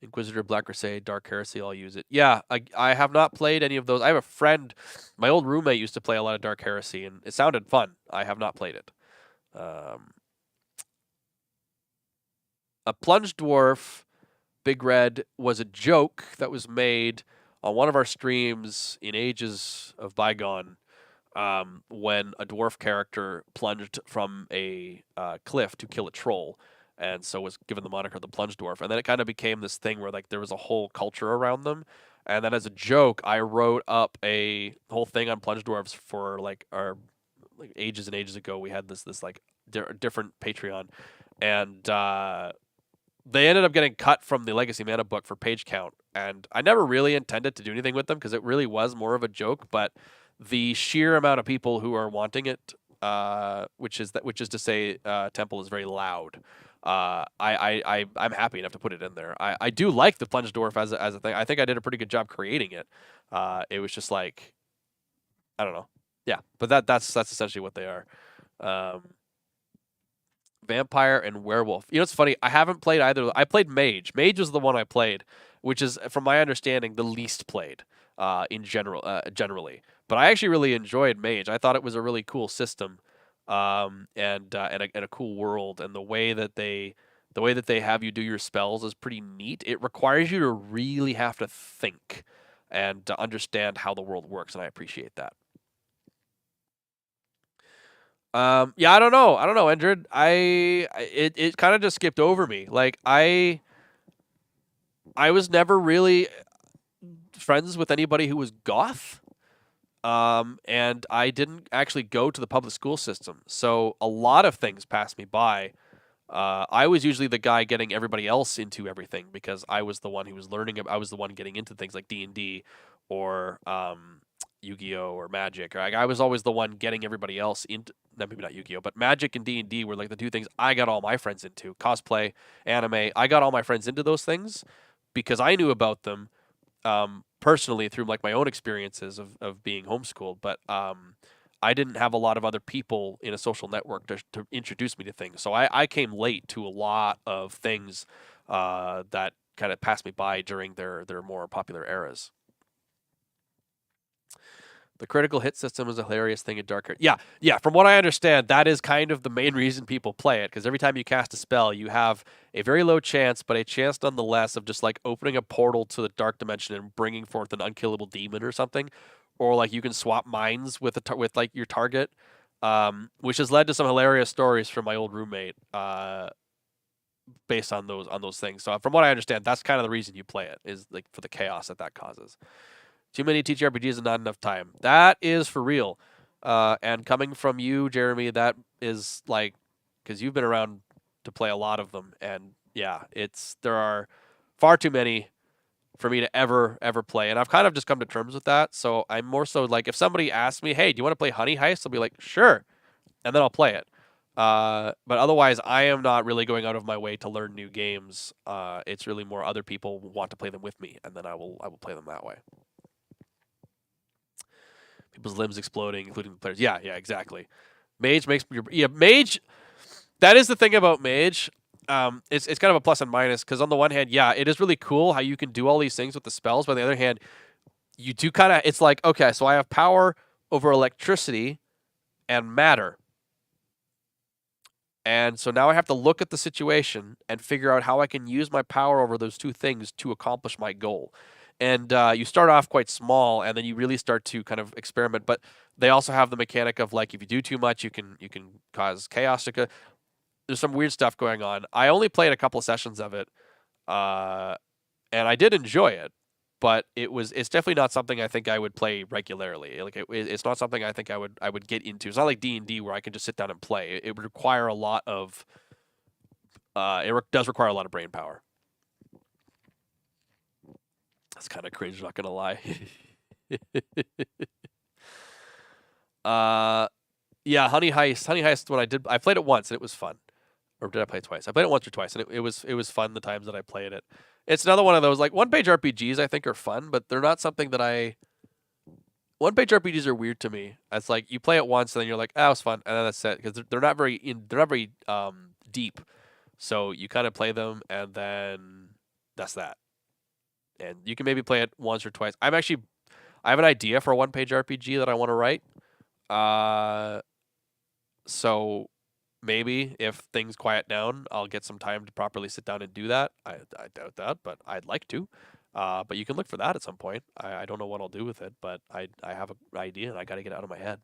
Inquisitor, Black Crusade, Dark Heresy, I'll use it. Yeah, I have not played any of those. I have a friend, my old roommate used to play a lot of Dark Heresy, and it sounded fun. I have not played it. A Plunge Dwarf, Big Red, was a joke that was made on one of our streams in ages of bygone when a dwarf character plunged from a cliff to kill a troll, and so was given the moniker the Plunge Dwarf. And then it kind of became this thing where like there was a whole culture around them. And then as a joke, I wrote up a whole thing on Plunge Dwarves for like our like ages and ages ago. We had this like different Patreon, and they ended up getting cut from the Legacy Mana book for page count, and I never really intended to do anything with them because it really was more of a joke. But the sheer amount of people who are wanting it, which is to say, Temple is very loud. I'm happy enough to put it in there. I do like the Plunge Dwarf as a thing. I think I did a pretty good job creating it. It was just like, I don't know. Yeah, but that's essentially what they are. Um, Vampire and Werewolf. You know, it's funny. I haven't played either. I played Mage. Mage was the one I played, which is, from my understanding, the least played in generally. But I actually really enjoyed Mage. I thought it was a really cool system, and a cool world, and the way that they have you do your spells is pretty neat. It requires you to really have to think and to understand how the world works, and I appreciate that. Yeah, I don't know. Endred. It kind of just skipped over me. Like I was never really friends with anybody who was goth. And I didn't actually go to the public school system, so a lot of things passed me by. I was usually the guy getting everybody else into everything because I was the one who was learning. I was the one getting into things like D&D or Yu-Gi-Oh or Magic. Or I was always the one getting everybody else into. No, maybe not Yu-Gi-Oh, but Magic and D&D were like the two things I got all my friends into. Cosplay, anime. I got all my friends into those things because I knew about them personally through like my own experiences of being homeschooled. But I didn't have a lot of other people in a social network to introduce me to things. So I came late to a lot of things that kind of passed me by during their more popular eras. The critical hit system is a hilarious thing in Dark Art. Yeah, yeah. From what I understand, that is kind of the main reason people play it, because every time you cast a spell, you have a very low chance, but a chance nonetheless of just like opening a portal to the dark dimension and bringing forth an unkillable demon or something, or like you can swap minds with with like your target, which has led to some hilarious stories from my old roommate, based on those things. So from what I understand, that's kind of the reason you play it, is like for the chaos that causes. Too many TTRPGs and not enough time. That is for real. And coming from you, Jeremy, that is like, because you've been around to play a lot of them, and yeah, there are far too many for me to ever play, and I've kind of just come to terms with that. So I'm more so like, if somebody asks me, "Hey, do you want to play Honey Heist?" I'll be like, "Sure," and then I'll play it. But otherwise, I am not really going out of my way to learn new games. It's really more other people want to play them with me, and then I will play them that way. People's limbs exploding, including the players. Yeah, exactly. Mage makes your Mage. That is the thing about Mage. It's kind of a plus and minus, because on the one hand, yeah, it is really cool how you can do all these things with the spells. But on the other hand, you do kind of, it's like, okay, so I have power over electricity and matter, and so now I have to look at the situation and figure out how I can use my power over those two things to accomplish my goal. And you start off quite small, and then you really start to kind of experiment. But they also have the mechanic of like, if you do too much, you can cause chaos. There's some weird stuff going on. I only played a couple of sessions of it, and I did enjoy it. But it's definitely not something I think I would play regularly. Like it's not something I think I would get into. It's not like D&D where I can just sit down and play. It would require a lot of does require a lot of brain power. That's kind of cringe, not gonna lie. Yeah, Honey Heist. Honey Heist. When I played it once and it was fun. Or did I play it twice? I played it once or twice, and it was fun the times that I played it. It's another one of those like one-page RPGs I think are fun, but they're not something that one-page RPGs are weird to me. It's like you play it once and then you're like, "Oh, it was fun," and then that's it, because they're not very deep. So you kind of play them and then that's that. And you can maybe play it once or twice. I have an idea for a one-page RPG that I want to write. So maybe if things quiet down, I'll get some time to properly sit down and do that. I doubt that, but I'd like to. But you can look for that at some point. I don't know what I'll do with it, but I have an idea and I got to get it out of my head.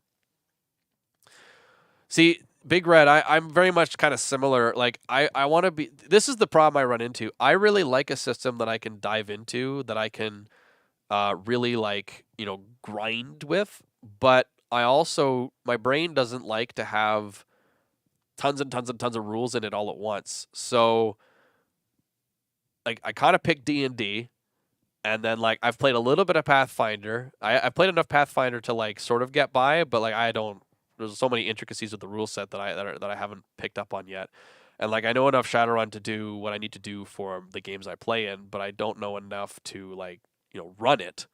See, Big Red, I'm very much kind of similar. Like, I want to be... This is the problem I run into. I really like a system that I can dive into, that I can really, like, grind with. But I also my brain doesn't like to have tons and tons and tons of rules in it all at once. So like I kind of picked D&D, and then like I've played a little bit of Pathfinder. I've played enough Pathfinder to like sort of get by, but like I don't. There's so many intricacies of the rule set that I haven't picked up on yet. And like I know enough Shadowrun to do what I need to do for the games I play in, but I don't know enough to like run it.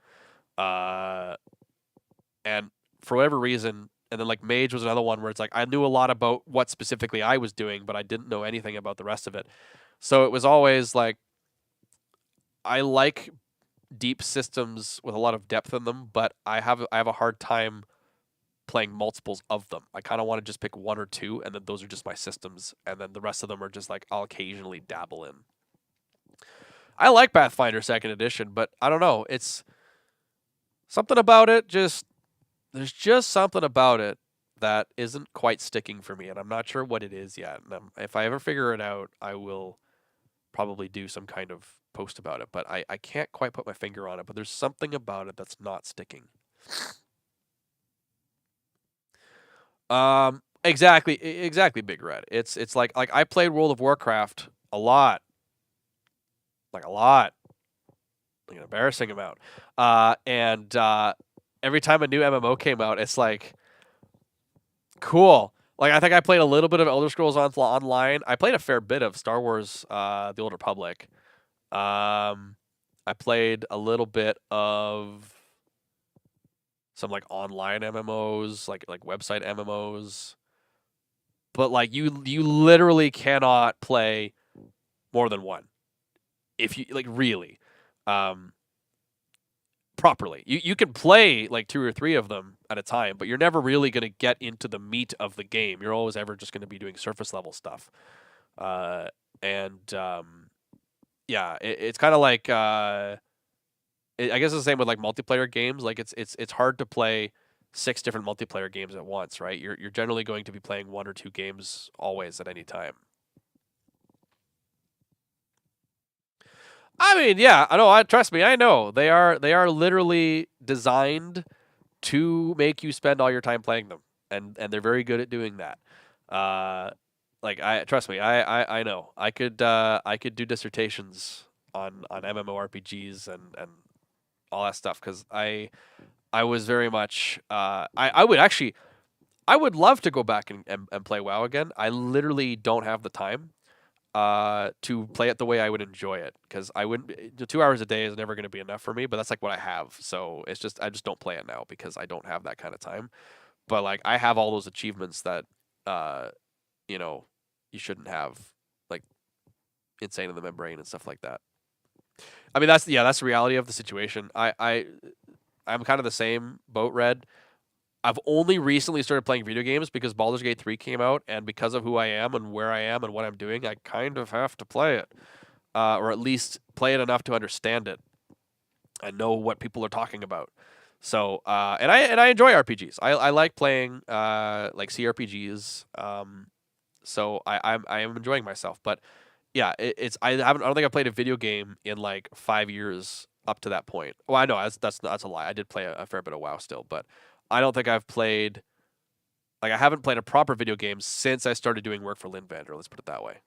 Uh, and for whatever reason, and then like Mage was another one where it's like I knew a lot about what specifically I was doing, but I didn't know anything about the rest of it. So it was always like I like deep systems with a lot of depth in them, but I have a hard time playing multiples of them. I kind of want to just pick one or two, and then those are just my systems, and then the rest of them are just like I'll occasionally dabble in. I like Pathfinder Second Edition, but I don't know. It's something about it. Just there's just something about it that isn't quite sticking for me, and I'm not sure what it is yet. And if I ever figure it out, I will probably do some kind of post about it. But I can't quite put my finger on it. But there's something about it that's not sticking. Exactly, Big Red. It's like I played World of Warcraft a lot, like a lot, like an embarrassing amount. And every time a new MMO came out, it's like cool. Like I think I played a little bit of Elder Scrolls Online. I played a fair bit of Star Wars: The Old Republic. I played a little bit of some like online MMOs, like website MMOs. But like you literally cannot play more than one if you like really properly. You can play like two or three of them at a time, but you're never really going to get into the meat of the game. You're always ever just going to be doing surface level stuff. And yeah, it's kind of like I guess it's the same with like multiplayer games. Like it's hard to play six different multiplayer games at once, right? You're generally going to be playing one or two games always at any time. I mean, yeah, I know. I trust me. I know they are literally designed to make you spend all your time playing them, and they're very good at doing that. Uh, like I trust me. I know. I could do dissertations on MMORPGs and all that stuff because I was very much I would actually I would love to go back and play WoW again. I literally don't have the time to play it the way I would enjoy it because I wouldn't. The 2 hours a day is never going to be enough for me. But that's like what I have. So it's just I just don't play it now because I don't have that kind of time. But like I have all those achievements that uh you know you shouldn't have, like insane in the membrane and stuff like that. I mean that's the reality of the situation. I'm kind of the same boat, Red. I've only recently started playing video games because Baldur's Gate 3 came out, and because of who I am and where I am and what I'm doing, I kind of have to play it, or at least play it enough to understand it and know what people are talking about. So, and I enjoy RPGs. I like playing like CRPGs. So I am enjoying myself. But yeah, I don't think I played a video game in like 5 years up to that point. Well, I know that's a lie. I did play a fair bit of WoW still, but I don't think I've played like I haven't played a proper video game since I started doing work for Lynn Vander. Let's put it that way.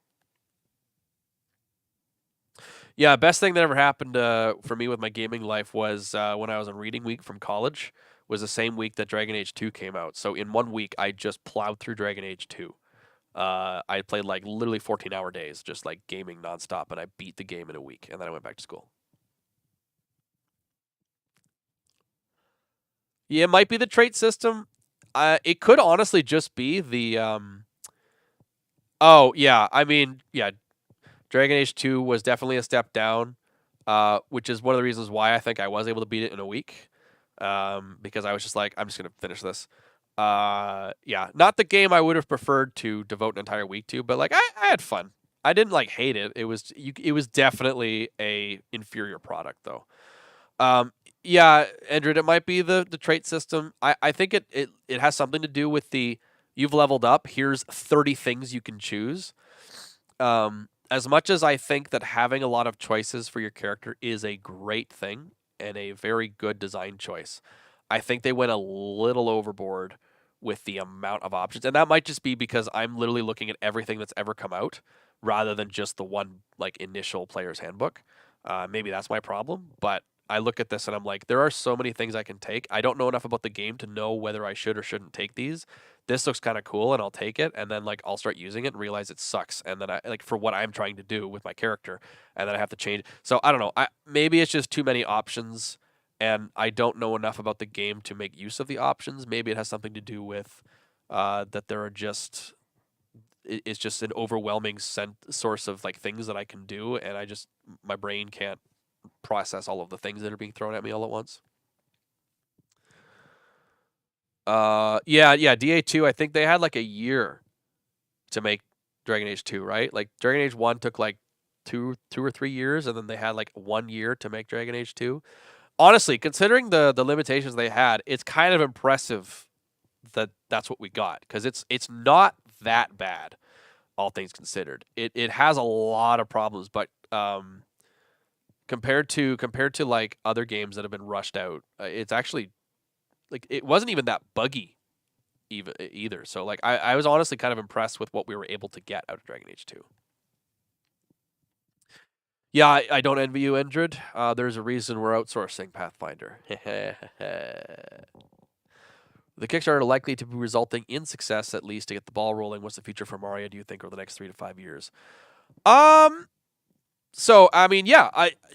Yeah, best thing that ever happened for me with my gaming life was when I was on reading week from college. Was the same week that Dragon Age 2 came out. So in 1 week, I just plowed through Dragon Age 2. I played like literally 14-hour days, just like gaming nonstop, and I beat the game in a week, and then I went back to school. Yeah, it might be the trait system. It could honestly just be the. Oh yeah, I mean yeah, Dragon Age 2 was definitely a step down, which is one of the reasons why I think I was able to beat it in a week, because I was just like, I'm just gonna finish this. Yeah, not the game I would have preferred to devote an entire week to, but like I had fun. I didn't like hate it. It was definitely a inferior product though. Um, yeah, Andrew, it might be the trait system. I think it has something to do with the you've leveled up. Here's 30 things you can choose. As much as I think that having a lot of choices for your character is a great thing and a very good design choice, I think they went a little overboard with the amount of options, and that might just be because I'm literally looking at everything that's ever come out rather than just the one like initial player's handbook. Maybe that's my problem, but I look at this and I'm like, there are so many things I can take. I don't know enough about the game to know whether I should or shouldn't take these. This looks kind of cool, and I'll take it, and then like I'll start using it and realize it sucks, and then I like for what I'm trying to do with my character, and then I have to change. So I don't know. Maybe it's just too many options, and I don't know enough about the game to make use of the options. Maybe it has something to do with that there are just it's just an overwhelming source of like things that I can do, and my brain can't process all of the things that are being thrown at me all at once. Yeah, DA2, I think they had like a year to make Dragon Age 2, right? Like Dragon Age 1 took like two or 3 years, and then they had like 1 year to make Dragon Age 2. Honestly, considering the limitations they had, it's kind of impressive that that's what we got, because it's not that bad, all things considered. It has a lot of problems, but compared to like other games that have been rushed out, it's actually like it wasn't even that buggy either. So like I was honestly kind of impressed with what we were able to get out of Dragon Age 2. Yeah, I don't envy you, Endred. There's a reason we're outsourcing Pathfinder. The Kickstarter likely to be resulting in success, at least to get the ball rolling. What's the future for Mario, do you think, over the next 3 to 5 years? So I mean, yeah,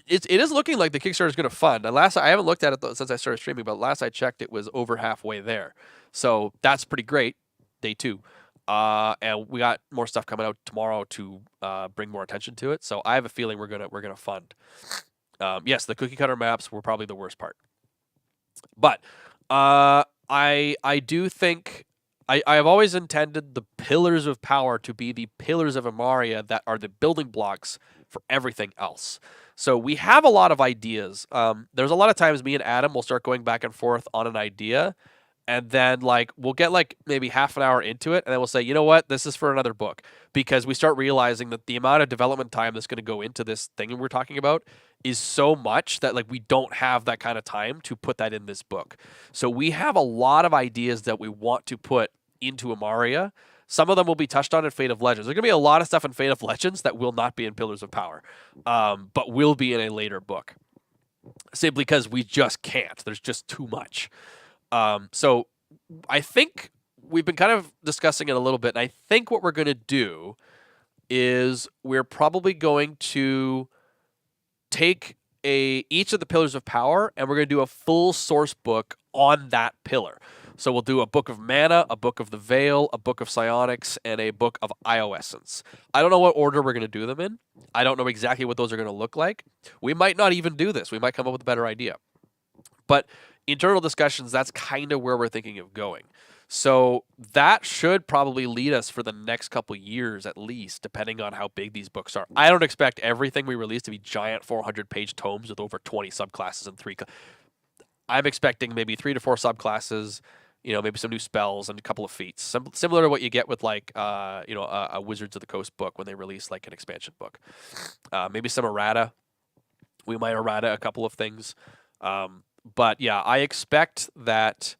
it is looking like the Kickstarter is going to fund. And I haven't looked at it since I started streaming, but last I checked, it was over halfway there. So that's pretty great. Day 2, and we got more stuff coming out tomorrow to bring more attention to it. So I have a feeling we're gonna fund. Yes, the cookie cutter maps were probably the worst part, but I do think I have always intended the pillars of power to be the pillars of Amaria that are the building blocks for everything else. So we have a lot of ideas. There's a lot of times me and Adam will start going back and forth on an idea, and then like we'll get like maybe half an hour into it, and then we'll say, you know what, this is for another book, because we start realizing that the amount of development time that's going to go into this thing we're talking about is so much that like we don't have that kind of time to put that in this book. So we have a lot of ideas that we want to put into Amaria. Some of them will be touched on in Fate of Legends. There's going to be a lot of stuff in Fate of Legends that will not be in Pillars of Power, but will be in a later book, simply because we just can't. There's just too much. So I think we've been kind of discussing it a little bit, and I think what we're going to do is we're probably going to take each of the Pillars of Power, and we're going to do a full source book on that pillar. So we'll do a book of Mana, a book of the Veil, a book of Psionics, and a book of Ioessence. I don't know what order we're going to do them in. I don't know exactly what those are going to look like. We might not even do this. We might come up with a better idea. But internal discussions, that's kind of where we're thinking of going. So that should probably lead us for the next couple years at least, depending on how big these books are. I don't expect everything we release to be giant 400-page tomes with over 20 subclasses and 3. I'm expecting maybe 3 to 4 subclasses, maybe some new spells and a couple of feats, similar to what you get with like, a Wizards of the Coast book when they release like an expansion book. Maybe some errata. We might errata a couple of things. But yeah, I expect that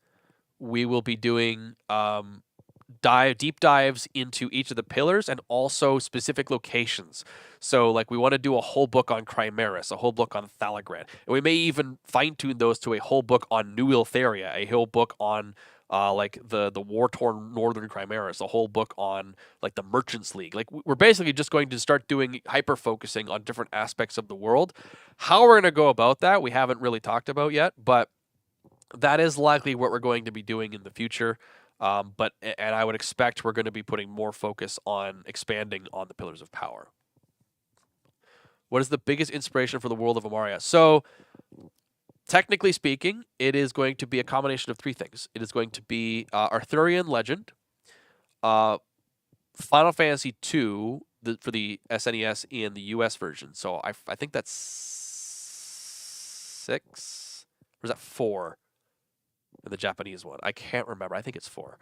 we will be doing deep dives into each of the pillars and also specific locations. So like we want to do a whole book on Chimeras, a whole book on Thalagrand, and we may even fine-tune those to a whole book on New Iltheria, a whole book on like the war-torn northern Chimeras, a whole book on like the Merchants League. Like we're basically just going to start doing hyper-focusing on different aspects of the world. How we're going to go about that, we haven't really talked about yet, but that is likely what we're going to be doing in the future. And I would expect we're going to be putting more focus on expanding on the Pillars of Power. What is the biggest inspiration for the world of Amaria? So, technically speaking, it is going to be a combination of 3 things. It is going to be Arthurian legend, Final Fantasy II for the SNES and the US version. So I think that's 6, or is that 4? The Japanese one. I can't remember. I think it's 4.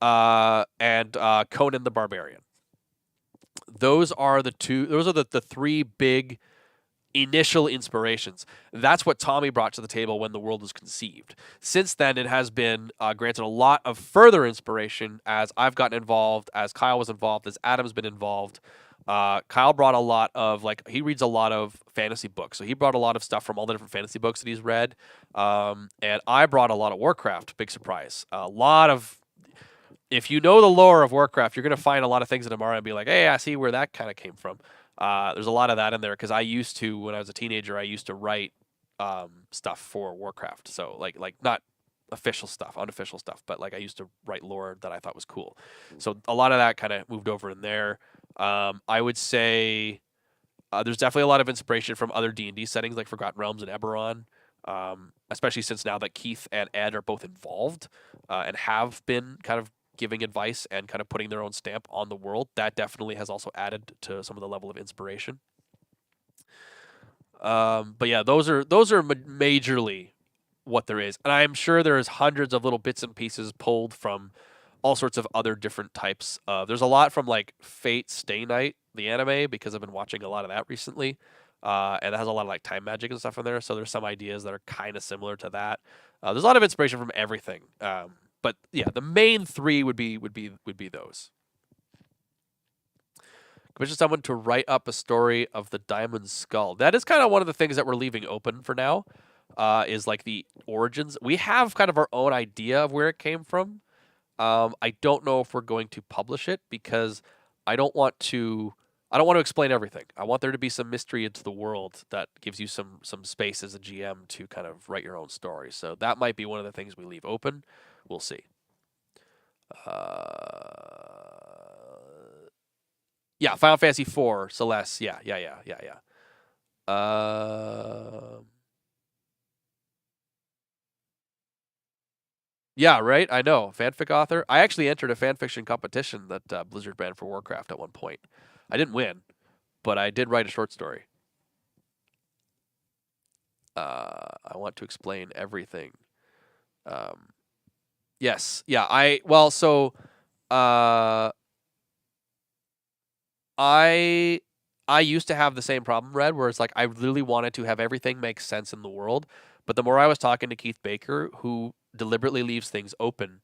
And Conan the Barbarian. Those are the 3 big initial inspirations. That's what Tommy brought to the table when the world was conceived. Since then, it has been granted a lot of further inspiration as I've gotten involved, as Kyle was involved, as Adam's been involved. Kyle brought a lot of, like, he reads a lot of fantasy books, so he brought a lot of stuff from all the different fantasy books that he's read. And I brought a lot of Warcraft. Big surprise. A lot of, if you know the lore of Warcraft, you're going to find a lot of things in Amara and be like, hey, I see where that kind of came from. There's a lot of that in there because I used to, when I was a teenager, I used to write stuff for Warcraft. So like not official stuff, unofficial stuff, but like I used to write lore that I thought was cool. So a lot of that kind of moved over in there. I would say there's definitely a lot of inspiration from other D&D settings like Forgotten Realms and Eberron, especially since now that Keith and Ed are both involved and have been kind of giving advice and kind of putting their own stamp on the world. That definitely has also added to some of the level of inspiration. But yeah, those are majorly what there is, and I'm sure there's hundreds of little bits and pieces pulled from all sorts of other different types of. There's a lot from like Fate Stay Night, the anime, because I've been watching a lot of that recently, and it has a lot of like time magic and stuff in there. So there's some ideas that are kind of similar to that. There's a lot of inspiration from everything. But yeah, the main three would be those. Commission someone to write up a story of the Diamond Skull. That is kind of one of the things that we're leaving open for now. Is like the origins. We have kind of our own idea of where it came from. I don't know if we're going to publish it because I don't want to explain everything. I want there to be some mystery into the world that gives you some space as a GM to kind of write your own story. So that might be one of the things we leave open. We'll see. Yeah, Final Fantasy IV, Celeste. Yeah. Yeah, right? I know. Fanfic author. I actually entered a fanfiction competition that Blizzard ran for Warcraft at one point. I didn't win, but I did write a short story. I want to explain everything. Yes. Yeah, I used to have the same problem, Red, where it's like I really wanted to have everything make sense in the world. But the more I was talking to Keith Baker, who deliberately leaves things open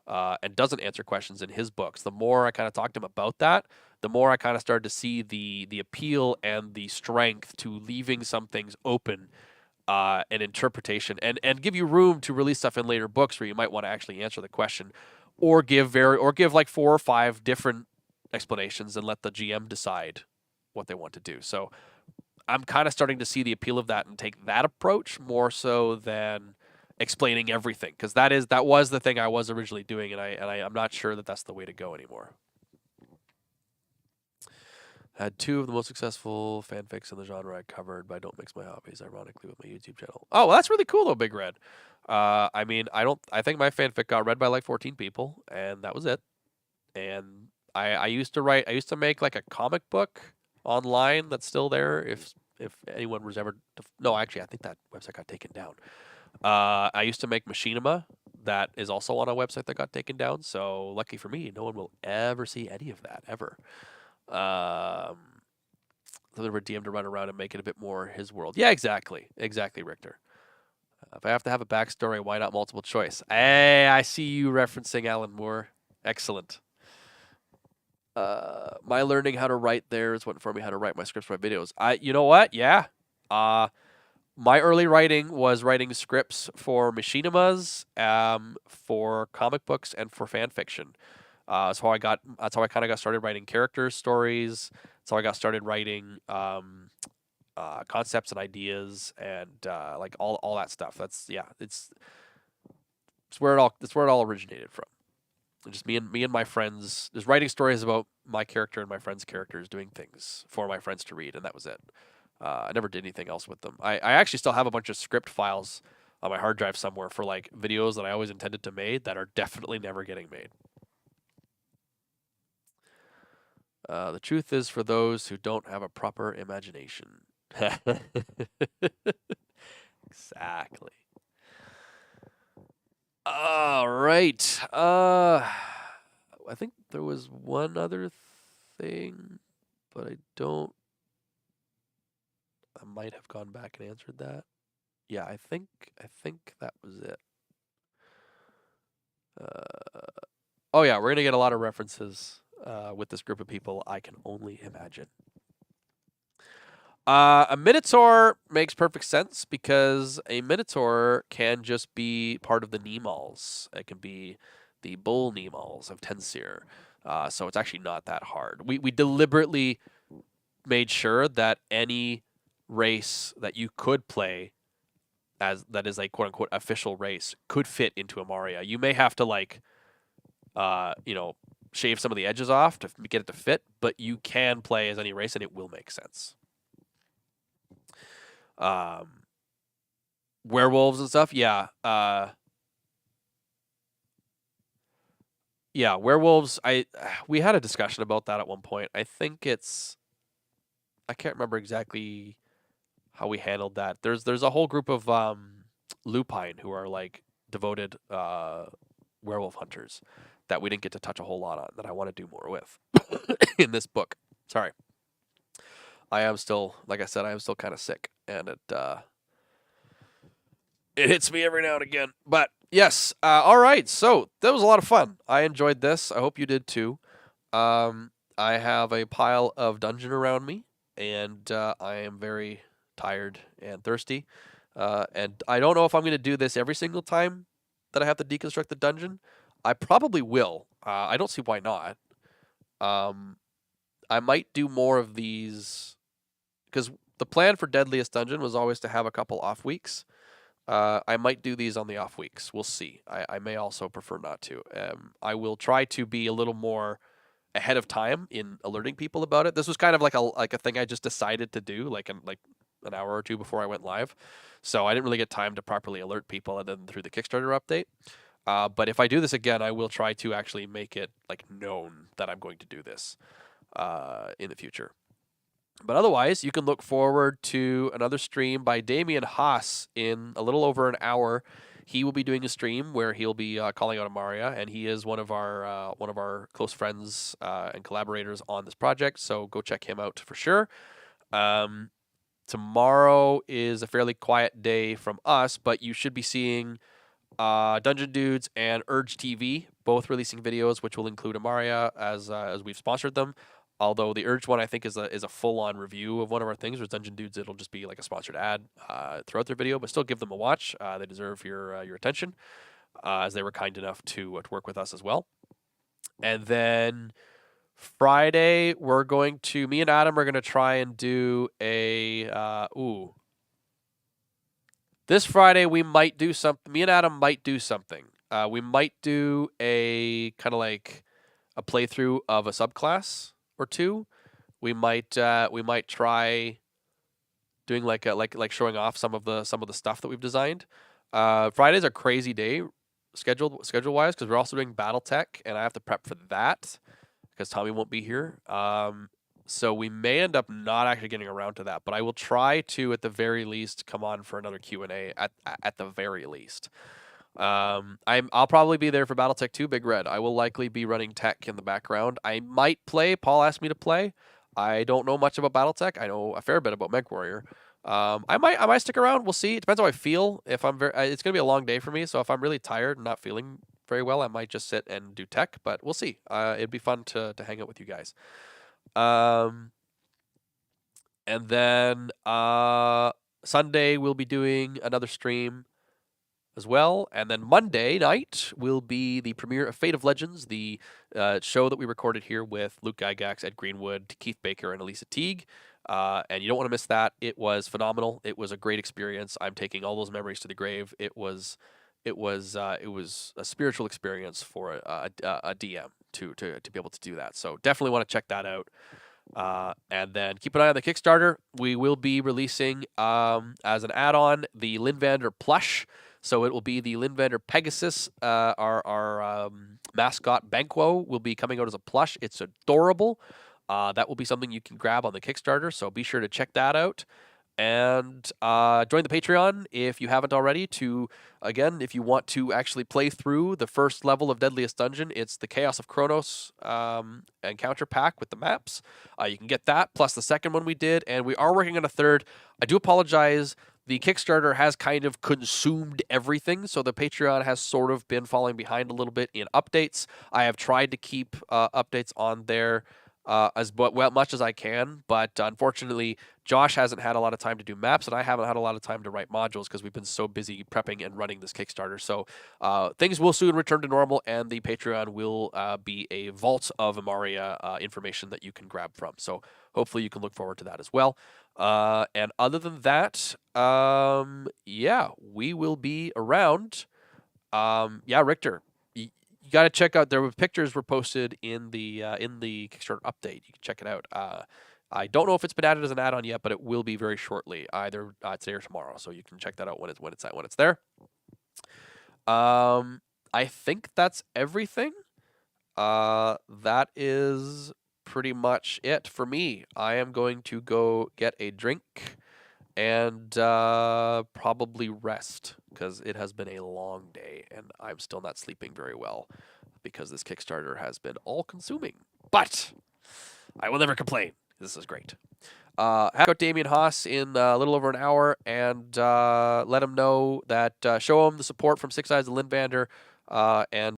and doesn't answer questions in his books, the more I kind of talked to him about that, the more I kind of started to see the appeal and the strength to leaving some things open and interpretation and give you room to release stuff in later books where you might want to actually answer the question or give like 4 or 5 different explanations and let the GM decide what they want to do. So I'm kind of starting to see the appeal of that and take that approach more so than explaining everything, because that was the thing I was originally doing, and I'm not sure that that's the way to go anymore. Had 2 of the most successful fanfics in the genre I covered, but I don't mix my hobbies, ironically, with my YouTube channel. Oh, well, that's really cool though, Big Red. I mean, I think my fanfic got read by like 14 people, and that was it. And I used to make like a comic book online that's still there if anyone was ever no, actually I think that website got taken down. I used to make Machinima that is also on a website that got taken down, so lucky for me, no one will ever see any of that ever. Something for DM to run around and make it a bit more his world. Yeah, exactly, Richter. If I have to have a backstory, why not multiple choice? Hey, I see you referencing Alan Moore. Excellent. My learning how to write there is what informed me how to write my scripts for my videos. You know what? Yeah. My early writing was writing scripts for machinimas, for comic books, and for fan fiction. That's how I kind of got started writing character stories. That's how I got started writing concepts and ideas and like all that stuff. It's where it all originated from. Just me and my friends, just writing stories about my character and my friends' characters doing things for my friends to read, and that was it. I never did anything else with them. I actually still have a bunch of script files on my hard drive somewhere for like videos that I always intended to make that are definitely never getting made. The truth is for those who don't have a proper imagination. Exactly. All right. I think there was one other thing, but I might have gone back and answered that. Yeah, I think that was it. Oh yeah, we're gonna get a lot of references with this group of people. I can only imagine. A Minotaur makes perfect sense because a Minotaur can just be part of the Nemals. It can be the Bull Nemals of Tensir. So it's actually not that hard. We deliberately made sure that any race that you could play as that is a quote unquote official race could fit into Amaria. You may have to shave some of the edges off to get it to fit, but you can play as any race and it will make sense. Werewolves and stuff, yeah. Yeah, werewolves. We had a discussion about that at one point. I think I can't remember exactly how we handled that. There's a whole group of lupine who are like devoted werewolf hunters that we didn't get to touch a whole lot on that I want to do more with in this book. Sorry. I am still, like I said, I am still kind of sick, and it hits me every now and again. But yes, all right. So that was a lot of fun. I enjoyed this. I hope you did too. I have a pile of dungeon around me, and I am very tired and thirsty. And I don't know if I'm going to do this every single time that I have to deconstruct the dungeon. I probably will. I don't see why not. I might do more of these because the plan for Deadliest Dungeon was always to have a couple off weeks. I might do these on the off weeks. We'll see. I may also prefer not to. I will try to be a little more ahead of time in alerting people about it. This was kind of like a thing I just decided to do like an hour or two before I went live. So I didn't really get time to properly alert people other than through the Kickstarter update. But if I do this again, I will try to actually make it like known that I'm going to do this in the future. But otherwise, you can look forward to another stream by Damian Haas in a little over an hour. He will be doing a stream where he'll be calling out Amaria, and he is one of our close friends and collaborators on this project. So go check him out for sure. Tomorrow is a fairly quiet day from us, but you should be seeing Dungeon Dudes and Urge TV both releasing videos, which will include Amaria as we've sponsored them. Although the Urge one I think is a full-on review of one of our things. With Dungeon Dudes, it'll just be like a sponsored ad throughout their video, but still give them a watch. They deserve your attention, as they were kind enough to work with us as well. And then Friday, me and Adam are going to try and do this Friday we might do something. Me and Adam might do something. We might do a kind of like a playthrough of a subclass or two. We might try doing like showing off some of the stuff that we've designed. Friday's a crazy day schedule wise because we're also doing BattleTech and I have to prep for that because Tommy won't be here. So we may end up not actually getting around to that, but I will try to at the very least come on for another Q&A at the very least. I'll probably be there for BattleTech 2 Big Red. I will likely be running tech in the background. I might play. Paul asked me to play. I don't know much about BattleTech. I know a fair bit about MechWarrior. I might stick around. We'll see. It depends how I feel. If I'm it's gonna be a long day for me. So if I'm really tired and not feeling very well, I might just sit and do tech. But we'll see. It'd be fun to hang out with you guys. And then Sunday we'll be doing another stream as well. And then Monday night will be the premiere of Fate of Legends, the show that we recorded here with Luke Gygax, Ed Greenwood, Keith Baker, and Elisa Teague. And you don't want to miss that. It was phenomenal. It was a great experience. I'm taking all those memories to the grave. It was a spiritual experience for a DM to be able to do that. So definitely want to check that out. And then keep an eye on the Kickstarter. We will be releasing as an add-on the Linvander plush. So it will be the Linvander Pegasus. Our mascot Banquo will be coming out as a plush. It's adorable. That will be something you can grab on the Kickstarter. So be sure to check that out. And join the Patreon if you haven't already. Again, if you want to actually play through the first level of Deadliest Dungeon, it's the Chaos of Chronos encounter pack with the maps. You can get that plus the second one we did, and we are working on a third. I do apologize. The Kickstarter has kind of consumed everything, so the Patreon has sort of been falling behind a little bit in updates. I have tried to keep updates on there much as I can, but unfortunately, Josh hasn't had a lot of time to do maps, and I haven't had a lot of time to write modules because we've been so busy prepping and running this Kickstarter. So things will soon return to normal, and the Patreon will be a vault of Amaria information that you can grab from. So hopefully you can look forward to that as well. And other than that, yeah, we will be around. Yeah, Richter, you got to check out. There were pictures were posted in the Kickstarter update. You can check it out. I don't know if it's been added as an add-on yet, but it will be very shortly, either today or tomorrow. So you can check that out when it's there. I think that's everything. That is pretty much it for me. I am going to go get a drink and probably rest because it has been a long day and I'm still not sleeping very well because this Kickstarter has been all-consuming. But I will never complain. This is great. Have out Damien Haas in a little over an hour and let him know that show him the support from Six Eyes and Lindvander and